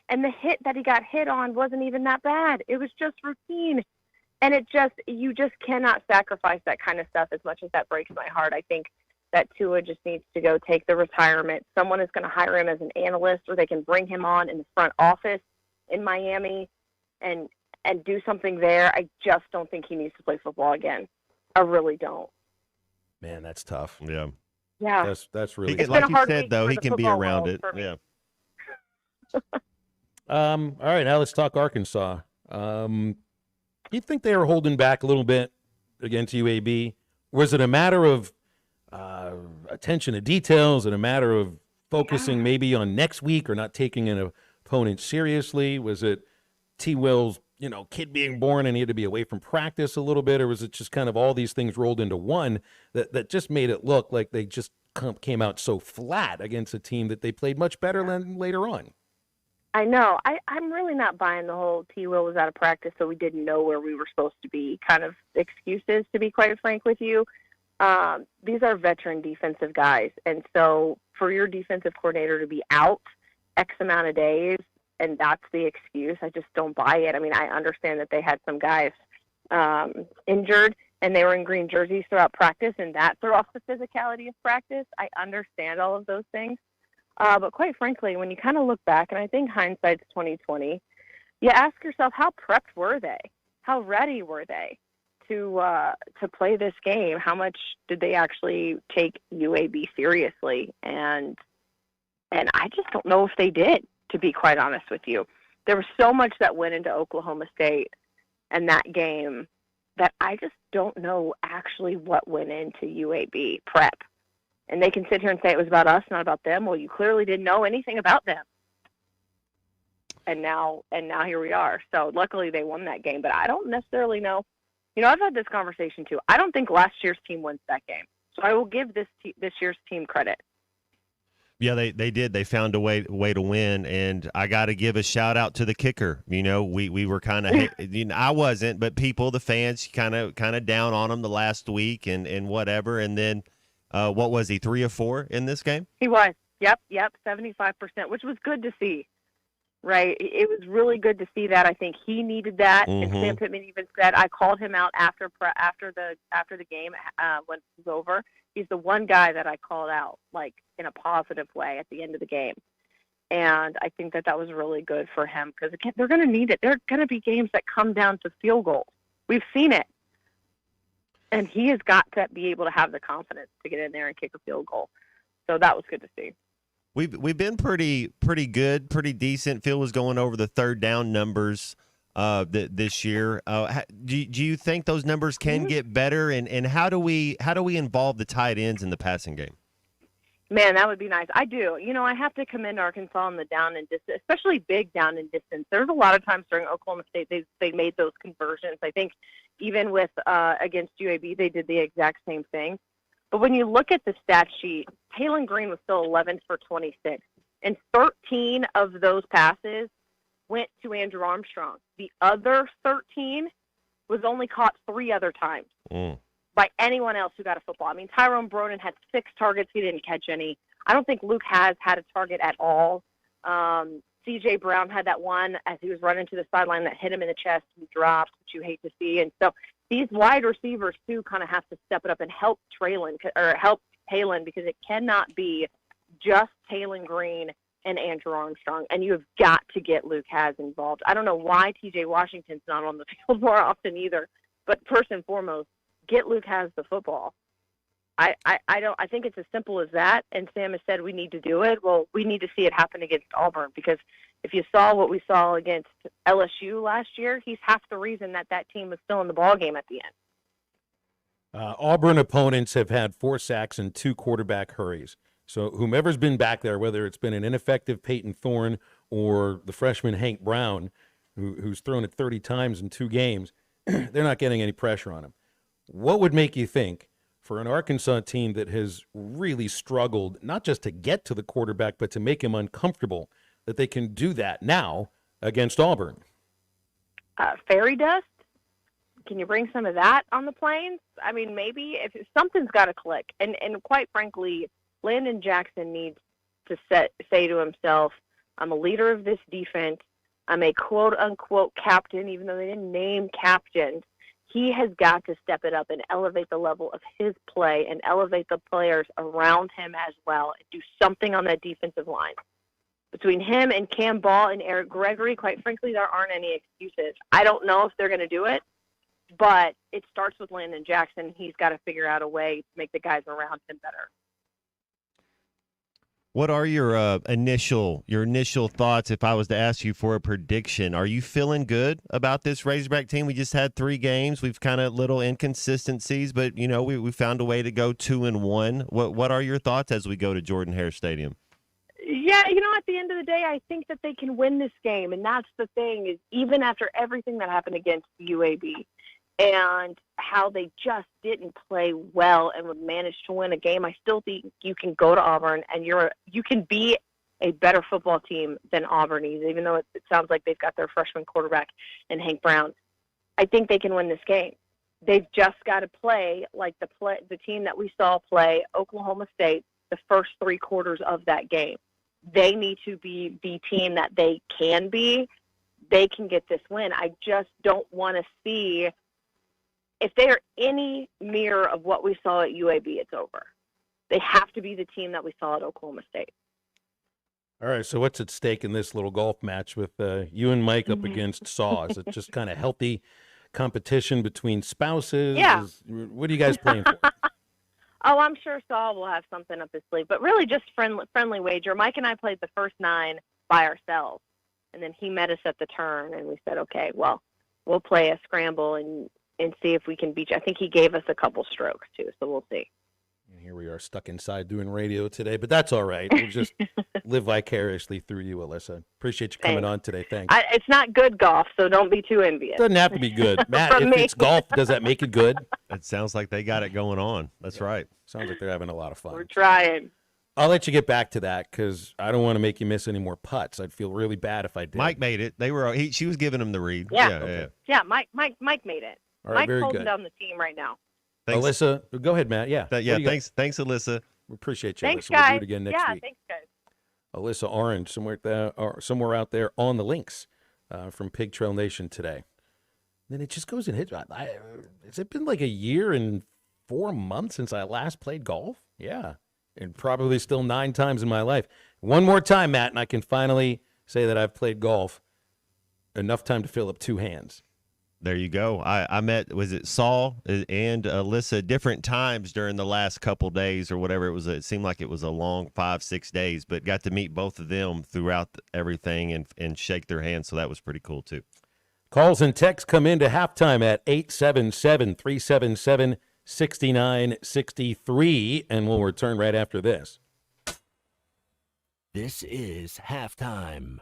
And the hit that he got hit on wasn't even that bad. It was just routine. And you just cannot sacrifice that kind of stuff. As much as that breaks my heart, I think that Tua just needs to go take the retirement. Someone is going to hire him as an analyst, or they can bring him on in the front office in Miami and do something there. I just don't think he needs to play football again. I really don't. Man, that's tough. Yeah. Yeah. That's really It's tough. been a hard week though, for he the can be football around world it. for me. Yeah. All right, now let's talk Arkansas. Do you think they were holding back a little bit against UAB, Was it a matter of attention to details and a matter of focusing maybe on next week or not taking an opponent seriously? Was it T. Will's, kid being born and he had to be away from practice a little bit, or was it just kind of all these things rolled into one that just made it look like they just came out so flat against a team that they played much better than later on? I know. I'm really not buying the whole T. Will was out of practice, so we didn't know where we were supposed to be kind of excuses, to be quite frank with you. These are veteran defensive guys, and so for your defensive coordinator to be out X amount of days, and that's the excuse, I just don't buy it. I mean, I understand that they had some guys injured, and they were in green jerseys throughout practice, and that threw off the physicality of practice. I understand all of those things. But quite frankly, when you kind of look back, and I think hindsight's 20/20, you ask yourself, how prepped were they? How ready were they to play this game? How much did they actually take UAB seriously? And I just don't know if they did, to be quite honest with you. There was so much that went into Oklahoma State and that game that I just don't know actually what went into UAB prep. And they can sit here and say it was about us, not about them. Well, you clearly didn't know anything about them. And now here we are. So luckily they won that game, but I don't necessarily know. I've had this conversation too. I don't think last year's team wins that game. So I will give this year's team credit. Yeah, they did. They found a way to win, and I got to give a shout out to the kicker. We were kind of I wasn't, but people, the fans, kind of down on him the last week and whatever. And then what was he, 3 of 4 in this game? He was. Yep, 75%, which was good to see. Right, it was really good to see that. I think he needed that. Mm-hmm. And Sam Pittman even said, I called him out after the game when it was over. He's the one guy that I called out, like, in a positive way at the end of the game. And I think that was really good for him because, again, they're going to need it. There are going to be games that come down to field goals. We've seen it. And he has got to be able to have the confidence to get in there and kick a field goal. So that was good to see. We've been pretty good, pretty decent. Phil was going over the third down numbers this year. Do you think those numbers can get better? And how do we involve the tight ends in the passing game? Man, that would be nice. I do. I have to commend Arkansas on the down and distance, especially big down and distance. There's a lot of times during Oklahoma State they made those conversions. I think even with against UAB they did the exact same thing. But when you look at the stat sheet, Taylon Green was still 11 for 26, and 13 of those passes went to Andrew Armstrong. The other 13 was only caught 3 other times by anyone else who got a football. I mean, Tyrone Broden had 6 targets. He didn't catch any. I don't think Luke has had a target at all. C.J. Brown had that one as he was running to the sideline that hit him in the chest and dropped, which you hate to see. And so these wide receivers, too, kind of have to step it up and help Taylon because it cannot be just Taylon Green and Andrew Armstrong. And you have got to get Luke Has involved. I don't know why T.J. Washington's not on the field more often either. But first and foremost, get Luke Has the football. I think it's as simple as that. And Sam has said we need to do it. Well, we need to see it happen against Auburn because if you saw what we saw against LSU last year, he's half the reason that team was still in the ballgame at the end. Auburn opponents have had 4 sacks and 2 quarterback hurries. So whomever's been back there, whether it's been an ineffective Peyton Thorne or the freshman Hank Brown, who's thrown it 30 times in 2 games, they're not getting any pressure on him. What would make you think, for an Arkansas team that has really struggled, not just to get to the quarterback, but to make him uncomfortable, that they can do that now against Auburn? Fairy dust? Can you bring some of that on the plains? I mean, maybe if something's got to click. And quite frankly, Landon Jackson needs to say to himself, I'm a leader of this defense. I'm a quote-unquote captain, even though they didn't name captain. He has got to step it up and elevate the level of his play and elevate the players around him as well and do something on that defensive line. Between him and Cam Ball and Eric Gregory, quite frankly, there aren't any excuses. I don't know if they're going to do it, but it starts with Landon Jackson. He's got to figure out a way to make the guys around him better. What are your initial thoughts if I was to ask you for a prediction? Are you feeling good about this Razorback team? We just had 3 games. We've kind of little inconsistencies, but, we found a way to go 2-1. What are your thoughts as we go to Jordan-Hare Stadium? Yeah, at the end of the day, I think that they can win this game. And that's the thing, is even after everything that happened against UAB and how they just didn't play well and would manage to win a game, I still think you can go to Auburn and you can be a better football team than Auburn is, even though it sounds like they've got their freshman quarterback in Hank Brown. I think they can win this game. They've just got to play like the team that we saw play Oklahoma State the first 3 quarters of that game. They need to be the team that they can be. They can get this win. I just don't want to see, if they are any mirror of what we saw at UAB, it's over. They have to be the team that we saw at Oklahoma State. All right, so what's at stake in this little golf match with you and Mike up against Saw? Is it just kind of healthy competition between spouses? Yeah. What are you guys playing for? Oh, I'm sure Saul will have something up his sleeve, but really just friendly wager. Mike and I played the first 9 by ourselves, and then he met us at the turn, and we said, okay, well, we'll play a scramble and see if we can beat you. I think he gave us a couple strokes, too, so we'll see. And here we are stuck inside doing radio today, but that's all right. We'll just live vicariously through you, Alyssa. Appreciate you coming on today. Thanks. It's not good golf, so don't be too envious. Doesn't have to be good. Matt, if it's golf, does that make it good? It sounds like they got it going on. That's right. Sounds like they're having a lot of fun. We're trying. I'll let you get back to that because I don't want to make you miss any more putts. I'd feel really bad if I did. Mike made it. She was giving him the read. Yeah. Yeah, Mike made it. All right, Mike's holding good. down the team right now. Thanks. Alyssa, go ahead, Matt. Yeah. Thanks, Alyssa. We appreciate you, Thanks, Alyssa. guys. We'll do it again next week. Thanks, guys. Alyssa Orange, somewhere out there on the links from Pig Trail Nation today. Then it just goes and hits. Has it been like a year and 4 months since I last played golf? Yeah. And probably still 9 times in my life. One more time, Matt, and I can finally say that I've played golf enough time to fill up 2 hands. There you go. I met, was it Saul and Alyssa different times during the last couple days or whatever it was. It seemed like it was a long 5-6 days, but got to meet both of them throughout everything and shake their hands. So that was pretty cool too. Calls and texts come into halftime at 877-377-6963, and we'll return right after this. This is Halftime.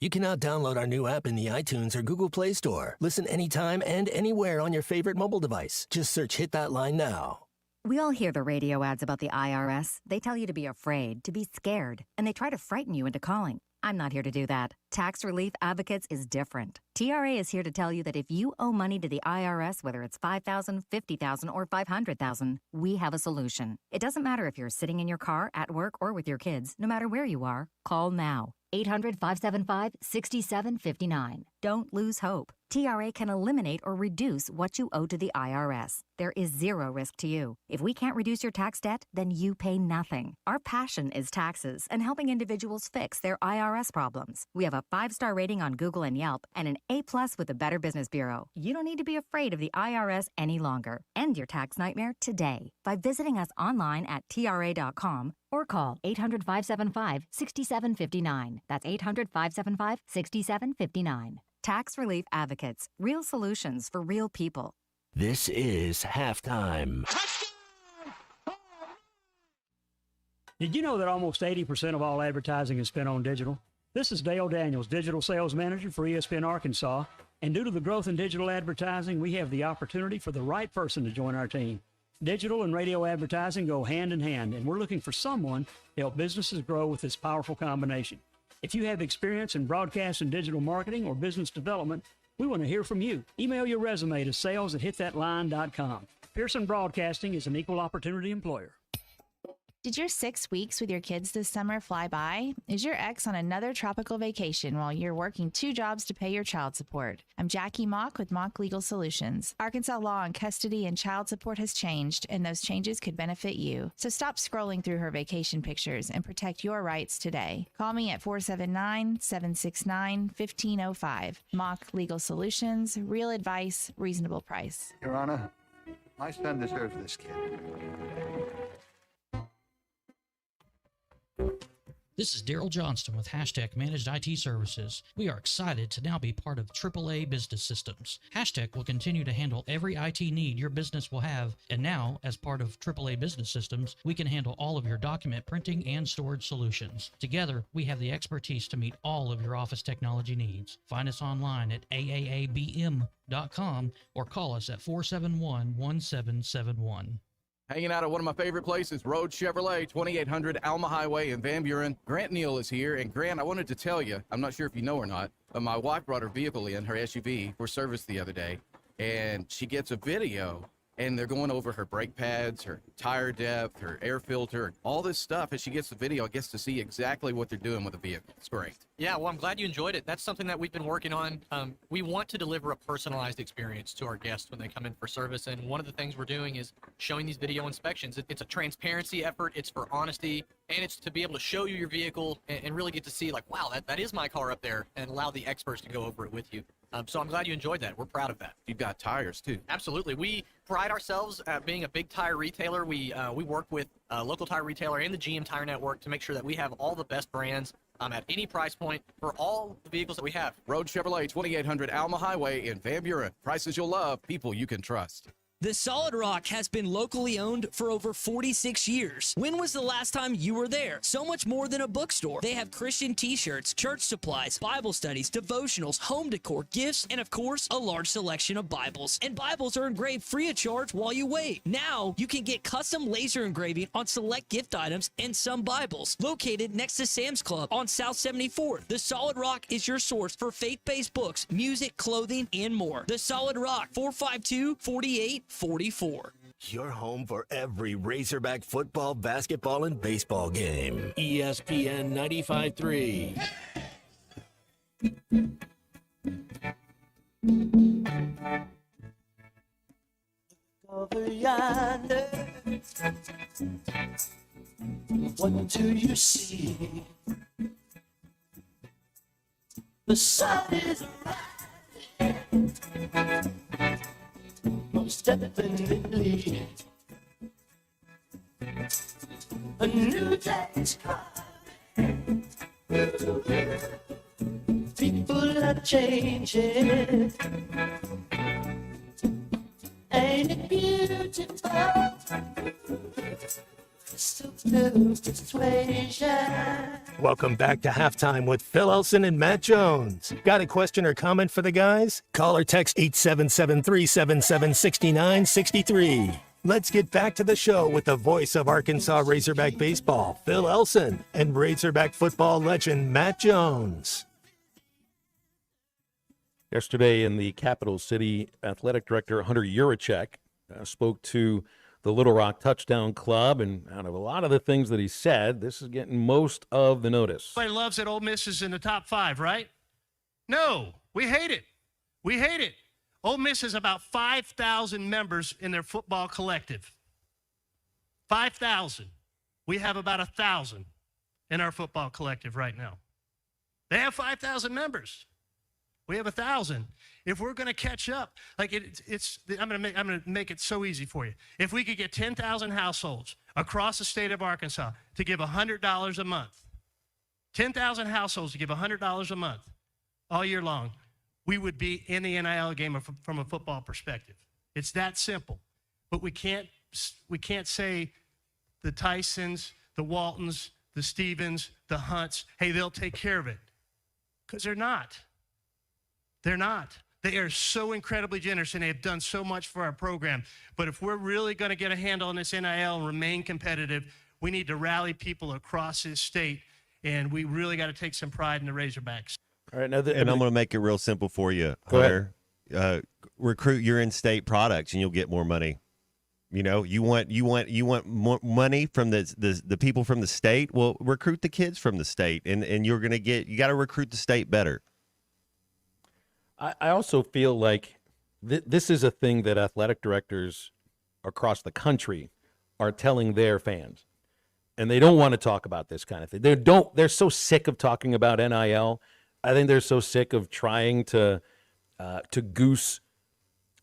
You can now download our new app in the iTunes or Google Play Store. Listen anytime and anywhere on your favorite mobile device. Just search Hit That Line now. We all hear the radio ads about the IRS. They tell you to be afraid, to be scared, and they try to frighten you into calling. I'm not here to do that. Tax Relief Advocates is different. TRA is here to tell you that if you owe money to the IRS, whether it's $5,000, $50,000, or $500,000, we have a solution. It doesn't matter if you're sitting in your car, at work, or with your kids. No matter where you are, call now. 800-575-6759. Don't lose hope. TRA can eliminate or reduce what you owe to the IRS. There is zero risk to you. If we can't reduce your tax debt, then you pay nothing. Our passion is taxes and helping individuals fix their IRS problems. We have a 5-star rating on Google and Yelp and an A+ with the Better Business Bureau. You don't need to be afraid of the IRS any longer. End your tax nightmare today by visiting us online at TRA.com or call 800-575-6759. That's 800-575-6759. Tax Relief Advocates. Real solutions for real people. This is Halftime. Did you know that almost 80% of all advertising is spent on digital? This is Dale Daniels, Digital Sales Manager for ESPN Arkansas. And due to the growth in digital advertising, we have the opportunity for the right person to join our team. Digital and radio advertising go hand in hand, and we're looking for someone to help businesses grow with this powerful combination. If you have experience in broadcast and digital marketing or business development, we want to hear from you. Email your resume to sales@hitthatline.com. Pearson Broadcasting is an equal opportunity employer. Did your 6 weeks with your kids this summer fly by? Is your ex on another tropical vacation while you're working 2 jobs to pay your child support? I'm Jackie Mock with Mock Legal Solutions. Arkansas law on custody and child support has changed, and those changes could benefit you. So stop scrolling through her vacation pictures and protect your rights today. Call me at 479-769-1505. Mock Legal Solutions, real advice, reasonable price. Your Honor, my son deserves this kid. This is Daryl Johnston with Hashtag Managed IT Services. We are excited to now be part of AAA Business Systems. Hashtag will continue to handle every IT need your business will have, and now, as part of AAA Business Systems, we can handle all of your document printing and storage solutions. Together, we have the expertise to meet all of your office technology needs. Find us online at aaabm.com or call us at 471-1771. Hanging out at one of my favorite places, Road Chevrolet, 2800 Alma Highway in Van Buren. Grant Neal is here, and Grant, I wanted to tell you, I'm not sure if you know or not, but my wife brought her vehicle in, her SUV, for service the other day, and she gets a video, and they're going over her brake pads, her tire depth, her air filter, all this stuff. As she gets the video, gets to see exactly what they're doing with the vehicle. It's great. Yeah, well, I'm glad you enjoyed it. That's something that we've been working on. We want to deliver a personalized experience to our guests when they come in for service, and one of the things we're doing is showing these video inspections. It's a transparency effort, it's for honesty, and it's to be able to show you your vehicle and really get to see, like, wow, that is my car up there, and allow the experts to go over it with you. So I'm glad you enjoyed that. We're proud of that. You've got tires, too. Absolutely. We pride ourselves at being a big tire retailer. We work with a local tire retailer and the GM Tire Network to make sure that we have all the best brands at any price point for all the vehicles that we have. Road Chevrolet, 2800 Alma Highway in Van Buren. Prices you'll love, people you can trust. The Solid Rock has been locally owned for over 46 years. When was the last time you were there? So much more than a bookstore. They have Christian t-shirts, church supplies, Bible studies, devotionals, home decor, gifts, and of course, a large selection of Bibles. And Bibles are engraved free of charge while you wait. Now, you can get custom laser engraving on select gift items and some Bibles. Located next to Sam's Club on South 74th, the Solid Rock is your source for faith-based books, music, clothing, and more. The Solid Rock, 452-4844. Your home for every Razorback football, basketball, and baseball game. ESPN 95.3. Over yonder, what do you see? The sun is rising, most definitely. A new day is coming. People are changing. Ain't it beautiful? Crystal blue persuasion. Welcome back to Halftime with Phil Elson and Matt Jones. Got a question or comment for the guys? Call or text 877-377-6963. Let's get back to the show with the voice of Arkansas Razorback baseball, Phil Elson, and Razorback football legend Matt Jones. Yesterday in the capital city, athletic director Hunter Yurachek spoke to the Little Rock Touchdown Club, and out of a lot of the things that he said, this is getting most of the notice. Everybody loves that Ole Miss is in the top 5, right? No, we hate it. We hate it. Ole Miss has about 5,000 members in their football collective. 5,000. We have about 1,000 in our football collective right now. They have 5,000 members. We have 1,000. If we're going to catch up, like I'm going to make it so easy for you. If we could get 10,000 households across the state of Arkansas to give $100 a month, 10,000 households to give $100 a month all year long, we would be in the NIL game from a football perspective. It's that simple. But we can't say the Tysons, the Waltons, the Stevens, the Hunts, hey, they'll take care of it. Because they're not. They're not. They are so incredibly generous, and they have done so much for our program. But if we're really going to get a handle on this NIL and remain competitive, we need to rally people across this state, and we really got to take some pride in the Razorbacks. All right, now and I'm going to make it real simple for you, Hunter. Recruit your in-state products, and you'll get more money. You know, you want more money from the people from the state. Well, recruit the kids from the state, and you're going to get. You got to recruit the state better. I also feel like this is a thing that athletic directors across the country are telling their fans, and they don't want to talk about this kind of thing. They're so sick of talking about NIL. I think they're so sick of trying to goose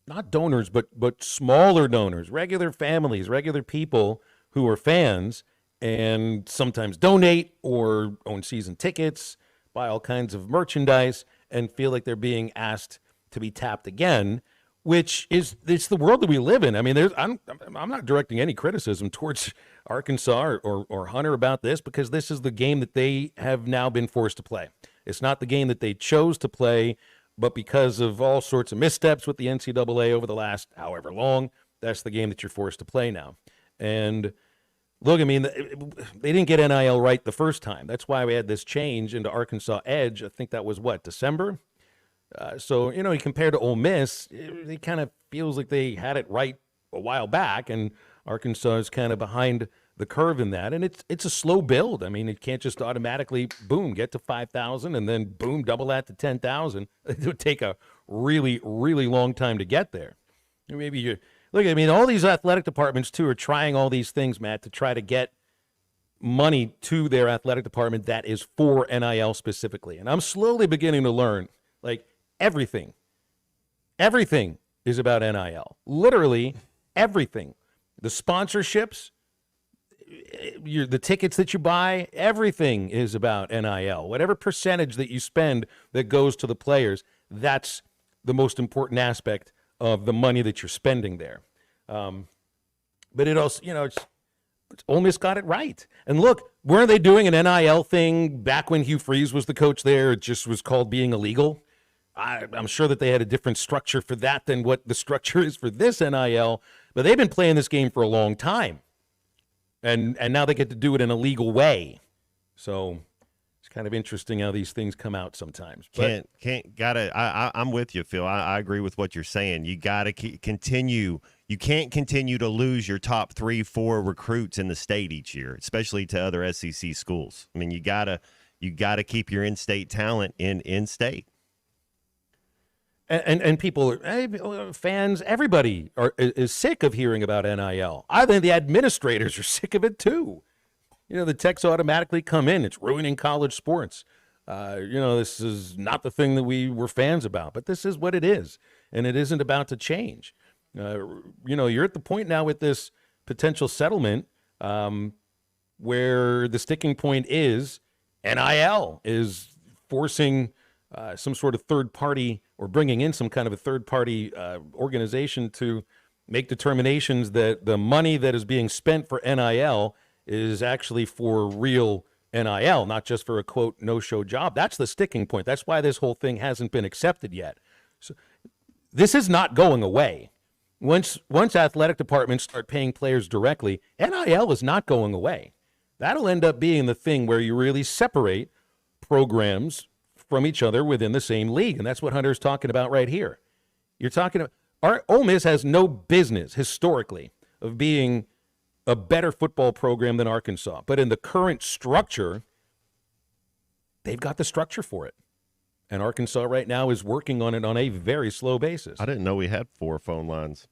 not donors, but smaller donors, regular families, regular people who are fans, and sometimes donate or own season tickets, buy all kinds of merchandise, and feel like they're being asked to be tapped again, which is it's the world that we live in. I mean, I'm not directing any criticism towards Arkansas or Hunter about this, because this is the game that they have now been forced to play. It's not the game that they chose to play, but because of all sorts of missteps with the NCAA over the last however long, that's the game that you're forced to play now. And look, I mean, they didn't get NIL right the first time. That's why we had this change into Arkansas Edge. I think that was, December? So, compared to Ole Miss, it kind of feels like they had it right a while back, and Arkansas is kind of behind the curve in that. And it's a slow build. I mean, it can't just automatically, boom, get to 5,000 and then, boom, double that to 10,000. It would take a really, really long time to get there. Maybe you look, I mean, all these athletic departments, too, are trying all these things, Matt, to try to get money to their athletic department that is for NIL specifically. And I'm slowly beginning to learn, like, everything is about NIL. Literally everything. The sponsorships, the tickets that you buy, everything is about NIL. Whatever percentage that you spend that goes to the players, that's the most important aspect of the money that you're spending there. But it also, Ole Miss got it right. And look, weren't they doing an NIL thing back when Hugh Freeze was the coach there? It just was called being illegal. I'm sure that they had a different structure for that than what the structure is for this NIL, but they've been playing this game for a long time. And now they get to do it in a legal way. So it's kind of interesting how these things come out sometimes. But I'm with you, Phil. I agree with what you're saying. You got to continue. You can't continue to lose your top 3-4 recruits in the state each year, especially to other SEC schools. I mean, you gotta keep your in-state talent in state. And people, fans, everybody is sick of hearing about NIL. I think the administrators are sick of it too. The texts automatically come in. It's ruining college sports. This is not the thing that we were fans about, but this is what it is, and it isn't about to change. You're at the point now with this potential settlement where the sticking point is NIL is forcing some sort of third party, or bringing in some kind of a third party organization to make determinations that the money that is being spent for NIL is actually for real NIL, not just for a, quote, no-show job. That's the sticking point. That's why this whole thing hasn't been accepted yet. So this is not going away. Once athletic departments start paying players directly, NIL is not going away. That'll end up being the thing where you really separate programs from each other within the same league, and that's what Hunter's talking about right here. You're talking about Ole Miss has no business historically of being a better football program than Arkansas, but in the current structure, they've got the structure for it, and Arkansas right now is working on it on a very slow basis. I didn't know we had 4 phone lines,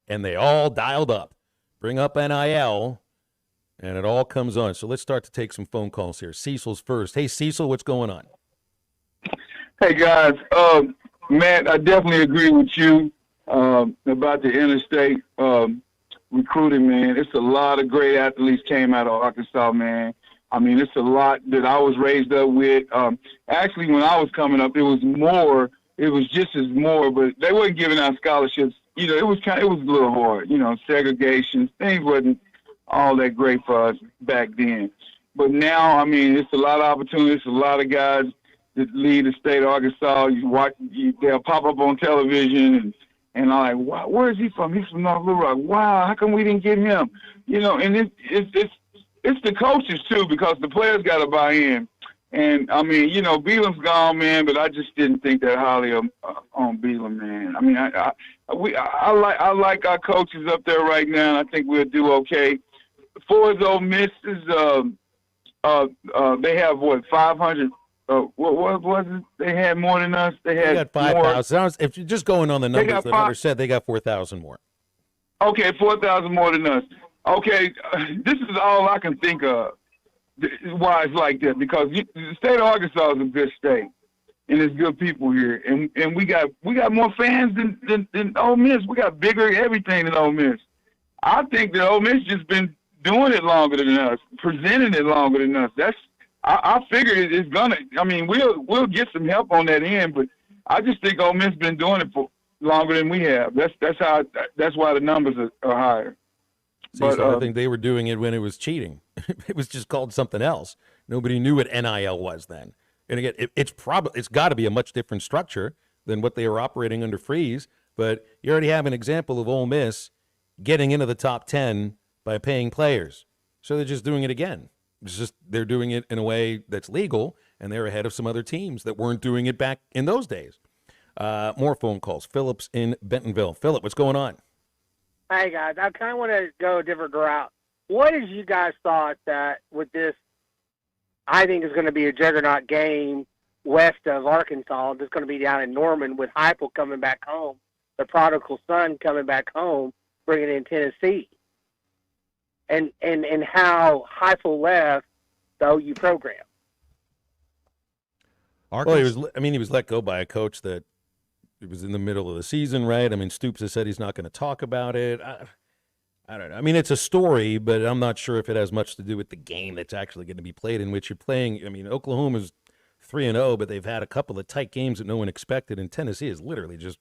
and they all dialed up. Bring up NIL, and it all comes on. So let's start to take some phone calls here. Cecil's first. Hey, Cecil, what's going on? Hey, guys. Matt, I definitely agree with you about the interstate recruiting, man. It's a lot of great athletes came out of Arkansas, man. I mean, it's a lot that I was raised up with. Actually, when I was coming up, it was just as more, but they weren't giving out scholarships. It was a little hard. Segregation, things wasn't all that great for us back then. But now, I mean, it's a lot of opportunities, a lot of guys that lead the state of Arkansas. They'll pop up on television, and I'm like, where is he from? He's from North Little Rock. Wow, how come we didn't get him? And it's the coaches too, because the players got to buy in. And I mean, Beelam's gone, man, but I just didn't think that highly on Beelam, man. I mean, I like our coaches up there right now, and I think we'll do okay. For as Ole Miss is, they have 500. What was it? They had more than us. They got 5,000. If you're just going on the numbers that Hunter said, they got 4,000 more. Okay, 4,000 more than us. Okay, this is all I can think of why it's like that, because the state of Arkansas is a good state, and there's good people here, and we got more fans than Ole Miss. We got bigger everything than Ole Miss. I think that Ole Miss just been doing it longer than us, presenting it longer than us. I figure it's gonna. I mean, we'll get some help on that end, but I just think Ole Miss been doing it for longer than we have. That's why the numbers are higher. See, so I think they were doing it when it was cheating. It was just called something else. Nobody knew what NIL was then. And again, it's got to be a much different structure than what they were operating under Freeze. But you already have an example of Ole Miss getting into the top 10 by paying players. So they're just doing it again. It's just they're doing it in a way that's legal, and they're ahead of some other teams that weren't doing it back in those days. More phone calls. Philip's in Bentonville. Philip, what's going on? Hey, guys. I kind of want to go a different route. What is you guys thought that with this, I think is going to be a juggernaut game west of Arkansas. It's going to be down in Norman with Heupel coming back home, the prodigal son coming back home, bringing in Tennessee. And how Heupel left the OU program. Well, he was let go by a coach that it was in the middle of the season, right? I mean, Stoops has said he's not going to talk about it. I don't know. I mean, it's a story, but I'm not sure if it has much to do with the game that's actually going to be played in which you're playing. I mean, Oklahoma's 3-0, but they've had a couple of tight games that no one expected, and Tennessee has literally just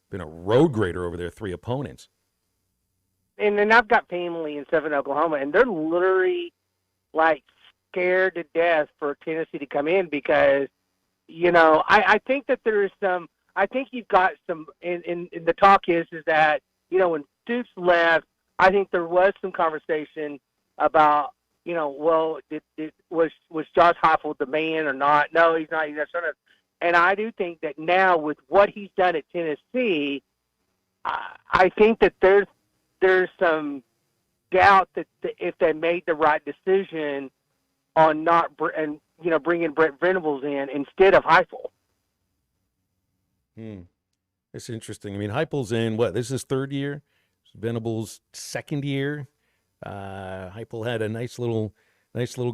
been a road grader over their three opponents. And then I've got family and stuff in Oklahoma, and they're literally like scared to death for Tennessee to come in because, I think that there is some. I think you've got some. In the talk is that when Stoops left, I think there was some conversation about was Josh Heupel the man or not? No, he's not. He's not showing up. And I do think that now with what he's done at Tennessee, I think that there's some doubt that if they made the right decision on bringing Brent Venables in instead of Heupel. It's interesting. I mean, Heupel's in this is his third year. Venables' second year. Heupel had a nice little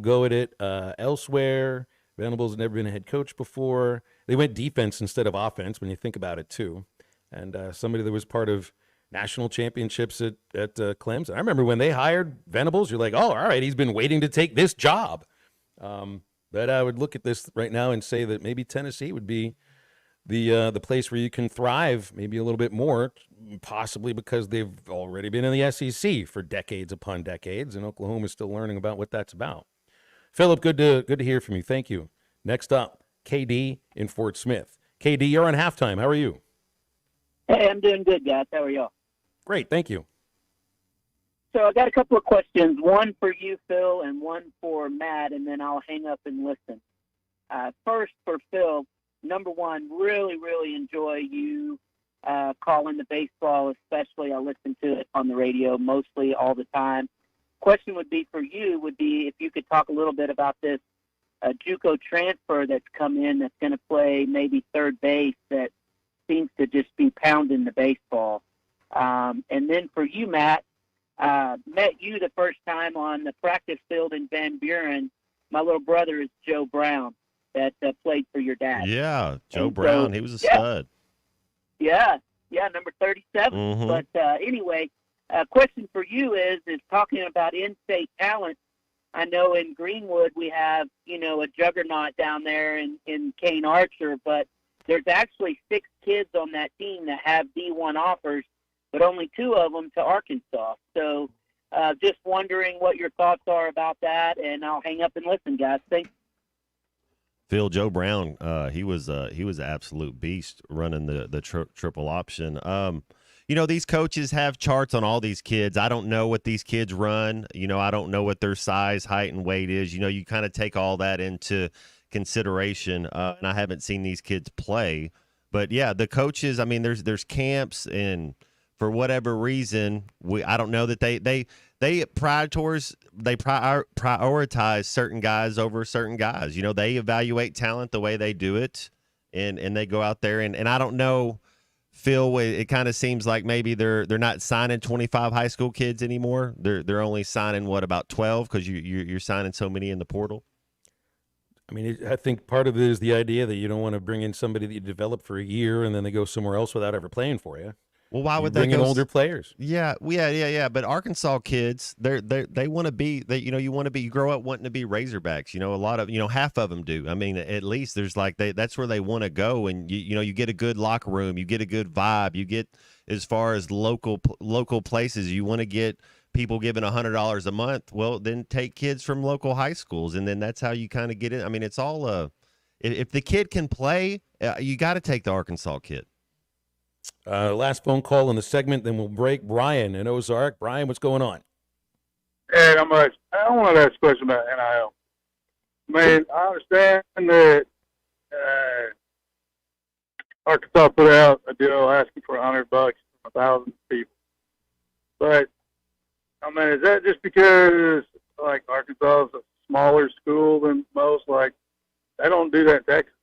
go at it elsewhere. Venables had never been a head coach before. They went defense instead of offense when you think about it too. And somebody that was part of national championships at Clemson. I remember when they hired Venables, you're like, oh, all right, he's been waiting to take this job. But I would look at this right now and say that maybe Tennessee would be the place where you can thrive maybe a little bit more, possibly because they've already been in the SEC for decades upon decades, and Oklahoma is still learning about what that's about. Philip, good to hear from you. Thank you. Next up, KD in Fort Smith. KD, you're on halftime. How are you? Hey, I'm doing good, guys. How are y'all? Great, thank you. So I got a couple of questions, one for you, Phil, and one for Matt, and then I'll hang up and listen. First, for Phil, number one, really, really enjoy you calling the baseball, especially. I listen to it on the radio mostly all the time. Question would be for you would be if you could talk a little bit about this JUCO transfer that's come in that's going to play maybe third base that seems to just be pounding the baseball. And then for you, Matt, met you the first time on the practice field in Van Buren. My little brother is Joe Brown that played for your dad. Yeah, Joe Brown. He was a stud. Yeah, number 37. Mm-hmm. But anyway, question for you is talking about in-state talent. I know in Greenwood we have, a juggernaut down there in Kane Archer, but there's actually 6 kids on that team that have D1 offers, but only 2 of them to Arkansas. So just wondering what your thoughts are about that, and I'll hang up and listen, guys. Thanks. Phil, Joe Brown, he was an absolute beast running the triple option. These coaches have charts on all these kids. I don't know what these kids run. I don't know what their size, height, and weight is. You kind of take all that into consideration, and I haven't seen these kids play. But, yeah, the coaches, there's camps, and for whatever reason, I don't know that they prioritize certain guys over certain guys. They evaluate talent the way they do it, and they go out there. And I don't know, Phil, it kind of seems like maybe they're not signing 25 high school kids anymore. They're only signing, about 12 because you're signing so many in the portal? I think part of it is the idea that you don't want to bring in somebody that you develop for a year and then they go somewhere else without ever playing for you. Well, why would you they bring in older players? Yeah. But Arkansas kids, they want to be. You grow up wanting to be Razorbacks. A lot of half of them do. I mean, at least there's like that's where they want to go, and you get a good locker room, you get a good vibe, you get as far as local places. You want to get people giving $100 a month. Well, then take kids from local high schools, and then that's how you kind of get it. I mean, it's all if the kid can play, you got to take the Arkansas kid. Last phone call in the segment, then we'll break. Brian in Ozark. Brian, what's going on? Hey, not much. I want to ask a question about NIL. Man, I understand that Arkansas put out a deal asking for $100 from 1,000 people. But, I mean, is that just because, like, Arkansas is a smaller school than most? Like, they don't do that in Texas.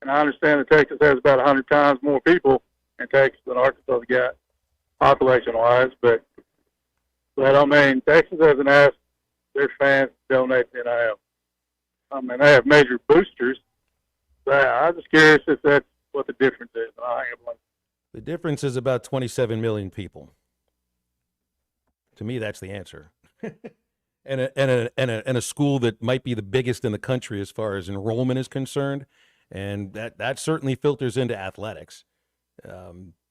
And I understand that Texas has about 100 times more people in Texas than Arkansas got, population-wise. But I mean, Texas hasn't asked their fans to donate to NIL. I mean, they have major boosters. But I'm just curious if that's what the difference is. The difference is about 27 million people. To me, that's the answer. and a school that might be the biggest in the country as far as enrollment is concerned, and that certainly filters into athletics.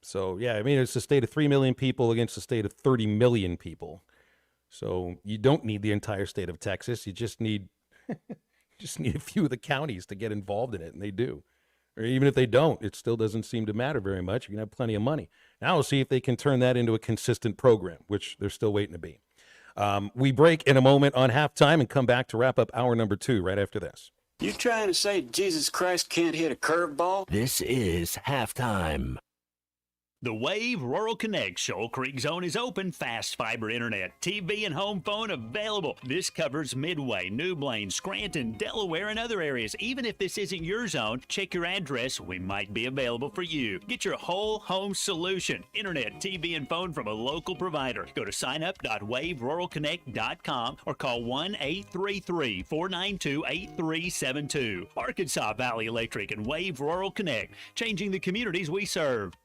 So, yeah, I mean, it's a state of 3 million people against a state of 30 million people. So you don't need the entire state of Texas. You just need a few of the counties to get involved in it, and they do. Or even if they don't, it still doesn't seem to matter very much. You can have plenty of money. Now we'll see if they can turn that into a consistent program, which they're still waiting to be. We break in a moment on halftime and come back to wrap up hour number 2 right after this. You trying to say Jesus Christ can't hit a curveball? This is halftime. The Wave Rural Connect Shoal Creek Zone is open. Fast fiber internet, TV, and home phone available. This covers Midway, New Blaine, Scranton, Delaware, and other areas. Even if this isn't your zone, check your address. We might be available for you. Get your whole home solution. Internet, TV, and phone from a local provider. Go to signup.waveruralconnect.com or call 1-833-492-8372. Arkansas Valley Electric and Wave Rural Connect, changing the communities we serve.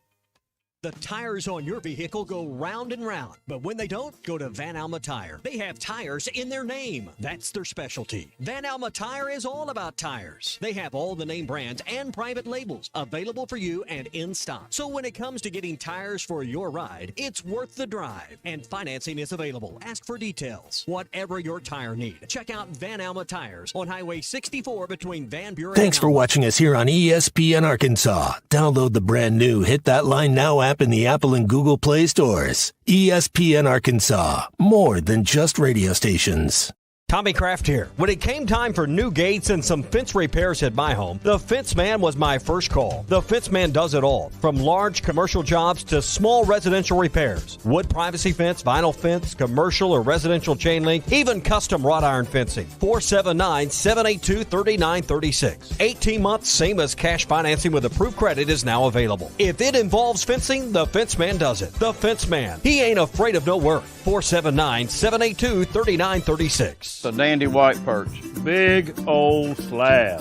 The tires on your vehicle go round and round, but when they don't, go to Van Alma Tire. They have tires in their name. That's their specialty. Van Alma Tire is all about tires. They have all the name brands and private labels available for you and in stock. So when it comes to getting tires for your ride, it's worth the drive. And financing is available. Ask for details. Whatever your tire need, check out Van Alma Tires on Highway 64 between Van Buren Thanks and for watching us here on ESPN Arkansas. Download the brand new Hit That Line Now app in the Apple and Google Play stores. ESPN Arkansas, more than just radio stations. Tommy Kraft here. When it came time for new gates and some fence repairs at my home, the Fence Man was my first call. The Fence Man does it all, from large commercial jobs to small residential repairs. Wood privacy fence, vinyl fence, commercial or residential chain link, even custom wrought iron fencing. 479-782-3936. 18 months, same as cash financing with approved credit is now available. If it involves fencing, the Fence Man does it. The Fence Man. He ain't afraid of no work. 479-782-3936. A dandy white perch. Big old slab.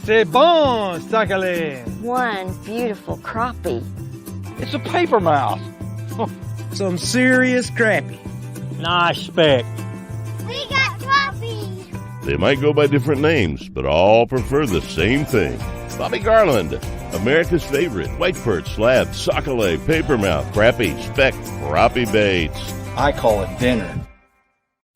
C'est bon, sacale. One beautiful crappie. It's a paper mouse. Some serious crappie. Nice speck. We got crappies. They might go by different names, but all prefer the same thing. Bobby Garland, America's favorite. White perch, slab, sockeye, papermouth, crappie, speck, crappie baits. I call it dinner.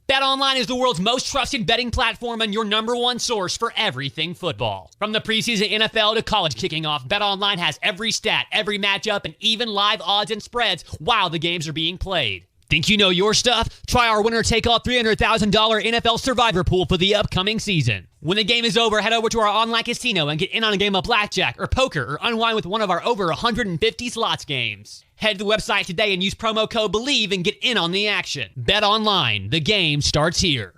BetOnline is the world's most trusted betting platform and your number one source for everything football. From the preseason NFL to college kicking off, BetOnline has every stat, every matchup, and even live odds and spreads while the games are being played. Think you know your stuff? Try our winner-take-all $300,000 NFL Survivor Pool for the upcoming season. When the game is over, head over to our online casino and get in on a game of blackjack or poker or unwind with one of our over 150 slots games. Head to the website today and use promo code BELIEVE and get in on the action. Bet online. The game starts here.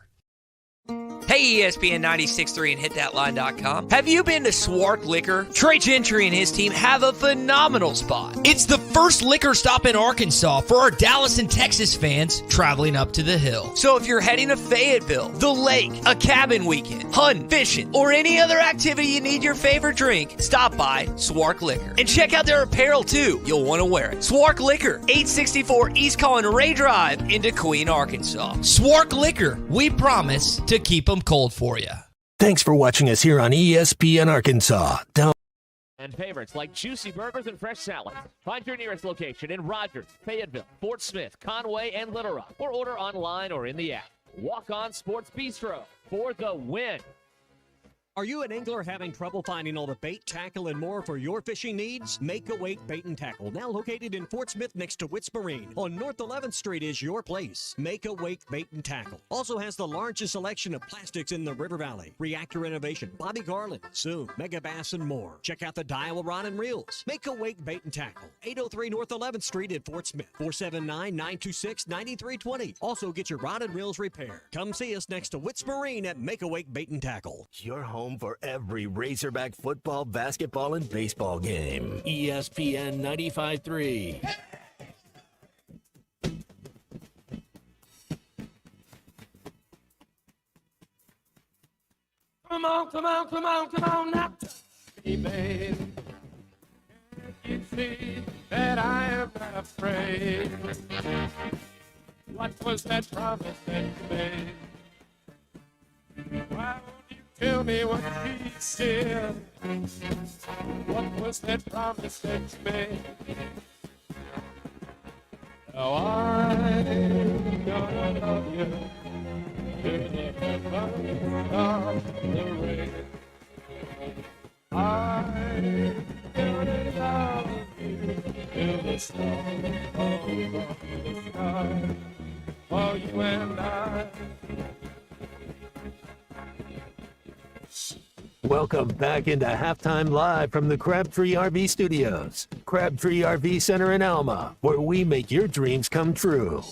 Hey, ESPN 96.3 and hitthatline.com. Have you been to Swark Liquor? Trey Gentry and his team have a phenomenal spot. It's the first liquor stop in Arkansas for our Dallas and Texas fans traveling up to the hill. So if you're heading to Fayetteville, the lake, a cabin weekend, hunting, fishing, or any other activity you need your favorite drink, stop by Swark Liquor. And check out their apparel too. You'll want to wear it. Swark Liquor, 864 East Collin Ray Drive into Queen, Arkansas. Swark Liquor, we promise to keep them cold for you. Thanks for watching us here on ESPN Arkansas. And favorites like juicy burgers and fresh salads. Find your nearest location in Rogers, Fayetteville, Fort Smith, Conway, and Little Rock, or order online or in the app. Walk On Sports Bistro for the win. Are you an angler having trouble finding all the bait, tackle, and more for your fishing needs? Make a Wake Bait and Tackle, now located in Fort Smith next to Witts Marine. On North 11th Street is your place. Make a Wake Bait and Tackle. Also has the largest selection of plastics in the River Valley. Reactor Innovation, Bobby Garland, Zoom, Mega Bass, and more. Check out the Daiwa Rod and Reels. Make a Wake Bait and Tackle. 803 North 11th Street in Fort Smith. 479-926-9320. Also get your rod and reels repaired. Come see us next to Witts Marine at Make a Wake Bait and Tackle. Your home for every Razorback football, basketball, and baseball game. ESPN 95.3. Come on, come on, come on, come on now. Hey, babe. You see that I am not afraid. What was that promise that you made? Why won't you tell me what you said? What was that promise that you made? Now I'm gonna love you till the heavens of the rain. I'm gonna love you till the stars fall from the sky. For you and I. Welcome back into Halftime Live from the Crabtree RV Studios. Crabtree RV Center in Alma, where we make your dreams come true.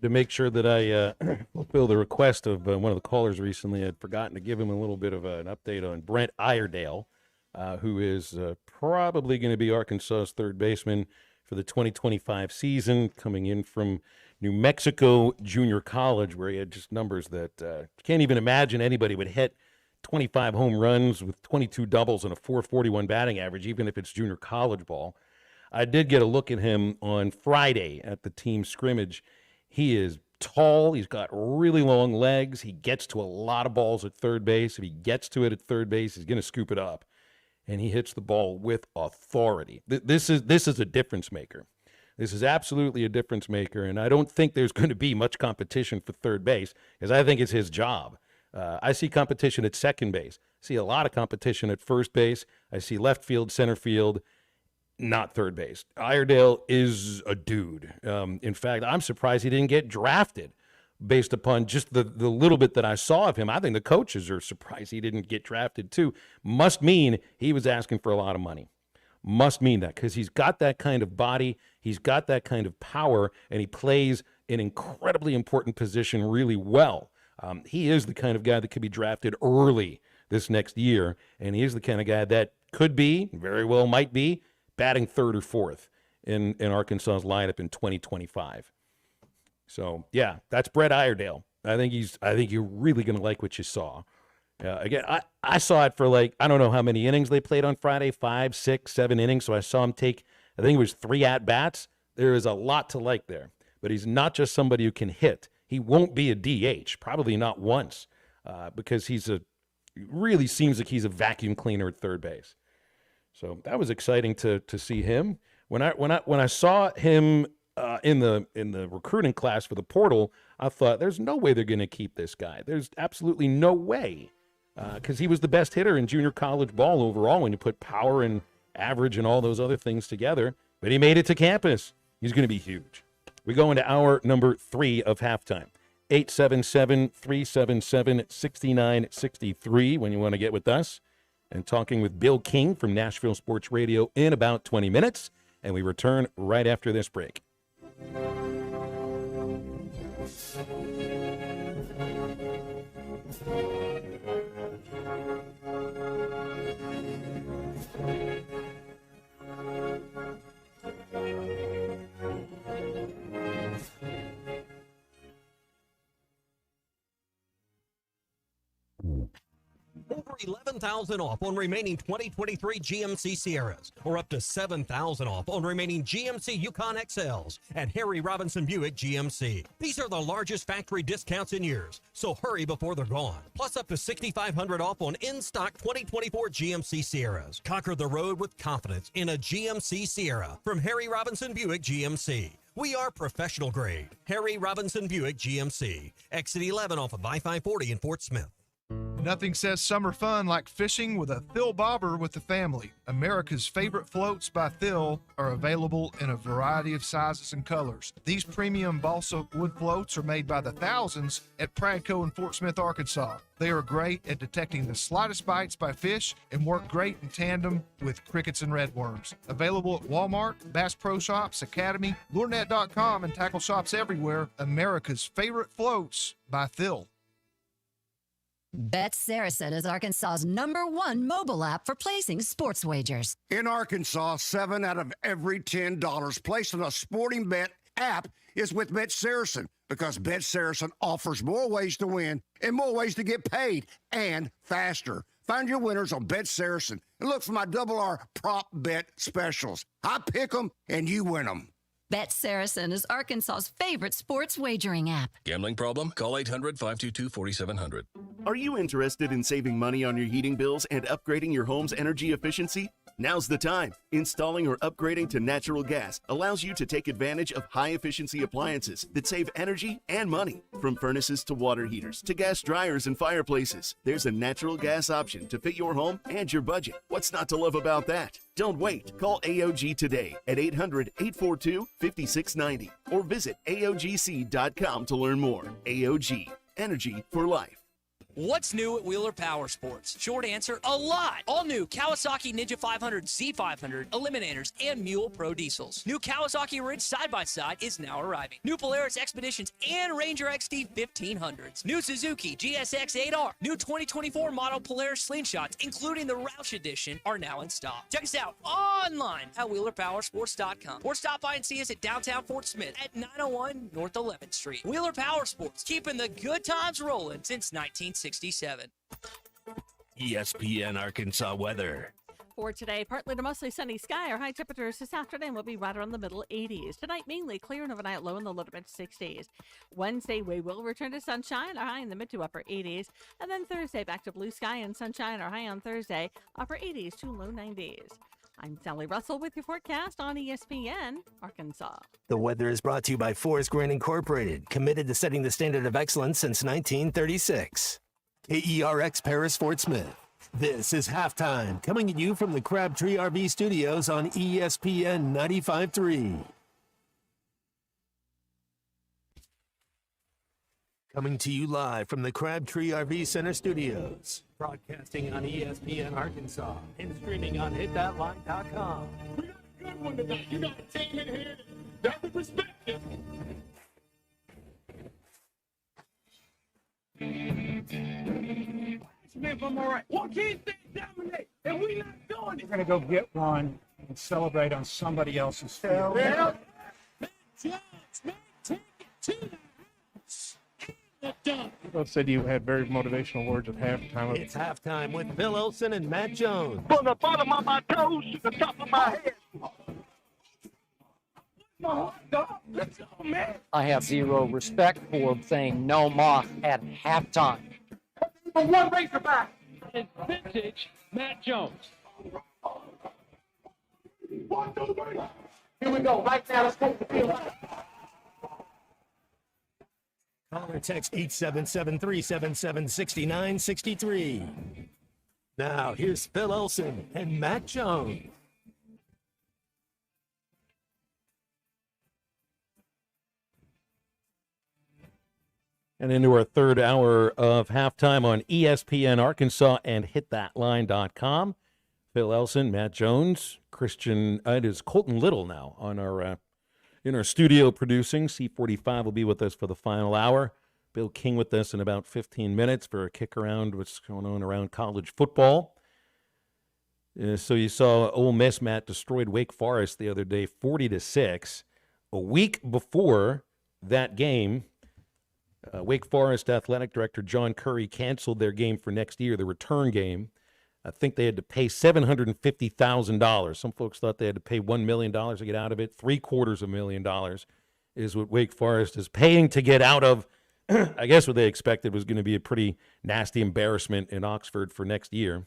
To make sure that I fulfill the request of one of the callers recently, I'd forgotten to give him a little bit of an update on Brent Iredale, who is probably going to be Arkansas's third baseman for the 2025 season, coming in from New Mexico Junior College, where he had just numbers that you can't even imagine anybody would hit 25 home runs with 22 doubles and a 441 batting average, even if it's junior college ball. I did get a look at him on Friday at the team scrimmage. He is tall. He's got really long legs. He gets to a lot of balls at third base. If he gets to it at third base, he's going to scoop it up. And he hits the ball with authority. This is a difference maker. This is absolutely a difference maker, and I don't think there's going to be much competition for third base because I think it's his job. I see competition at second base. I see a lot of competition at first base. I see left field, center field, not third base. Iredale is a dude. In fact, I'm surprised he didn't get drafted based upon just the little bit that I saw of him. I think the coaches are surprised he didn't get drafted too. Must mean he was asking for a lot of money. Must mean that because he's got that kind of body, he's got that kind of power, and he plays an incredibly important position really well. He is the kind of guy that could be drafted early this next year, and he is the kind of guy that could be, very well might be, batting third or fourth in Arkansas's lineup in 2025. So, yeah, that's Brett Iredale. I think you're really going to like what you saw. Again, I saw it for I don't know how many innings they played on Friday, 5, 6, 7 innings. So I saw him take, I think it was 3 at-bats. There is a lot to like there. But he's not just somebody who can hit. He won't be a DH, probably not once, because it really seems like he's a vacuum cleaner at third base. So that was exciting to see him. When I saw him in the recruiting class for the portal, I thought there's no way they're going to keep this guy. There's absolutely no way. Because he was the best hitter in junior college ball overall when you put power and average and all those other things together. But he made it to campus. He's going to be huge. We go into hour number 3 of halftime. 877-377-6963 when you want to get with us. And talking with Bill King from Nashville Sports Radio in about 20 minutes. And we return right after this break. Over $11,000 off on remaining 2023 GMC Sierras, or up to $7,000 off on remaining GMC Yukon XLs at Harry Robinson Buick GMC. These are the largest factory discounts in years, so hurry before they're gone. Plus up to $6,500 off on in-stock 2024 GMC Sierras. Conquer the road with confidence in a GMC Sierra from Harry Robinson Buick GMC. We are professional grade. Harry Robinson Buick GMC. Exit 11 off of I-540 in Fort Smith. Nothing says summer fun like fishing with a Thill Bobber with the family. America's favorite floats by Thill are available in a variety of sizes and colors. These premium balsa wood floats are made by the thousands at Pradco in Fort Smith, Arkansas. They are great at detecting the slightest bites by fish and work great in tandem with crickets and redworms. Available at Walmart, Bass Pro Shops, Academy, LureNet.com, and tackle shops everywhere. America's favorite floats by Thill. Bet Saracen is Arkansas's #1 mobile app for placing sports wagers. In Arkansas, 7 out of every $10 placed on a sporting bet app is with Bet Saracen, because Bet Saracen offers more ways to win and more ways to get paid, and faster. Find your winners on Bet Saracen and look for my R prop bet specials. I pick them and you win them. Bet Saracen is Arkansas's favorite sports wagering app. Gambling problem? Call 800-522-4700. Are you interested in saving money on your heating bills and upgrading your home's energy efficiency? Now's the time. Installing or upgrading to natural gas allows you to take advantage of high-efficiency appliances that save energy and money. From furnaces to water heaters to gas dryers and fireplaces, there's a natural gas option to fit your home and your budget. What's not to love about that? Don't wait. Call AOG today at 800-842-5690 or visit AOGC.com to learn more. AOG, energy for life. What's new at Wheeler Power Sports? Short answer, a lot. All new Kawasaki Ninja 500, Z500, Eliminators, and Mule Pro Diesels. New Kawasaki Ridge side-by-side is now arriving. New Polaris Expeditions and Ranger XD 1500s. New Suzuki GSX 8R. New 2024 model Polaris Slingshots, including the Roush Edition, are now in stock. Check us out online at WheelerPowersports.com or stop by and see us at downtown Fort Smith at 901 North 11th Street. Wheeler Power Sports, keeping the good times rolling since 1967. ESPN Arkansas weather. For today, partly to mostly sunny sky. Our high temperatures this afternoon will be right around the middle 80s. Tonight, mainly clear and overnight low in the low to mid 60s. Wednesday, we will return to sunshine, our high in the mid to upper 80s. And then Thursday, back to blue sky and sunshine, our high on Thursday, upper 80s to low 90s. I'm Sally Russell with your forecast on ESPN Arkansas. The weather is brought to you by Forest Grant Incorporated, committed to setting the standard of excellence since 1936. KERX Paris Fort Smith. This is Halftime, coming at you from the Crabtree RV Studios on ESPN 95.3. Coming to you live from the Crabtree RV Center Studios. Broadcasting on ESPN Arkansas and streaming on hitthatline.com. We got a good one tonight. You got a team in here that's the perspective. Smith, I'm all right. Why can't they dominate? And we not doing it. We're going to go get one and celebrate on somebody else's field. Yeah. Take it to the house. Both said you had very motivational words at halftime. It's Halftime with Phil Olson and Matt Jones. From the bottom of my toes to the top of my head. Let's go, man. I have zero respect for saying no moth at halftime. For one Razorback. And vintage Matt Jones. 1, 2, 3. Here we go. Right now, let's take the field. Call or text 877-377-6963. Now, here's Phil Olson and Matt Jones. And into our third hour of Halftime on ESPN Arkansas and hitthatline.com. Phil Elson, Matt Jones, Christian, it is Colton Little now on our in our studio producing. C45 will be with us for the final hour. Bill King with us in about 15 minutes for a kick around what's going on around college football. So you saw Ole Miss, Matt, destroyed Wake Forest the other day, 40-6. A week before that game, Wake Forest athletic director John Curry canceled their game for next year, the return game. I think they had to pay $750,000. Some folks thought they had to pay $1 million to get out of it. $750,000 is what Wake Forest is paying to get out of. I guess what they expected was going to be a pretty nasty embarrassment in Oxford for next year.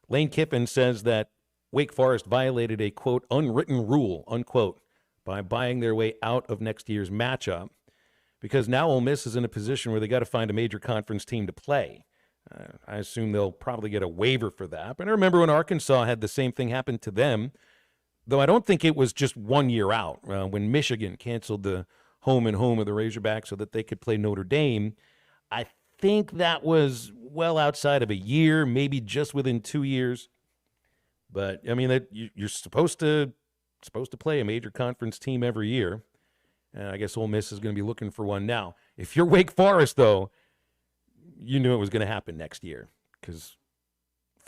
Lane Kiffin says that Wake Forest violated a, quote, unwritten rule, unquote, by buying their way out of next year's matchup, because now Ole Miss is in a position where they got to find a major conference team to play. I assume they'll probably get a waiver for that. But I remember when Arkansas had the same thing happen to them, though I don't think it was just 1 year out. When Michigan canceled the home and home of the Razorbacks so that they could play Notre Dame, I think that was well outside of a year, maybe just within 2 years. But, I mean, you're supposed to play a major conference team every year. And I guess Ole Miss is going to be looking for one now. If you're Wake Forest, though, you knew it was going to happen next year, because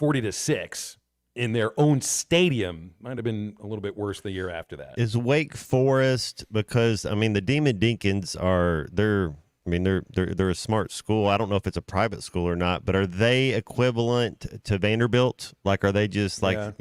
40-6 in their own stadium might have been a little bit worse the year after that. Is Wake Forest, because I mean the Demon Deacons they're a smart school. I don't know if it's a private school or not, but are they equivalent to Vanderbilt? Like, are they just like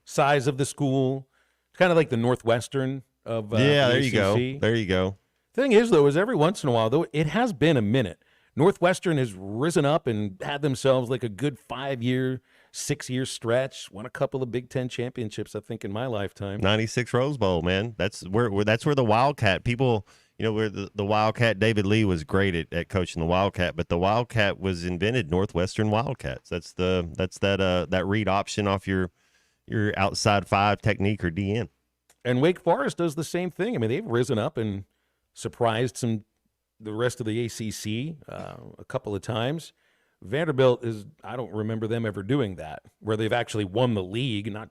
size of the school, kind of like the Northwestern of there the you go. ACC. There you go. Thing is, though, is every once in a while, though, it has been a minute. Northwestern has risen up and had themselves like a good 5-year, 6-year stretch. Won a couple of Big Ten championships, I think, in my lifetime. 96 Rose Bowl, man. That's where the Wildcat people, where the Wildcat, David Lee was great at coaching the Wildcat, but the Wildcat was invented Northwestern Wildcats. That's that read option off your outside five technique or DN. And Wake Forest does the same thing. I mean, they've risen up and surprised the rest of the ACC a couple of times. Vanderbilt I don't remember them ever doing that, where they've actually won the league. Not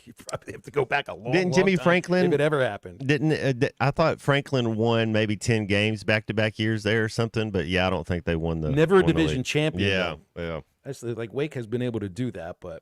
you probably have to go back a long, Didn't Jimmy time Franklin, if it ever happened. I thought Franklin won maybe 10 games back-to-back years there or something, but yeah, I don't think they won the Never a won the division league. champion. Yeah. That's like Wake has been able to do that, but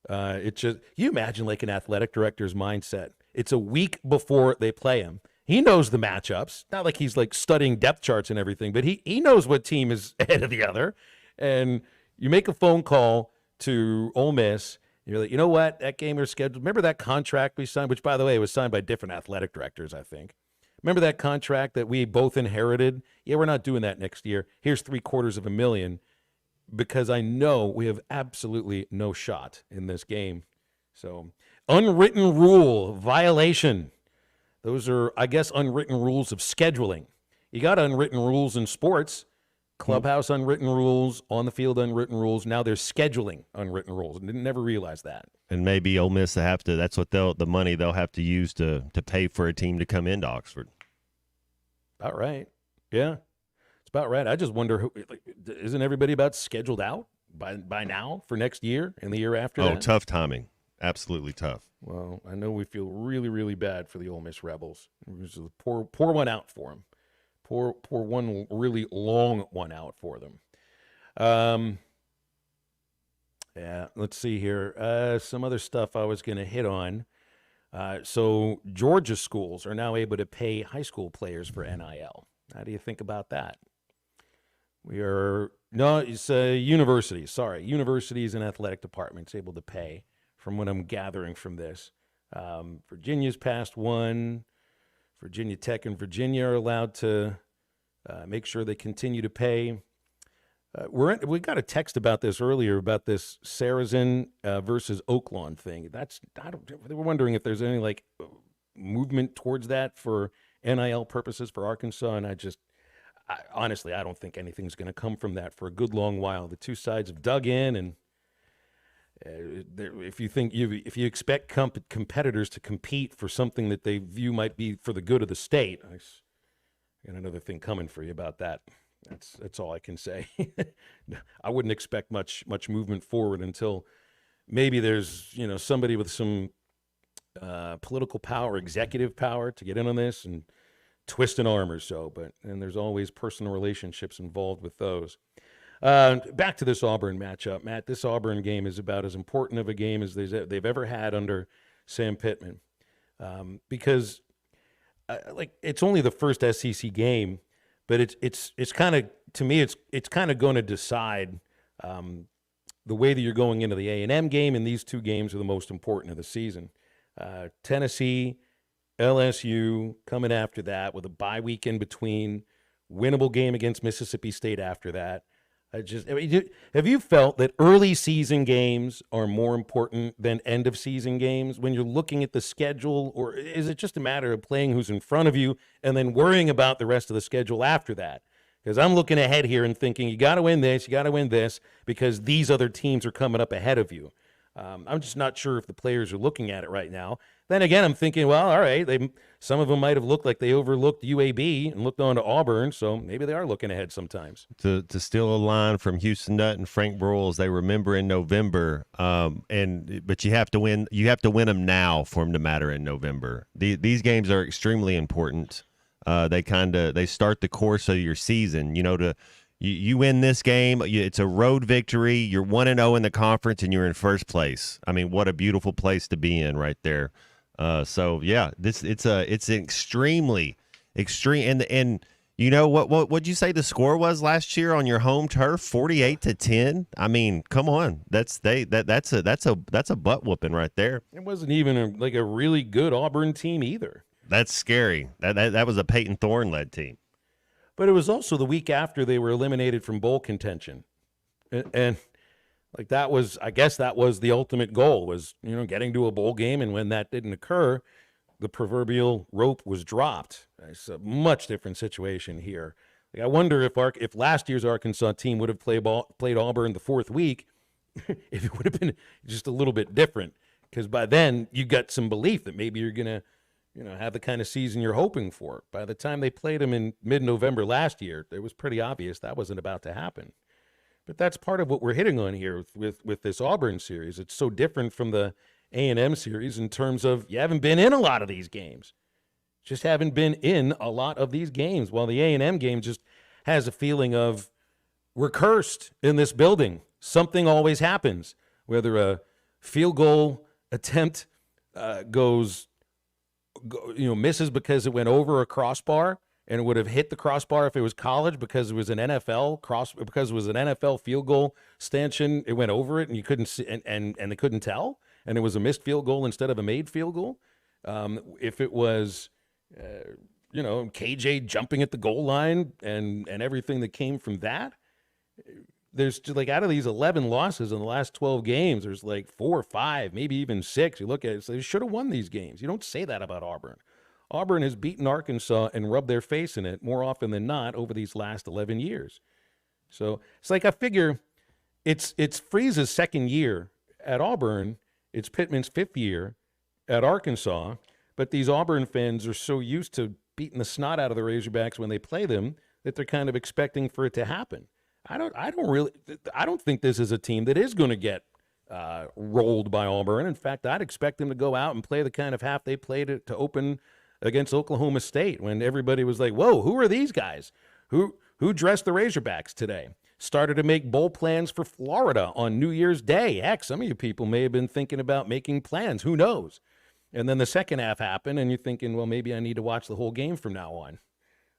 it's just, you imagine like an athletic director's mindset. It's a week before they play him. He knows the matchups. Not like he's like studying depth charts and everything, but he knows what team is ahead of the other. And you make a phone call to Ole Miss. And you're like, you know what? That game is scheduled. Remember that contract we signed, which, by the way, was signed by different athletic directors, I think. Remember that contract that we both inherited? Yeah, we're not doing that next year. Here's $750,000 because I know we have absolutely no shot in this game. So, unwritten rule violation. Those are, I guess, unwritten rules of scheduling. You got unwritten rules in sports, clubhouse unwritten rules, on the field unwritten rules. Now there's scheduling unwritten rules. I didn't never realize that. And maybe Ole Miss that's what the money they'll have to use to pay for a team to come into Oxford. About right. Yeah, it's about right. I just wonder, isn't everybody about scheduled out by now for next year and the year after that? Oh, tough timing. Absolutely tough. Well, I know we feel really, really bad for the Ole Miss Rebels. It was a pour one out for them. Pour one really long one out for them. Yeah, let's see here. Some other stuff I was going to hit on. So Georgia schools are now able to pay high school players for NIL. How do you think about that? It's universities. Sorry, universities and athletic departments able to pay, from what I'm gathering from this. Virginia's passed one. Virginia Tech and Virginia are allowed to make sure they continue to pay. We got a text about this earlier, about this Saracen versus Oaklawn thing. We're wondering if there's any movement towards that for NIL purposes for Arkansas, and honestly, I don't think anything's going to come from that for a good long while. The two sides have dug in, and if you expect competitors to compete for something that they view might be for the good of the state, I got another thing coming for you about that. That's all I can say. I wouldn't expect much movement forward until maybe there's somebody with some political power, executive power to get in on this and twisting arm or so, and there's always personal relationships involved with those. Back to this Auburn matchup, Matt. This Auburn game is about as important of a game as they've ever had under Sam Pittman, because it's only the first SEC game, but it's kind of, to me, it's kind of going to decide the way that you're going into the A&M game, and these two games are the most important of the season. Tennessee, LSU coming after that with a bye week in between, winnable game against Mississippi State after that. Have you felt that early season games are more important than end of season games when you're looking at the schedule, or is it just a matter of playing who's in front of you and then worrying about the rest of the schedule after that? Because I'm looking ahead here and thinking, you got to win this because these other teams are coming up ahead of you. I'm just not sure if the players are looking at it right now. Then again, I'm thinking, well, all right, some of them might have looked like they overlooked UAB and looked on to Auburn, so maybe they are looking ahead sometimes. To steal a line from Houston Nutt and Frank Broyles, they remember in November, but you have to win. You have to win them now for them to matter in November. These games are extremely important. They start the course of your season. You win this game, it's a road victory. You're 1-0 in the conference, and you're in first place. I mean, what a beautiful place to be in right there. So yeah, it's extremely extreme. And you know what'd you say the score was last year on your home turf? 48-10. I mean, come on, that's a butt whooping right there. It wasn't even a really good Auburn team either. That's scary. That was a Peyton Thorne led team. But it was also the week after they were eliminated from bowl contention. And that was, I guess that was the ultimate goal, was, getting to a bowl game. And when that didn't occur, the proverbial rope was dropped. It's a much different situation here. I wonder if last year's Arkansas team would have played Auburn the fourth week, if it would have been just a little bit different. Because by then you got some belief that maybe you're going to, have the kind of season you're hoping for. By the time they played them in mid-November last year, it was pretty obvious that wasn't about to happen. But that's part of what we're hitting on here with this Auburn series. It's so different from the A&M series in terms of you haven't been in a lot of these games. Just haven't been in a lot of these games, while the A&M game just has a feeling of we're cursed in this building. Something always happens, whether a field goal attempt misses because it went over a crossbar, and it would have hit the crossbar if it was college because it was an NFL field goal stanchion. It went over it, and you couldn't see, and they couldn't tell, and it was a missed field goal instead of a made field goal. If it was, KJ jumping at the goal line and everything that came from that, there's just out of these 11 losses in the last 12 games, there's 4 or 5, maybe even 6. You look at it, so they should have won these games. You don't say that about Auburn. Auburn has beaten Arkansas and rubbed their face in it more often than not over these last 11 years. So it's I figure it's Freeze's second year at Auburn. It's Pittman's 5th year at Arkansas. But these Auburn fans are so used to beating the snot out of the Razorbacks when they play them that they're kind of expecting for it to happen. I don't think this is a team that is going to get rolled by Auburn. In fact, I'd expect them to go out and play the kind of half they played to open against Oklahoma State, when everybody was like, whoa, who are these guys? Who dressed the Razorbacks today? Started to make bowl plans for Florida on New Year's Day. Heck, some of you people may have been thinking about making plans. Who knows? And then the second half happened, and you're thinking, well, maybe I need to watch the whole game from now on.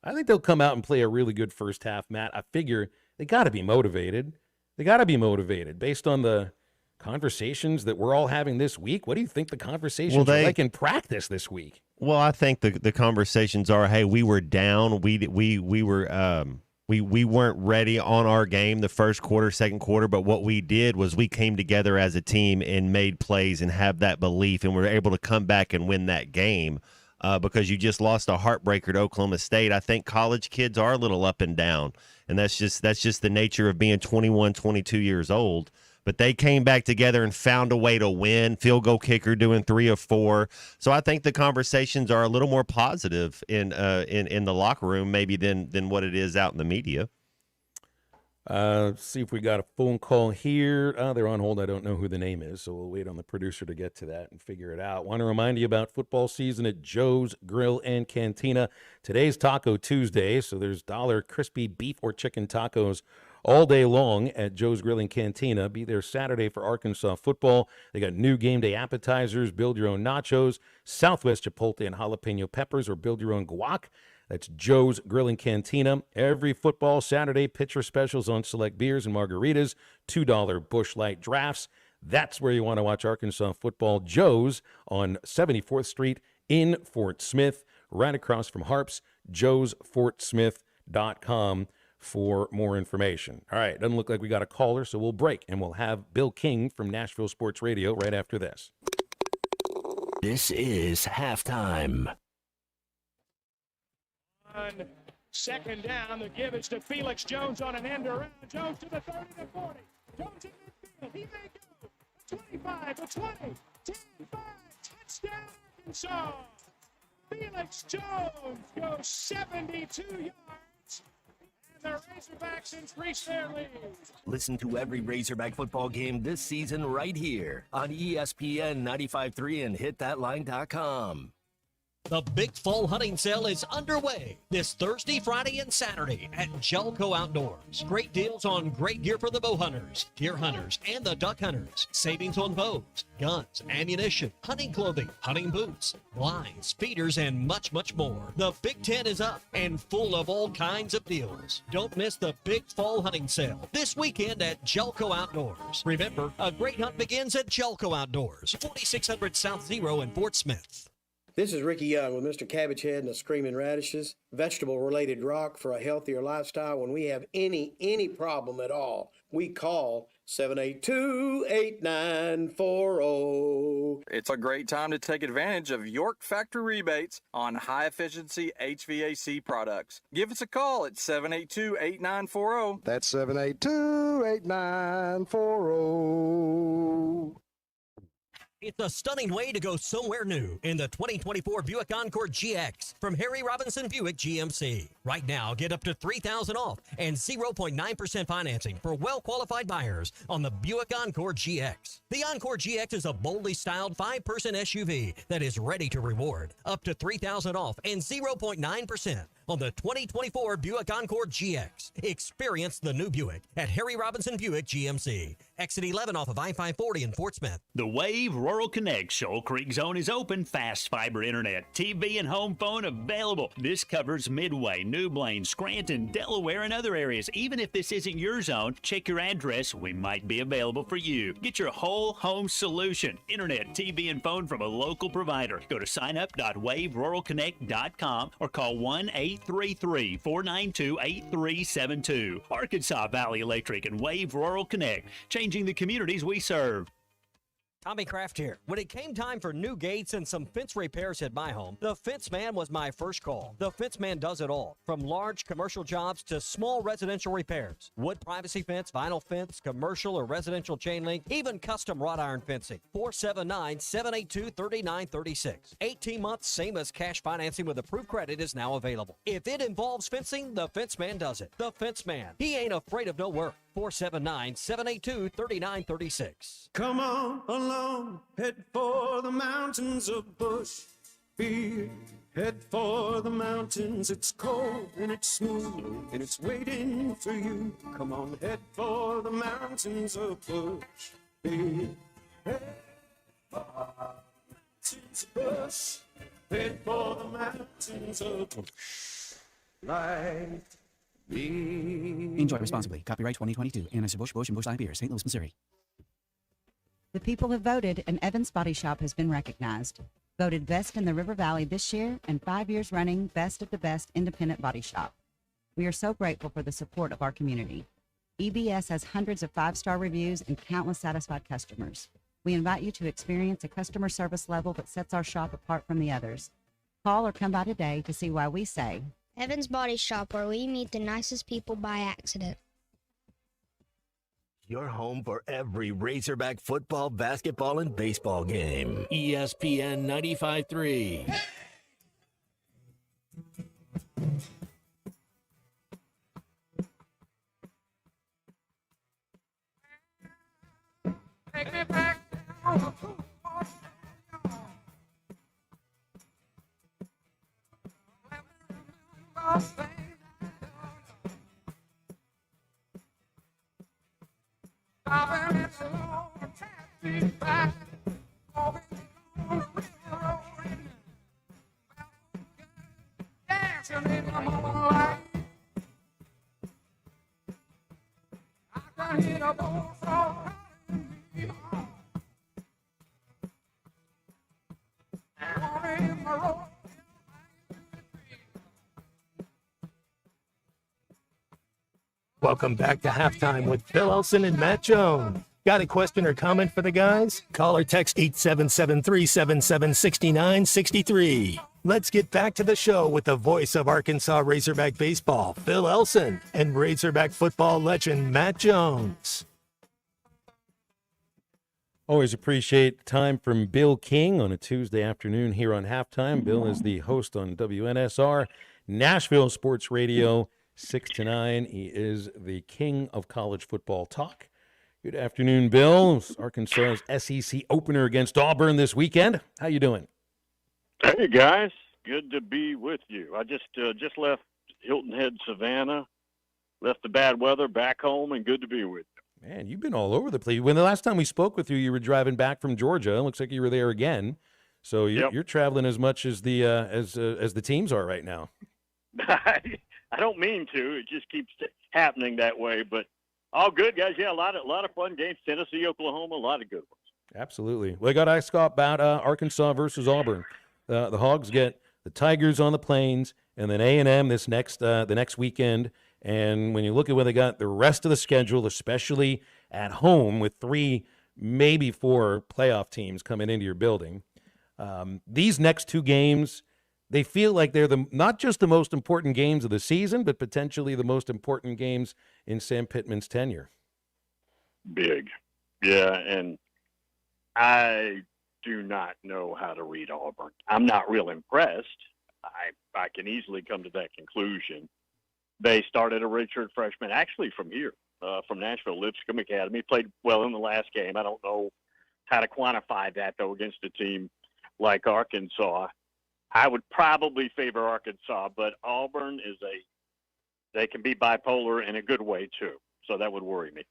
I think they'll come out and play a really good first half, Matt. I figure they got to be motivated. They got to be motivated based on the conversations that we're all having this week. What do you think the conversations are like in practice this week? Well, I think the conversations are, hey, we were down. We weren't ready on our game the first quarter, second quarter, but what we did was we came together as a team and made plays and have that belief, and we were able to come back and win that game. Because you just lost a heartbreaker to Oklahoma State. I think college kids are a little up and down, and that's just the nature of being 21, 22 years old. But they came back together and found a way to win. Field goal kicker doing 3 of 4. So I think the conversations are a little more positive in the locker room maybe than what it is out in the media. Let's see if we got a phone call here. They're on hold. I don't know who the name is, so we'll wait on the producer to get to that and figure it out. Want to remind you about football season at Joe's Grill and Cantina. Today's Taco Tuesday, so there's $1 crispy beef or chicken tacos all day long at Joe's Grill and Cantina. Be there Saturday for Arkansas football. They got new game day appetizers, build your own nachos, Southwest Chipotle and jalapeno peppers, or build your own guac. That's Joe's Grill and Cantina. Every football Saturday, pitcher specials on select beers and margaritas, $2 Busch Light drafts. That's where you want to watch Arkansas football. Joe's on 74th Street in Fort Smith, right across from Harps, joesfortsmith.com for more information. All right, doesn't look like we got a caller, so we'll break, and we'll have Bill King from Nashville Sports Radio right after this. This is halftime. On second down, the give is to Felix Jones on an end around. Jones to the 30 to 40. Jones in midfield. He may go. 25 to 20. 10, 5. Touchdown, Arkansas. Felix Jones goes 72 yards. And the Razorbacks increase their lead. Listen to every Razorback football game this season right here on ESPN 95.3 and hitthatline.com. The Big Fall Hunting Sale is underway this Thursday, Friday, and Saturday at Jelco Outdoors. Great deals on great gear for the bow hunters, deer hunters, and the duck hunters. Savings on bows, guns, ammunition, hunting clothing, hunting boots, blinds, feeders, and much, much more. The Big Tent is up and full of all kinds of deals. Don't miss the Big Fall Hunting Sale this weekend at Jelco Outdoors. Remember, a great hunt begins at Jelco Outdoors, 4600 South Zero in Fort Smith. This is Ricky Young with Mr. Cabbage Head and the Screaming Radishes, vegetable-related rock for a healthier lifestyle. When we have any problem at all, we call 782-8940. It's a great time to take advantage of York Factory rebates on high-efficiency HVAC products. Give us a call at 782-8940. That's 782-8940. It's a stunning way to go somewhere new in the 2024 Buick Encore GX from Harry Robinson Buick GMC. Right now, get up to $3,000 off and 0.9% financing for well-qualified buyers on the Buick Encore GX. The Encore GX is a boldly styled 5-person SUV that is ready to reward. Up to $3,000 off and 0.9% on the 2024 Buick Encore GX. Experience the new Buick at Harry Robinson Buick GMC. Exit 11 off of I-540 in Fort Smith. The Wave Rural Connect Shoal Creek Zone is open. Fast fiber internet, TV, and home phone available. This covers Midway, New Blaine, Scranton, Delaware, and other areas. Even if this isn't your zone, check your address. We might be available for you. Get your whole home solution. Internet, TV, and phone from a local provider. Go to signup.waveruralconnect.com or call 1-833-492-8372. Arkansas Valley Electric and Wave Rural Connect. Changing the communities we serve. Tommy Kraft here. When it came time for new gates and some fence repairs at my home, the Fence Man was my first call. The Fence Man does it all, from large commercial jobs to small residential repairs. Wood privacy fence, vinyl fence, commercial or residential chain link, even custom wrought iron fencing. 479-782-3936. 18 months, same as cash financing with approved credit is now available. If it involves fencing, the Fence Man does it. The Fence Man. He ain't afraid of no work. 479-782-3936. Come on along, head for the mountains of Bushfield. Head for the mountains, it's cold and it's smooth and it's waiting for you. Come on, head for the mountains of Bushfield. Head for the mountains of Bush. Head for the mountains of Bush. Enjoy responsibly. Copyright 2022. Anheuser-Busch, Busch, and Busch Light Beer, St. Louis, Missouri. The people have voted, and Evans Body Shop has been recognized. Voted best in the River Valley this year and 5 years running best of the best independent body shop. We are so grateful for the support of our community. EBS has hundreds of 5-star reviews and countless satisfied customers. We invite you to experience a customer service level that sets our shop apart from the others. Call or come by today to see why we say Evans Body Shop, where we meet the nicest people by accident. Your home for every Razorback football, basketball, and baseball game. ESPN 95.3. Welcome back to Halftime with Phil Elson and Matt Jones. Got a question or comment for the guys? Call or text 877-377-6963. Let's get back to the show with the voice of Arkansas Razorback baseball, Phil Elson, and Razorback football legend Matt Jones. Always appreciate time from Bill King on a Tuesday afternoon here on Halftime. Bill is the host on WNSR, Nashville Sports Radio, 6 to 9. He is the king of college football talk. Good afternoon, Bill. Arkansas's SEC opener against Auburn this weekend. How you doing? Hey, guys. Good to be with you. I just left Hilton Head, Savannah, left the bad weather, back home, and good to be with you. Man, you've been all over the place. When the last time we spoke with you, you were driving back from Georgia. It looks like you were there again. So you're traveling as much as the teams are right now. I don't mean to. It just keeps happening that way. But all good, guys. Yeah, a lot of fun games. Tennessee, Oklahoma, a lot of good ones. Absolutely. Well, I got to ask about Arkansas versus Auburn. The Hogs get the Tigers on the Plains, and then A&M the next weekend. And when you look at when they got the rest of the schedule, especially at home with 3, maybe 4 playoff teams coming into your building, these next 2 games, they feel like they're not just the most important games of the season, but potentially the most important games in Sam Pittman's tenure. Big. Yeah, and I do not know how to read Auburn. I'm not real impressed. I can easily come to that conclusion. They started a redshirt freshman, actually from here, from Nashville, Lipscomb Academy. Played well in the last game. I don't know how to quantify that, though, against a team like Arkansas. I would probably favor Arkansas, but Auburn they can be bipolar in a good way, too. So that would worry me.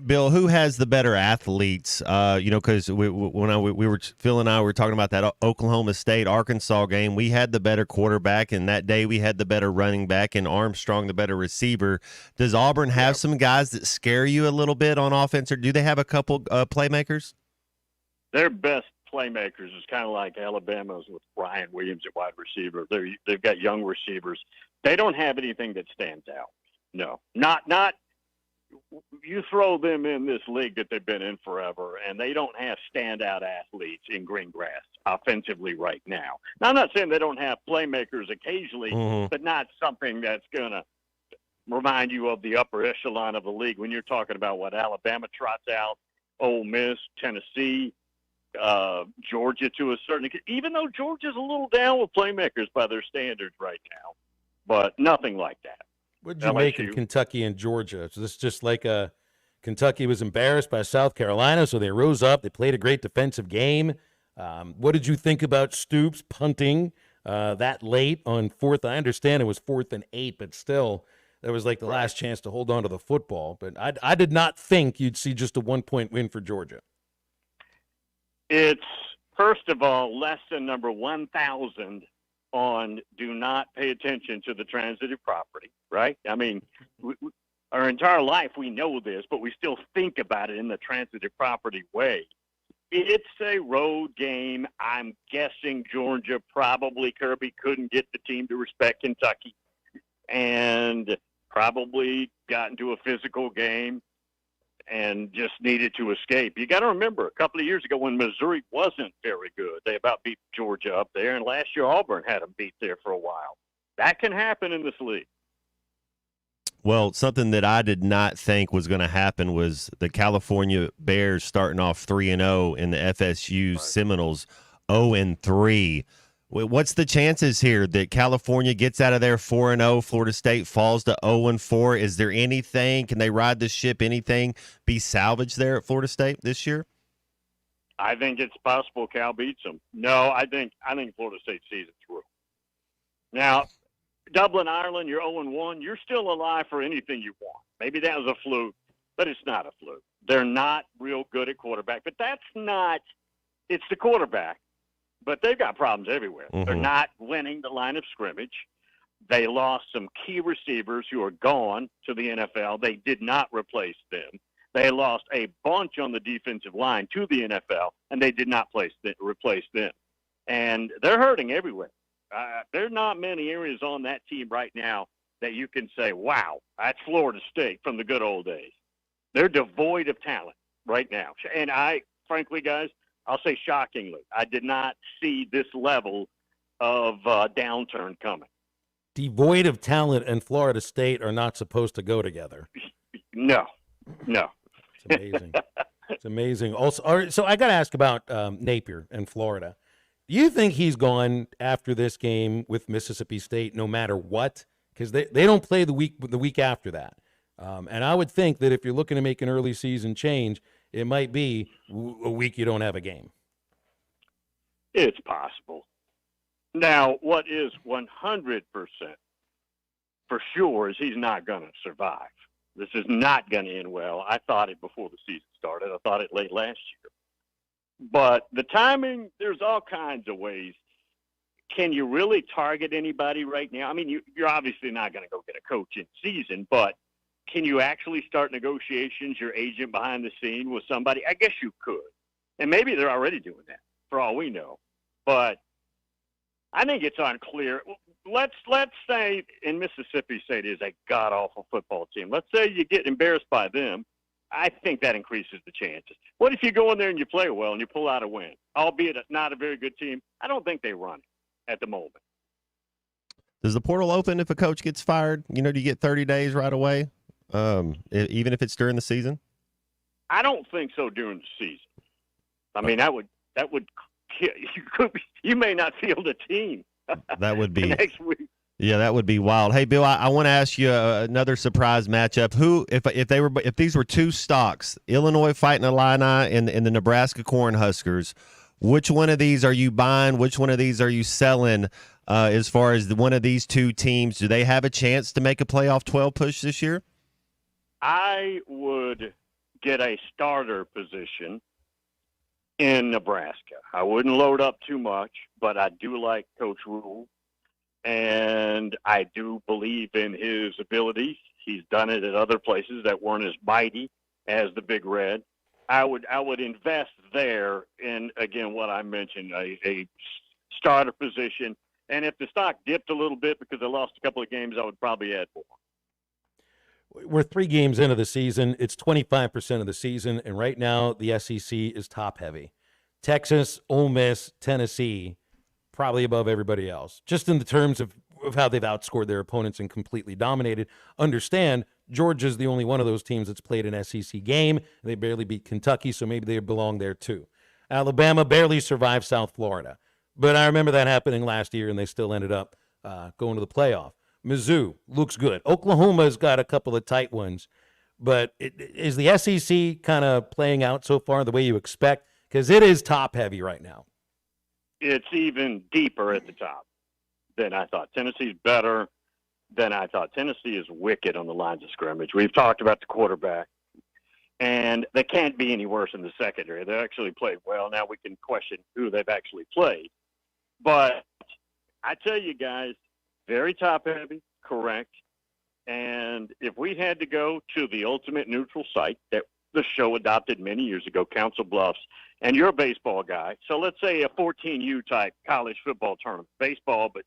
Bill, who has the better athletes? Because Phil and I were talking about that Oklahoma State Arkansas game. We had the better quarterback, and that day we had the better running back, and Armstrong the better receiver. Does Auburn have some guys that scare you a little bit on offense, or do they have a couple playmakers? Their best playmakers is kind of like Alabama's with Brian Williams at wide receiver. They've got young receivers. They don't have anything that stands out. No, not. You throw them in this league that they've been in forever, and they don't have standout athletes in green grass offensively right now. Now, I'm not saying they don't have playmakers occasionally, but not something that's going to remind you of the upper echelon of the league when you're talking about what Alabama trots out, Ole Miss, Tennessee, Georgia to a certain extent, even though Georgia's a little down with playmakers by their standards right now, but nothing like that. What did you make of Kentucky and Georgia? Is this just like Kentucky was embarrassed by South Carolina, so they rose up. They played a great defensive game. What did you think about Stoops punting that late on 4th? I understand it was 4th and 8, but still, that was like the last chance to hold on to the football. But I did not think you'd see just a 1-point win for Georgia. It's, first of all, lesson number 1,000 on do not pay attention to the transitive property, right? I mean, our entire life we know this, but we still think about it in the transitive property way. It's a road game. I'm guessing Georgia probably, Kirby couldn't get the team to respect Kentucky and probably got into a physical game and just needed to escape. You got to remember, a couple of years ago when Missouri wasn't very good, they about beat Georgia up there, and last year Auburn had them beat there for a while. That can happen in this league. Well, something that I did not think was going to happen was the California Bears starting off 3-0 and the FSU Seminoles 0-3. What's the chances here that California gets out of there 4-0, Florida State falls to 0-4? Is there anything? Can they ride the ship? Anything be salvaged there at Florida State this year? I think it's possible Cal beats them. No, I think Florida State sees it through. Now, Dublin, Ireland, you're 0-1. You're still alive for anything you want. Maybe that was a fluke, but it's not a fluke. They're not real good at quarterback, but that's not – it's the quarterback. But they've got problems everywhere. Mm-hmm. They're not winning the line of scrimmage. They lost some key receivers who are gone to the NFL. They did not replace them. They lost a bunch on the defensive line to the NFL, and they did not replace them. And they're hurting everywhere. There are not many areas on that team right now that you can say, wow, that's Florida State from the good old days. They're devoid of talent right now. And frankly, guys, I'll say shockingly, I did not see this level of downturn coming. Devoid of talent and Florida State are not supposed to go together. No. It's amazing. It's amazing. Also, all right, so I got to ask about Napier and Florida. Do you think he's gone after this game with Mississippi State no matter what? Because they don't play the week after that. And I would think that if you're looking to make an early season change, it might be a week you don't have a game. It's possible. Now, what is 100% for sure is he's not going to survive. This is not going to end well. I thought it before the season started. I thought it late last year. But the timing, there's all kinds of ways. Can you really target anybody right now? I mean, you're obviously not going to go get a coach in season, but can you actually start negotiations, your agent behind the scene with somebody? I guess you could. And maybe they're already doing that, for all we know. But I think it's unclear. Let's say in Mississippi State is a god-awful football team. Let's say you get embarrassed by them. I think that increases the chances. What if you go in there and you play well and you pull out a win, albeit not a very good team? I don't think they run it at the moment. Does the portal open if a coach gets fired? Do you get 30 days right away, even if it's during the season? I don't think so during the season. I mean, that would you may not field a team. That would be next week. Yeah, that would be wild. Hey, Bill, I want to ask you another surprise matchup. Who, if these were two stocks, Illinois fighting Illini and the Nebraska Cornhuskers, which one of these are you buying? Which one of these are you selling? As far as one of these two teams, do they have a chance to make a playoff 12 push this year? I would get a starter position in Nebraska. I wouldn't load up too much, but I do like Coach Rule. And I do believe in his abilities. He's done it at other places that weren't as mighty as the Big Red. I would invest there in, again, what I mentioned, a starter position. And if the stock dipped a little bit because I lost a couple of games, I would probably add more. We're 3 games into the season. It's 25% of the season, and right now the SEC is top-heavy. Texas, Ole Miss, Tennessee, probably above everybody else, just in the terms of how they've outscored their opponents and completely dominated. Understand, Georgia's the only one of those teams that's played an SEC game. They barely beat Kentucky, so maybe they belong there too. Alabama barely survived South Florida. But I remember that happening last year, and they still ended up going to the playoff. Mizzou looks good. Oklahoma's got a couple of tight ones. But is the SEC kind of playing out so far the way you expect? Because it is top-heavy right now. It's even deeper at the top than I thought. Tennessee's better than I thought. Tennessee is wicked on the lines of scrimmage. We've talked about the quarterback, and they can't be any worse in the secondary. They actually played well. Now we can question who they've actually played. But I tell you guys, very top-heavy, correct. And if we had to go to the ultimate neutral site that the show adopted many years ago, Council Bluffs, and you're a baseball guy, so let's say a 14U type college football tournament, baseball, but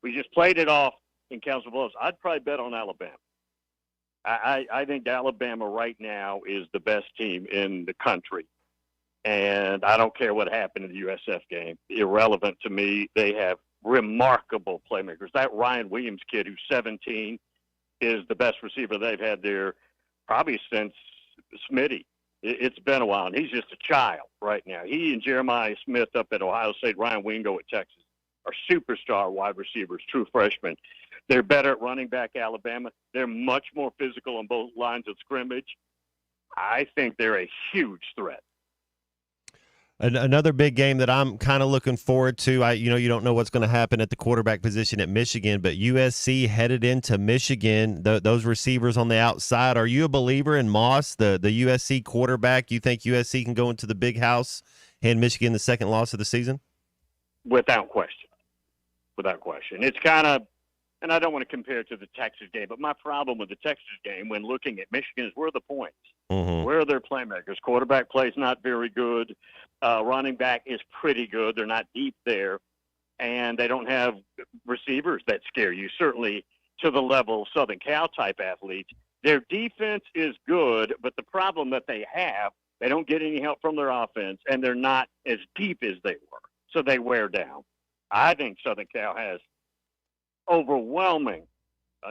we just played it off in Council Bluffs, I'd probably bet on Alabama. I think Alabama right now is the best team in the country. And I don't care what happened in the USF game. Irrelevant to me. They have remarkable playmakers. That Ryan Williams kid who's 17 is the best receiver they've had there probably since Smitty. It's been a while, and he's just a child right now. He and Jeremiah Smith up at Ohio State, Ryan Wingo at Texas, are superstar wide receivers, true freshmen. They're better at running back Alabama. They're much more physical on both lines of scrimmage. I think they're a huge threat. Another big game that I'm kind of looking forward to. You don't know what's going to happen at the quarterback position at Michigan, but USC headed into Michigan. Those receivers on the outside. Are you a believer in Moss, the USC quarterback? You think USC can go into the big house, hand Michigan the second loss of the season? Without question. It's kind of, and I don't want to compare it to the Texas game, but my problem with the Texas game when looking at Michigan is where are the points? Mm-hmm. Where are their playmakers? Quarterback play is not very good. Running back is pretty good. They're not deep there. And they don't have receivers that scare you, certainly to the level of Southern Cal type athletes. Their defense is good, but the problem that they have, they don't get any help from their offense, and they're not as deep as they were. So they wear down. I think Southern Cal has an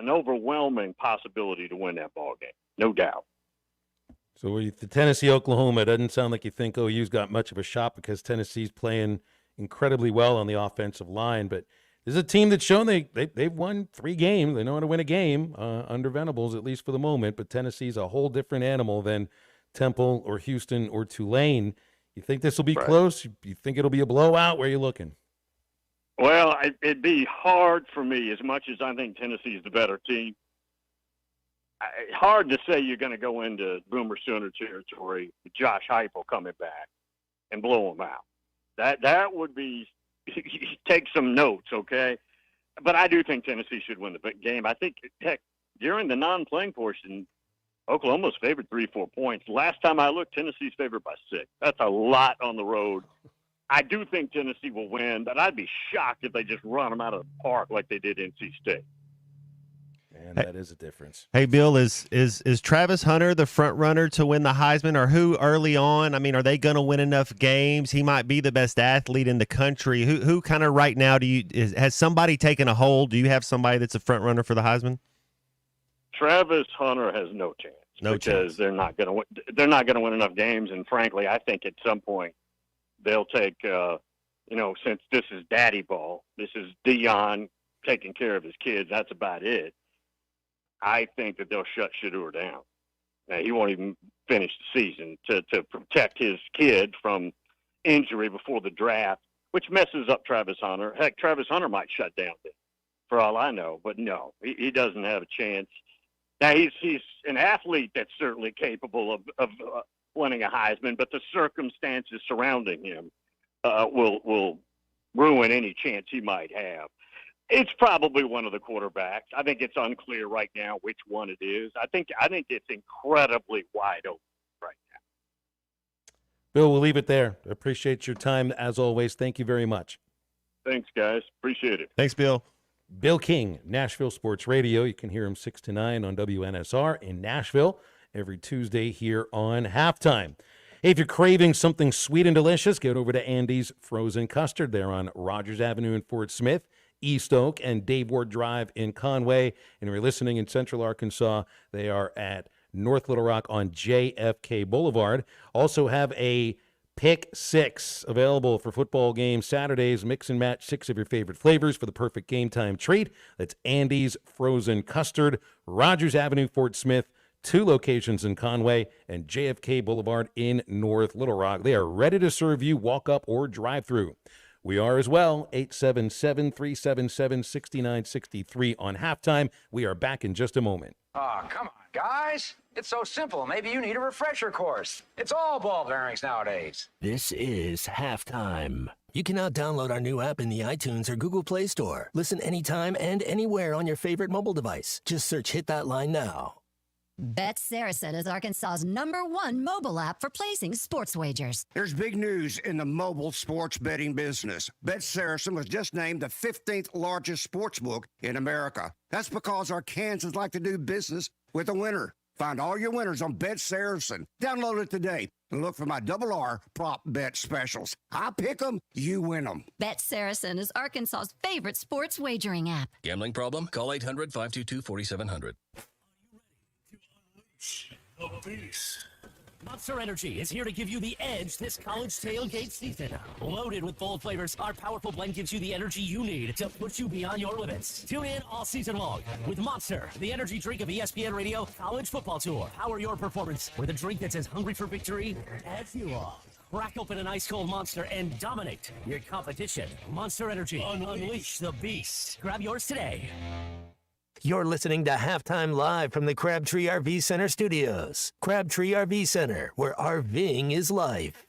overwhelming possibility to win that ball game, no doubt. So with the Tennessee-Oklahoma, it doesn't sound like you think OU's got much of a shot because Tennessee's playing incredibly well on the offensive line. But this is a team that's shown they've won 3 games. They know how to win a game under Venables, at least for the moment. But Tennessee's a whole different animal than Temple or Houston or Tulane. You think this will be close? You think it'll be a blowout? Where are you looking? Well, it'd be hard for me, as much as I think Tennessee's the better team. Hard to say you're going to go into Boomer Sooner territory with Josh Heupel coming back and blow them out. That would be take some notes, okay? But I do think Tennessee should win the game. I think, heck, during the non-playing portion, Oklahoma's favored 3-4 points. Last time I looked, Tennessee's favored by 6. That's a lot on the road. I do think Tennessee will win, but I'd be shocked if they just run them out of the park like they did NC State. And that is a difference. Hey, Bill, is Travis Hunter the front runner to win the Heisman, or who early on? I mean, are they going to win enough games? He might be the best athlete in the country. Who kind of right now has somebody taken a hold? Do you have somebody that's a front runner for the Heisman? Travis Hunter has no chance because they're not going to win enough games. And frankly, I think at some point they'll take, since this is daddy ball, this is Deion taking care of his kids. That's about it. I think that they'll shut Shedeur down. Now, he won't even finish the season to protect his kid from injury before the draft, which messes up Travis Hunter. Heck, Travis Hunter might shut down this, for all I know. But no, he doesn't have a chance. Now, he's an athlete that's certainly capable of winning a Heisman, but the circumstances surrounding him will ruin any chance he might have. It's probably one of the quarterbacks. I think it's unclear right now which one it is. I think it's incredibly wide open right now. Bill, we'll leave it there. Appreciate your time as always. Thank you very much. Thanks, guys. Appreciate it. Thanks, Bill. Bill King, Nashville Sports Radio. You can hear him 6 to 9 on WNSR in Nashville every Tuesday here on Halftime. Hey, if you're craving something sweet and delicious, get over to Andy's Frozen Custard. They're on Rogers Avenue in Fort Smith, East Oak, and Dave Ward Drive in Conway. And if you're listening in Central Arkansas, they are at North Little Rock on JFK Boulevard. Also have a Pick 6 available for football games Saturdays. Mix and match 6 of your favorite flavors for the perfect game time treat. That's Andy's Frozen Custard, Rogers Avenue, Fort Smith, 2 locations in Conway, and JFK Boulevard in North Little Rock. They are ready to serve you walk-up or drive-through. We are as well, 877-377-6963 on Halftime. We are back in just a moment. Oh, come on, guys. It's so simple. Maybe you need a refresher course. It's all ball bearings nowadays. This is Halftime. You can now download our new app in the iTunes or Google Play Store. Listen anytime and anywhere on your favorite mobile device. Just search Hit That Line now. Bet Saracen is Arkansas's #1 mobile app for placing sports wagers. There's big news in the mobile sports betting business. Bet Saracen was just named the 15th largest sports book in America. That's because our Kansans like to do business with a winner. Find all your winners on Bet Saracen. Download it today and look for my RR prop bet specials. I pick them, you win them. Bet Saracen is Arkansas's favorite sports wagering app. Gambling problem? Call 800-522-4700. The beast. Monster Energy is here to give you the edge this college tailgate season. Loaded with bold flavors, our powerful blend gives you the energy you need to push you beyond your limits. Tune in all season long with Monster, the energy drink of ESPN Radio College Football Tour. Power your performance with a drink that's as hungry for victory as you are. Crack open an ice-cold Monster and dominate your competition. Monster Energy. Unleash the beast. Grab yours today. You're listening to Halftime Live from the Crabtree RV Center studios. Crabtree RV Center, where RVing is life.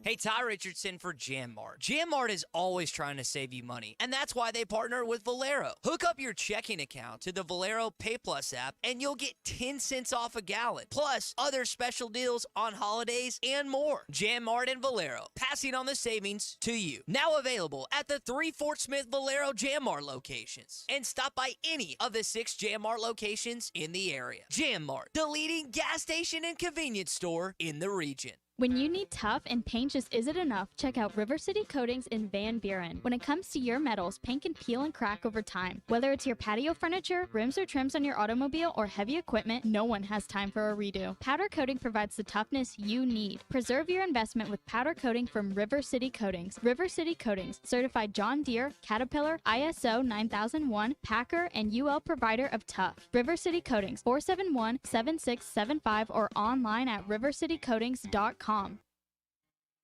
Hey, Ty Richardson for Jam Mart. Jam Mart is always trying to save you money, and that's why they partner with Valero. Hook up your checking account to the Valero Pay Plus app, and you'll get 10 cents off a gallon, plus other special deals on holidays and more. Jam Mart and Valero, passing on the savings to you. Now available at the 3 Fort Smith Valero Jam Mart locations. And stop by any of the 6 Jam Mart locations in the area. Jam Mart, the leading gas station and convenience store in the region. When you need tough and paint just isn't enough, check out River City Coatings in Van Buren. When it comes to your metals, paint can peel and crack over time. Whether it's your patio furniture, rims or trims on your automobile, or heavy equipment, no one has time for a redo. Powder coating provides the toughness you need. Preserve your investment with powder coating from River City Coatings. River City Coatings, certified John Deere, Caterpillar, ISO 9001, Packer, and UL provider of tough. River City Coatings, 471-7675 or online at rivercitycoatings.com.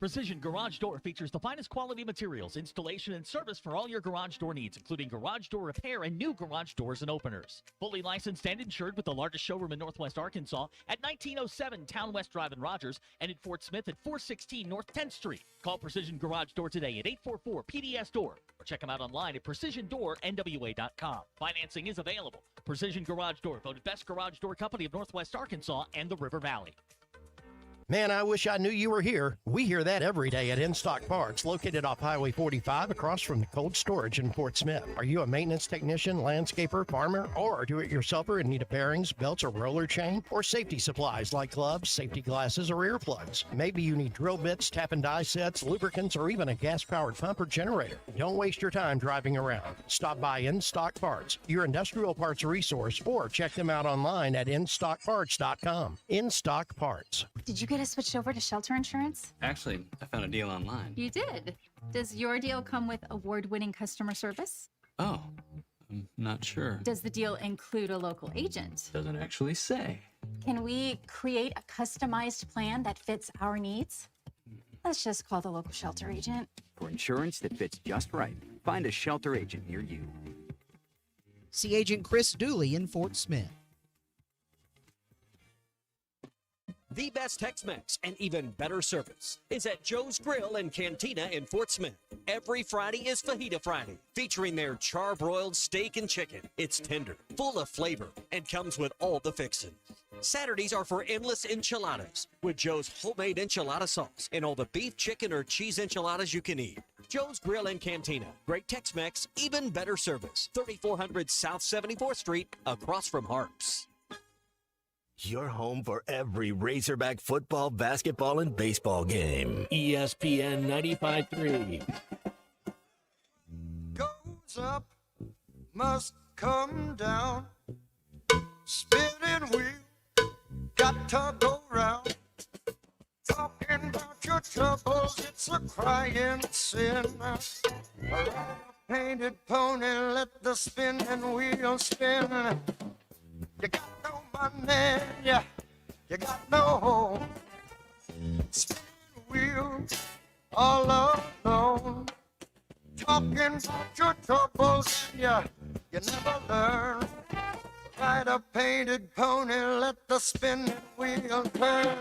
Precision Garage Door features the finest quality materials, installation, and service for all your garage door needs, including garage door repair and new garage doors and openers. Fully licensed and insured with the largest showroom in Northwest Arkansas at 1907 Town West Drive in Rogers and in Fort Smith at 416 North 10th Street. Call Precision Garage Door today at 844-PDS-DOOR or check them out online at PrecisionDoorNWA.com. Financing is available. Precision Garage Door, voted Best Garage Door Company of Northwest Arkansas and the River Valley. Man, I wish I knew you were here. We hear that every day at In Stock Parts, located off Highway 45 across from the cold storage in Fort Smith. Are you a maintenance technician, landscaper, farmer, or a do-it-yourselfer in need of bearings, belts, or roller chain? Or safety supplies like gloves, safety glasses, or earplugs? Maybe you need drill bits, tap and die sets, lubricants, or even a gas-powered pump or generator. Don't waste your time driving around. Stop by In Stock Parts, your industrial parts resource, or check them out online at InStockParts.com. In Stock Parts. Did you get us switched over to shelter insurance? Actually, I found a deal online. You did? Does your deal come with award-winning customer service? Oh, I'm not sure. Does the deal include a local agent? Doesn't actually say. Can we create a customized plan that fits our needs? Let's just call the local shelter agent. For insurance that fits just right, find a shelter agent near you. See Agent Chris Dooley in Fort Smith. The best Tex-Mex and even better service is at Joe's Grill and Cantina in Fort Smith. Every Friday is Fajita Friday, featuring their charbroiled steak and chicken. It's tender, full of flavor, and comes with all the fixings. Saturdays are for endless enchiladas with Joe's homemade enchilada sauce and all the beef, chicken, or cheese enchiladas you can eat. Joe's Grill and Cantina. Great Tex-Mex, even better service. 3400 South 74th Street, across from Harps. Your home for every Razorback football, basketball, and baseball game. ESPN 95.3. Goes up, must come down. Spinning wheel, got to go round. Talking about your troubles, it's a crying sin. A painted pony, let the spinning wheel spin. You got no money, you got no home. Spinning wheel, all alone. Talking about your troubles, you never learn. Ride a painted pony, let the spinning wheel turn.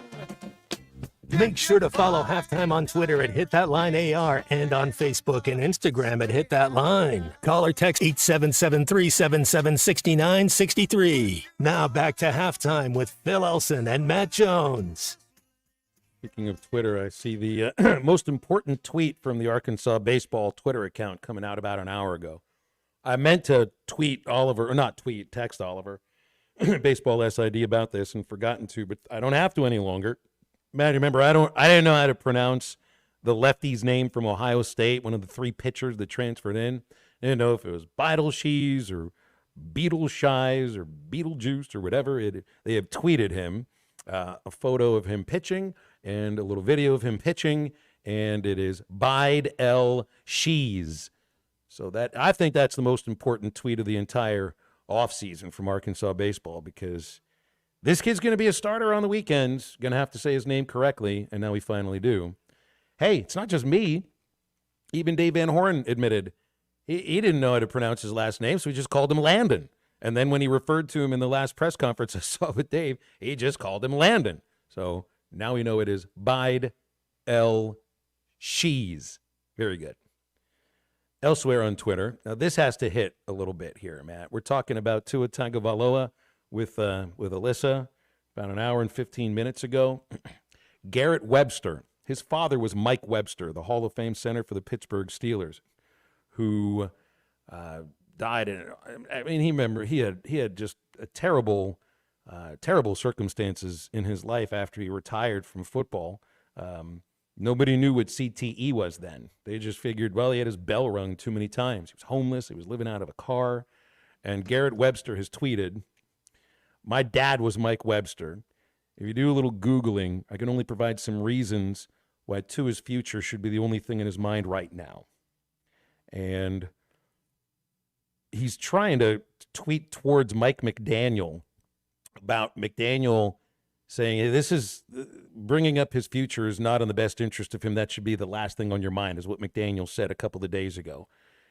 Make sure to follow Halftime on Twitter at HitThatLineAR and on Facebook and Instagram at HitThatLine. Call or text 877-377-6963. Now back to Halftime with Phil Elson and Matt Jones. Speaking of Twitter, I see the most important tweet from the Arkansas baseball Twitter account coming out about an hour ago. I meant to tweet Oliver, or not tweet, text Oliver, baseball SID about this and forgotten to, but I don't have to any longer. Matt, remember, I didn't know how to pronounce the lefty's name from Ohio State, one of the 3 pitchers that transferred in. I didn't know if it was Beetlejuice or Beetleshies or Beetlejuice or whatever. They have tweeted him a photo of him pitching and a little video of him pitching, and it is Bide L. Shees. So I think that's the most important tweet of the entire offseason from Arkansas baseball, because This kid's going to be a starter on the weekends. Going to have to say his name correctly, and now we finally do. Hey, it's not just me. Even Dave Van Horn admitted he didn't know how to pronounce his last name, so he just called him Landon. And then when he referred to him in the last press conference I saw with Dave, he just called him Landon. So now we know it is Bide El Shees. Very good. Elsewhere on Twitter, now this has to hit a little bit here, Matt. We're talking about Tua Tagovailoa with Alyssa about an hour and 15 minutes ago. Garrett Webster, his father was Mike Webster, the Hall of Fame center for the Pittsburgh Steelers, who died. He had just a terrible circumstances in his life after he retired from football. Nobody knew what CTE was then. They just figured, well, he had his bell rung too many times. He was homeless. He was living out of a car. And Garrett Webster has tweeted, "My dad was Mike Webster. If you do a little Googling, I can only provide some reasons why Tua's future should be the only thing in his mind right now." And he's trying to tweet towards Mike McDaniel about McDaniel saying, hey, this is bringing up his future is not in the best interest of him. That should be the last thing on your mind, is what McDaniel said a couple of days ago.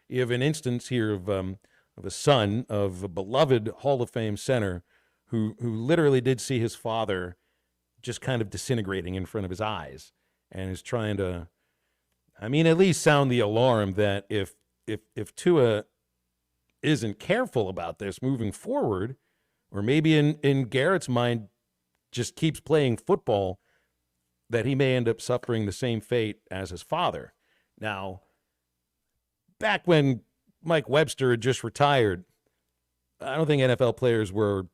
You have an instance here of a son of a beloved Hall of Fame center who literally did see his father just kind of disintegrating in front of his eyes, and is trying to, at least sound the alarm that if Tua isn't careful about this moving forward, or maybe in Garrett's mind just keeps playing football, that he may end up suffering the same fate as his father. Now, back when Mike Webster had just retired, I don't think NFL players were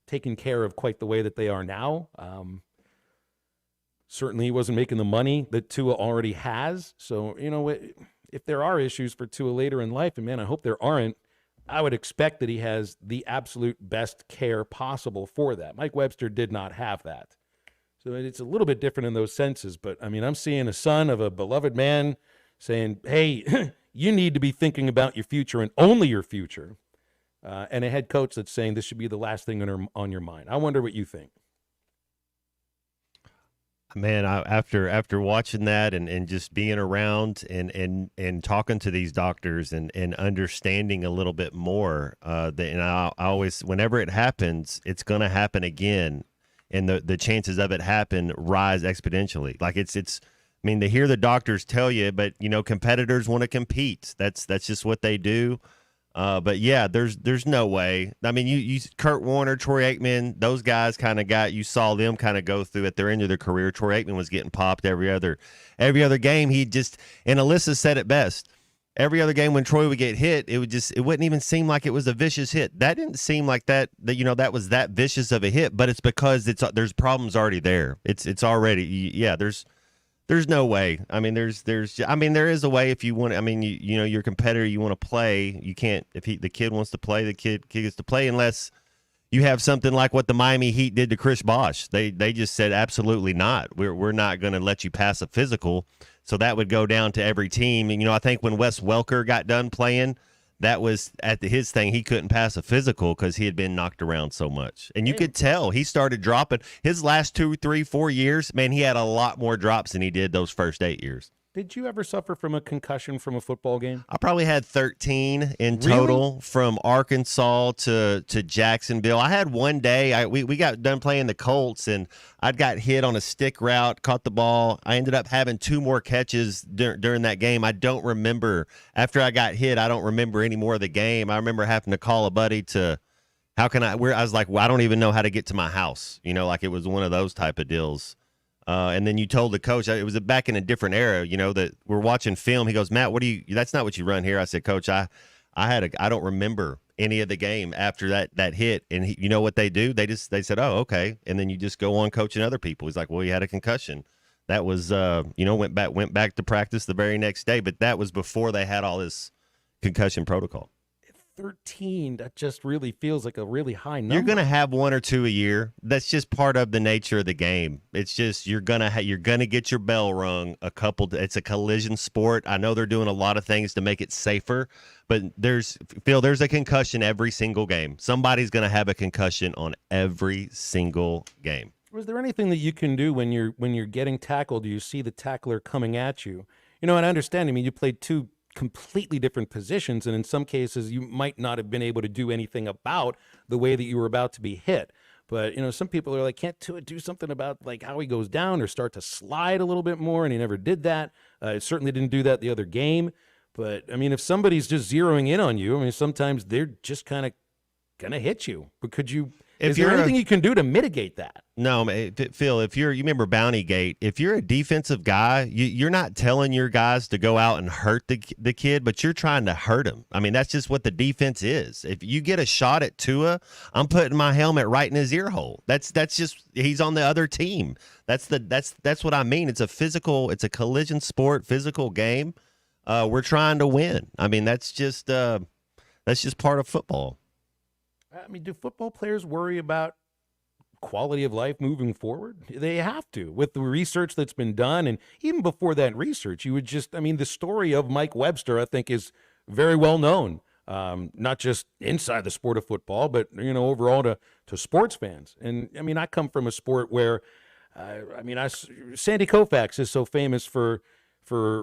taken care of quite the way that they are now. Certainly he wasn't making the money that Tua already has. So, if there are issues for Tua later in life, and man, I hope there aren't, I would expect that he has the absolute best care possible for that. Mike Webster did not have that. So it's a little bit different in those senses. But, I'm seeing a son of a beloved man saying, hey, you need to be thinking about your future and only your future. And a head coach that's saying this should be the last thing on your mind. I wonder what you think. Man, after watching that and just being around and talking to these doctors and understanding a little bit more, and I always, whenever it happens, it's going to happen again, and the chances of it happen rise exponentially. Like it's to hear the doctors tell you, but competitors want to compete. That's just what they do. But yeah, there's no way. You Kurt Warner, Troy Aikman, those guys you saw them kind of go through at their end of their career. Troy Aikman was getting popped every other game. And Alyssa said it best. Every other game when Troy would get hit, it wouldn't even seem like it was a vicious hit. That didn't seem like that was that vicious of a hit, but it's because there's problems already there. It's already, there's no way. There is a way if you want. You're a competitor. You want to play. You can't. If the kid wants to play, the kid gets to play, unless you have something like what the Miami Heat did to Chris Bosh. They just said absolutely not. We're not going to let you pass a physical. So that would go down to every team. And I think when Wes Welker got done playing, that was at his thing. He couldn't pass a physical because he had been knocked around so much. And you could tell he started dropping. His last 2, 3, 4 years, man, he had a lot more drops than he did those first 8 years. Did you ever suffer from a concussion from a football game? I probably had 13 in total, from Arkansas to Jacksonville. I had one day, we got done playing the Colts, and I got hit on a stick route, caught the ball. I ended up having 2 more catches during that game. I don't remember. After I got hit, I don't remember any more of the game. I remember having to call a buddy to, I was like, well, I don't even know how to get to my house. Like it was one of those type of deals. And then you told the coach, it was back in a different era, that we're watching film. He goes, Matt, that's not what you run here. I said, Coach, I don't remember any of the game after that hit. And you know what they do? They said, oh, okay. And then you just go on coaching other people. He's like, well, you had a concussion. That was, went back to practice the very next day. But that was before they had all this concussion protocol. 13, that just really feels like a really high number. You're going to have one or two a year. That's just part of the nature of the game. It's just you're going to get your bell rung a couple. It's a collision sport. I know they're doing a lot of things to make it safer, but there's a concussion every single game. Somebody's going to have a concussion on every single game. Was there anything that you can do when you're getting tackled? Do you see the tackler coming at you? And I understand. I mean, you played two completely different positions, and in some cases you might not have been able to do anything about the way that you were about to be hit. But some people are like, can't do something about like how he goes down or start to slide a little bit more, and he never did that. Certainly didn't do that the other game. But I mean, if somebody's just zeroing in on you, I mean, sometimes they're just kind of gonna hit you. But is there anything you can do to mitigate that? No, Phil, you remember Bounty Gate, if you're a defensive guy, you're not telling your guys to go out and hurt the kid, but you're trying to hurt him. I mean, that's just what the defense is. If you get a shot at Tua, I'm putting my helmet right in his ear hole. That's just he's on the other team. That's what I mean. It's a collision sport, physical game. We're trying to win. I mean, that's just part of football. I mean, do football players worry about quality of life moving forward? They have to, with the research that's been done. And even before that research, the story of Mike Webster, I think, is very well known, not just inside the sport of football, but, overall to sports fans. And, I mean, I come from a sport where, Sandy Koufax is so famous for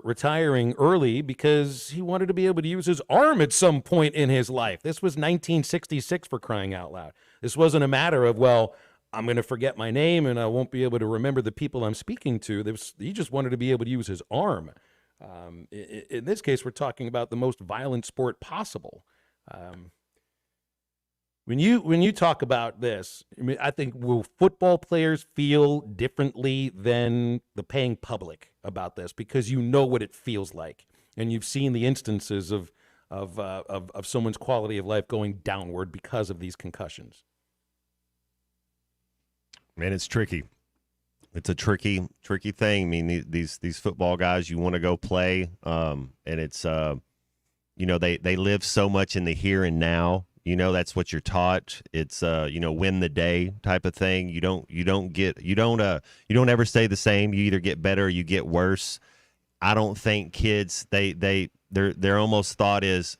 retiring early because he wanted to be able to use his arm at some point in his life. This was 1966, for crying out loud. This wasn't a matter of, well, I'm going to forget my name and I won't be able to remember the people I'm speaking to. He just wanted to be able to use his arm. In this case, we're talking about the most violent sport possible. When you talk about this, I mean, I think, will football players feel differently than the paying public about this because you know what it feels like, and you've seen the instances of someone's quality of life going downward because of these concussions? Man, it's tricky. It's a tricky thing. I mean, these football guys, you want to go play, and it's they live so much in the here and now. That's what you're taught. It's win the day type of thing. You don't ever stay the same. You either get better or you get worse. I don't think kids their almost thought is,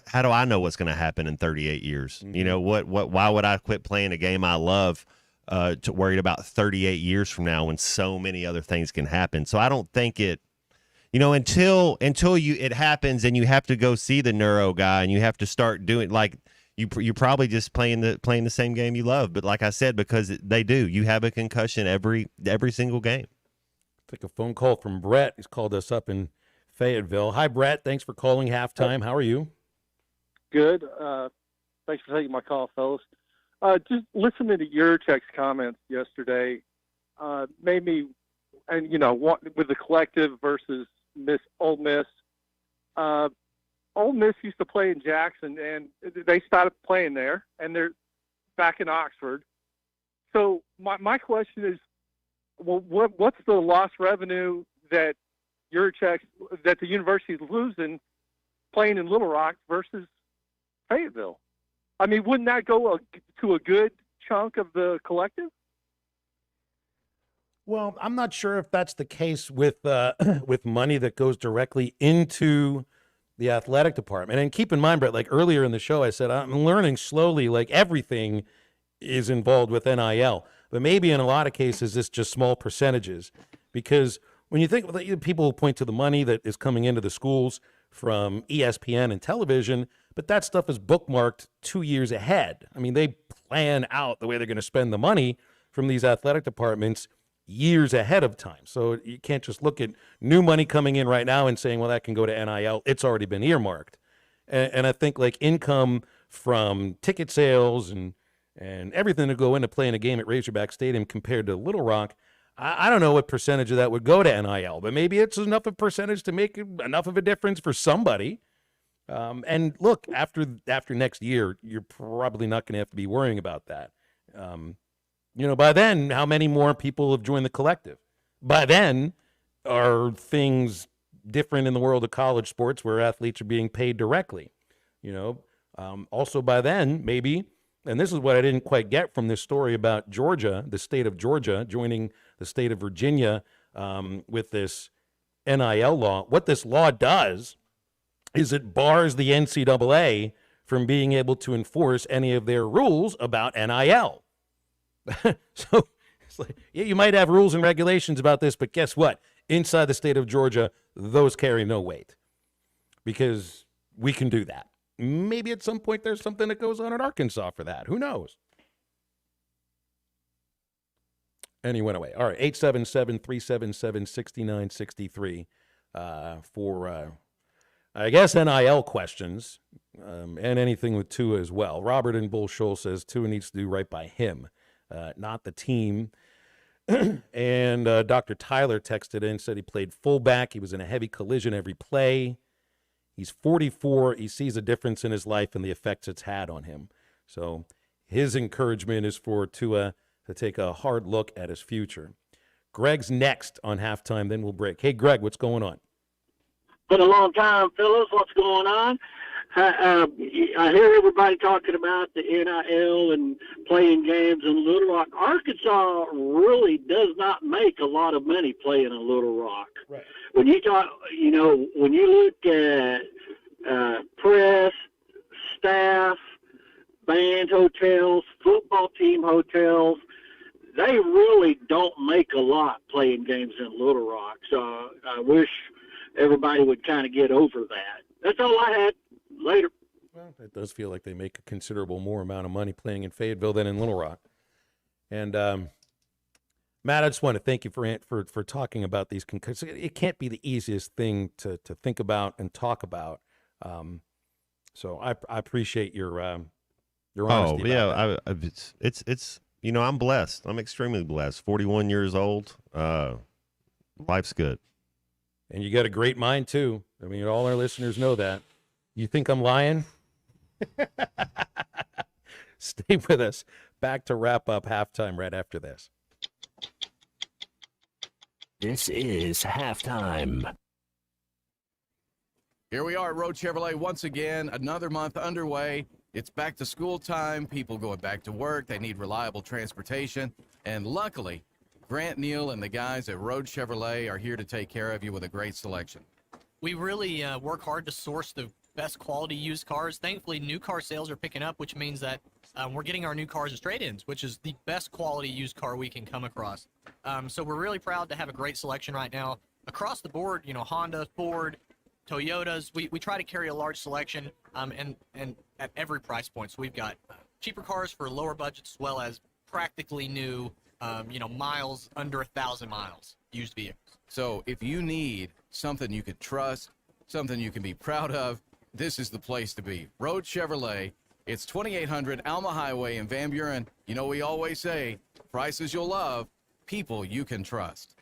how do I know what's going to happen in 38 years? Mm-hmm. Why would I quit playing a game I love to worried about 38 years from now when so many other things can happen? So I don't think it until it happens and you have to go see the neuro guy and you have to start doing like you're probably just playing the same game you love. But like I said, because they do, you have a concussion every single game. Take a phone call from Brett. He's called us up in Fayetteville. Hi, Brett. Thanks for calling Halftime. How are you? Good. Thanks for taking my call, fellas. Just listening to Yurchek's comments yesterday made me, and with the collective versus Ole Miss. Ole Miss used to play in Jackson, and they started playing there, and they're back in Oxford. So my question is, well, what's the lost revenue that that the university is losing playing in Little Rock versus Fayetteville? I mean, wouldn't that go to a good chunk of the collective? Well, I'm not sure if that's the case with money that goes directly into the athletic department. And keep in mind, Brett, like earlier in the show, I said I'm learning slowly, like everything is involved with NIL. But maybe in a lot of cases, it's just small percentages. Because when you think, people point to the money that is coming into the schools from ESPN and television, but that stuff is bookmarked 2 years ahead. I mean, they plan out the way they're going to spend the money from these athletic departments years ahead of time. So you can't just look at new money coming in right now and saying, well, that can go to NIL. It's already been earmarked. And I think like income from ticket sales and everything to go into playing a game at Razorback Stadium compared to Little Rock, I don't know what percentage of that would go to NIL, but maybe it's enough of a percentage to make enough of a difference for somebody. And look, after next year, you're probably not going to have to be worrying about that. By then, how many more people have joined the collective? By then, are things different in the world of college sports where athletes are being paid directly? Also by then, maybe, and this is what I didn't quite get from this story about Georgia, the state of Georgia joining the state of Virginia with this NIL law. What this law does is it bars the NCAA from being able to enforce any of their rules about NIL. So it's like, yeah, you might have rules and regulations about this, but guess what? Inside the state of Georgia, those carry no weight because we can do that. Maybe at some point there's something that goes on in Arkansas for that. Who knows? And he went away. All right, 877-377-6963 for, I guess, NIL questions and anything with Tua as well. Robert in Bull Shoal says Tua needs to do right by him, not the team. And Dr. Tyler texted in, said he played fullback. He was in a heavy collision every play. He's 44. He sees a difference in his life and the effects it's had on him. So his encouragement is for Tua to take a hard look at his future. Greg's next on Halftime, then we'll break. Hey, Greg, what's going on? Been a long time, fellas. What's going on? I hear everybody talking about the NIL and playing games in Little Rock. Arkansas really does not make a lot of money playing in Little Rock. Right. When you talk, when you look at press, staff, band hotels, football team hotels, they really don't make a lot playing games in Little Rock. So I wish everybody would kind of get over that. That's all I had. Later. Well, it does feel like they make a considerable more amount of money playing in Fayetteville than in Little Rock. And Matt, I just want to thank you for talking about these because it can't be the easiest thing to think about and talk about. So I appreciate your honesty. Oh yeah, it's I'm blessed. I'm extremely blessed. 41 years old. Life's good. And you got a great mind too. I mean, all our listeners know that. You think I'm lying? Stay with us. Back to wrap up Halftime right after this. This is Halftime. Here we are at Road Chevrolet once again, another month underway. It's back to school time. People going back to work. They need reliable transportation. And luckily, Grant Neal and the guys at Road Chevrolet are here to take care of you with a great selection. We really work hard to source the best quality used cars. Thankfully, new car sales are picking up, which means that we're getting our new cars as trade-ins, which is the best quality used car we can come across. So we're really proud to have a great selection right now. Across the board, Honda, Ford, Toyotas, we try to carry a large selection and at every price point. So we've got cheaper cars for lower budgets as well as practically new, miles under 1,000 miles, used vehicles. So if you need something you can trust, something you can be proud of, this is the place to be. Road Chevrolet. It's 2800 Alma Highway in Van Buren. We always say, prices you'll love, people you can trust.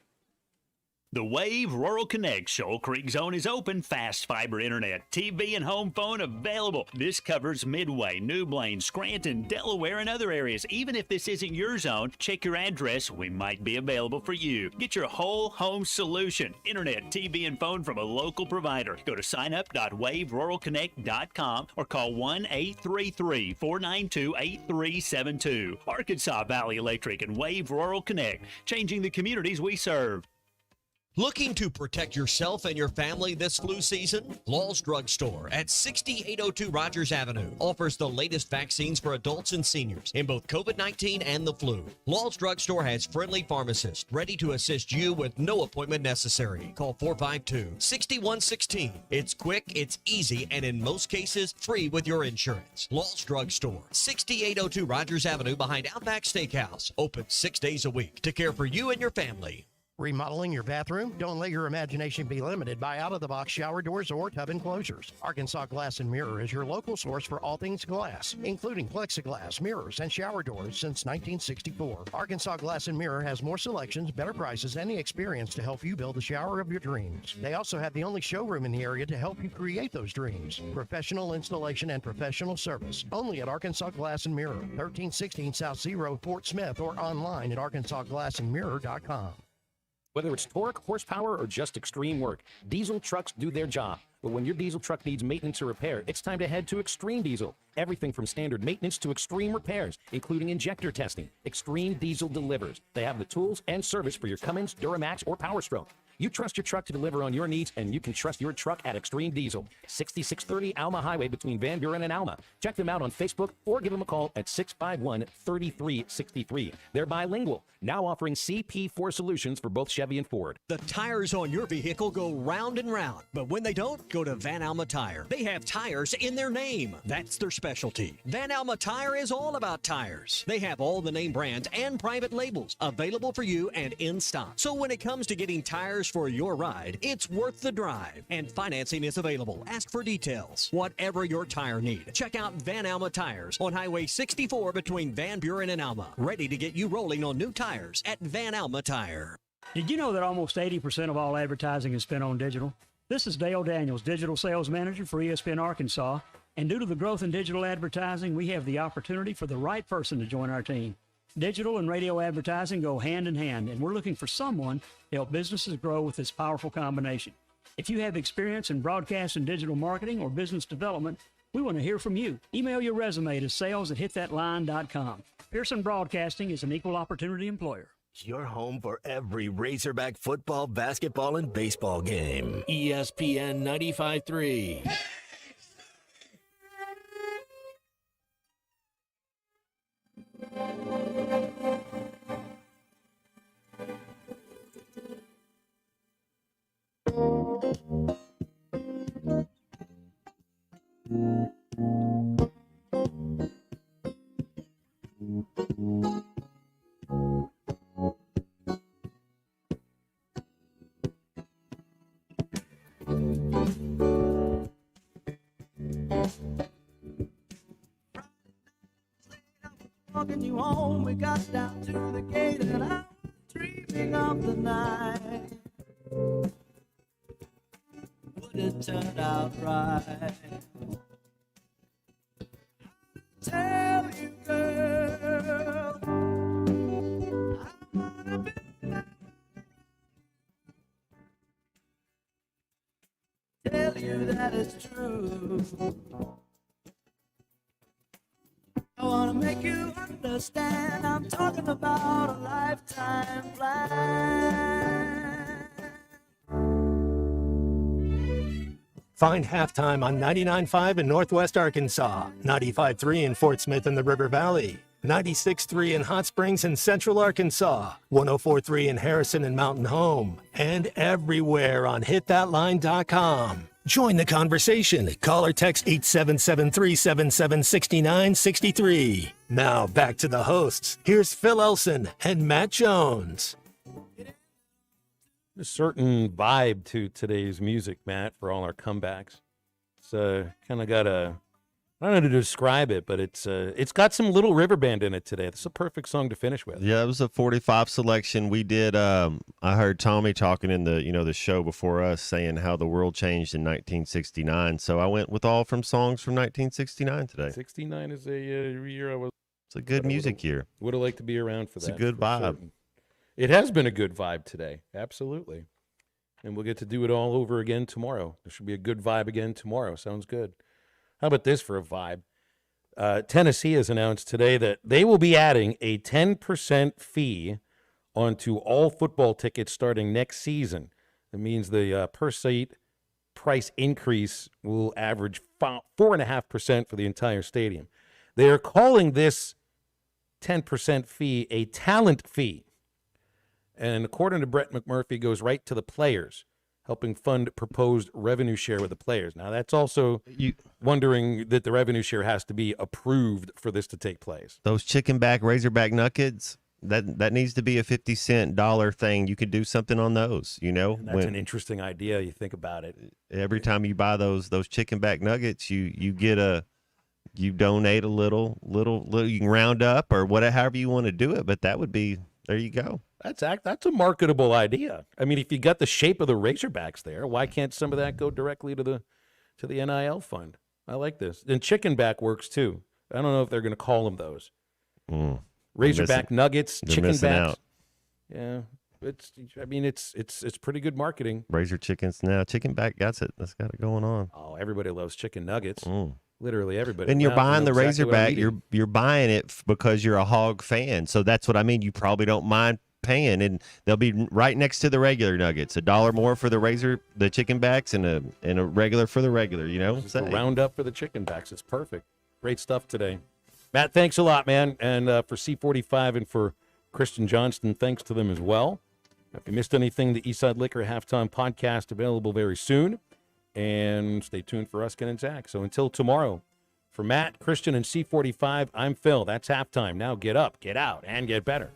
The Wave Rural Connect Shoal Creek Zone is open. Fast fiber internet, TV, and home phone available. This covers Midway, New Blaine, Scranton, Delaware, and other areas. Even if this isn't your zone, check your address. We might be available for you. Get your whole home solution. Internet, TV, and phone from a local provider. Go to signup.waveruralconnect.com or call 1-833-492-8372. Arkansas Valley Electric and Wave Rural Connect, changing the communities we serve. Looking to protect yourself and your family this flu season? Law's Drug Store at 6802 Rogers Avenue offers the latest vaccines for adults and seniors in both COVID-19 and the flu. Law's Drug Store has friendly pharmacists ready to assist you with no appointment necessary. Call 452-6116. It's quick, it's easy, and in most cases, free with your insurance. Law's Drug Store, 6802 Rogers Avenue behind Outback Steakhouse. Open 6 days a week to care for you and your family. Remodeling your bathroom? Don't let your imagination be limited by out-of-the-box shower doors or tub enclosures. Arkansas Glass and Mirror is your local source for all things glass, including plexiglass, mirrors, and shower doors since 1964. Arkansas Glass and Mirror has more selections, better prices, and the experience to help you build the shower of your dreams. They also have the only showroom in the area to help you create those dreams. Professional installation and professional service. Only at Arkansas Glass and Mirror, 1316 South Zero, Fort Smith, or online at arkansasglassandmirror.com. Whether it's torque, horsepower, or just extreme work, diesel trucks do their job. But when your diesel truck needs maintenance or repair, it's time to head to Extreme Diesel. Everything from standard maintenance to extreme repairs, including injector testing. Extreme Diesel delivers. They have the tools and service for your Cummins, Duramax, or Power Stroke. You trust your truck to deliver on your needs, and you can trust your truck at Extreme Diesel. 6630 Alma Highway between Van Buren and Alma. Check them out on Facebook or give them a call at 651-3363. They're bilingual, now offering CP4 solutions for both Chevy and Ford. The tires on your vehicle go round and round, but when they don't, go to Van Alma Tire. They have tires in their name. That's their specialty. Van Alma Tire is all about tires. They have all the name brands and private labels available for you and in stock. So when it comes to getting tires for your ride, it's worth the drive. And financing is available. Ask for details. Whatever your tire need, check out Van Alma Tires on Highway 64 between Van Buren and Alma. Ready to get you rolling on new tires at Van Alma Tire. Did you know that almost 80% of all advertising is spent on digital? This is Dale Daniels, Digital Sales Manager for ESPN Arkansas. And due to the growth in digital advertising, we have the opportunity for the right person to join our team. Digital and radio advertising go hand in hand, and we're looking for someone to help businesses grow with this powerful combination. If you have experience in broadcast and digital marketing or business development, we want to hear from you. Email your resume to sales@hitthatline.com. Pearson Broadcasting is an equal opportunity employer. Your home for every Razorback football, basketball, and baseball game. ESPN 95.3. Walking you home, we got down to the gate and I was dreaming of the night. Would it turn out right? Tell you, girl, I wanna be tell you that it's true. I wanna make you understand I'm talking about a lifetime plan. Find Halftime on 99.5 in Northwest Arkansas, 95.3 in Fort Smith and the River Valley, 96.3 in Hot Springs and Central Arkansas, 104.3 in Harrison and Mountain Home, and everywhere on hitthatline.com. Join the conversation. Call or text 877-377-6963. Now back to the hosts. Here's Phil Elson and Matt Jones. A certain vibe to today's music, Matt, for all our comebacks. It's kind of got a, I don't know how to describe it, but it's got some Little River Band in it today. It's a perfect song to finish with. Yeah, it was a 45 selection. We did. I heard Tommy talking in the show before us, saying how the world changed in 1969. So I went with all from songs from 1969 today. 69 is a year I was. It's a good music year. Would have liked to be around for that. It's a good vibe. Certain. It has been a good vibe today, absolutely. And we'll get to do it all over again tomorrow. There should be a good vibe again tomorrow. Sounds good. How about this for a vibe? Tennessee has announced today that they will be adding a 10% fee onto all football tickets starting next season. That means the per seat price increase will average 4.5% for the entire stadium. They are calling this 10% fee a talent fee. And according to Brett McMurphy, goes right to the players, helping fund proposed revenue share with the players. Now, that's also wondering that the revenue share has to be approved for this to take place. Those chicken back Razorback nuggets, that needs to be a 50-cent dollar thing. You could do something on those, you know. And that's an interesting idea. You think about it. Every time you buy those chicken back nuggets, you donate a little. You can round up or whatever, however you want to do it. But that would be, there you go. That's a marketable idea. I mean, if you got the shape of the Razorbacks there, why can't some of that go directly to the NIL fund? I like this. And chicken back works too. I don't know if they're going to call them those. Razorback nuggets, chicken backs. Out. Yeah, It's pretty good marketing. Razor chickens now. Chicken back got it. That's got it going on. Oh, everybody loves chicken nuggets. Mm. Literally everybody. And you're Now, buying I know the exactly what I'm Razorback. eating. You're buying it because you're a hog fan. So that's what I mean. You probably don't mind paying, and they'll be right next to the regular nuggets. $1 more for the chicken backs, and a regular for the regular. You know, Just a roundup for the chicken backs. It's perfect. Great stuff today. Matt, thanks a lot, man. And for C45 and for Christian Johnston, thanks to them as well. If you missed anything, the Eastside Liquor Halftime Podcast available very soon. And stay tuned for Ruskin and Zach. So until tomorrow, for Matt, Christian, and C45, I'm Phil. That's halftime. Now get up, get out, and get better.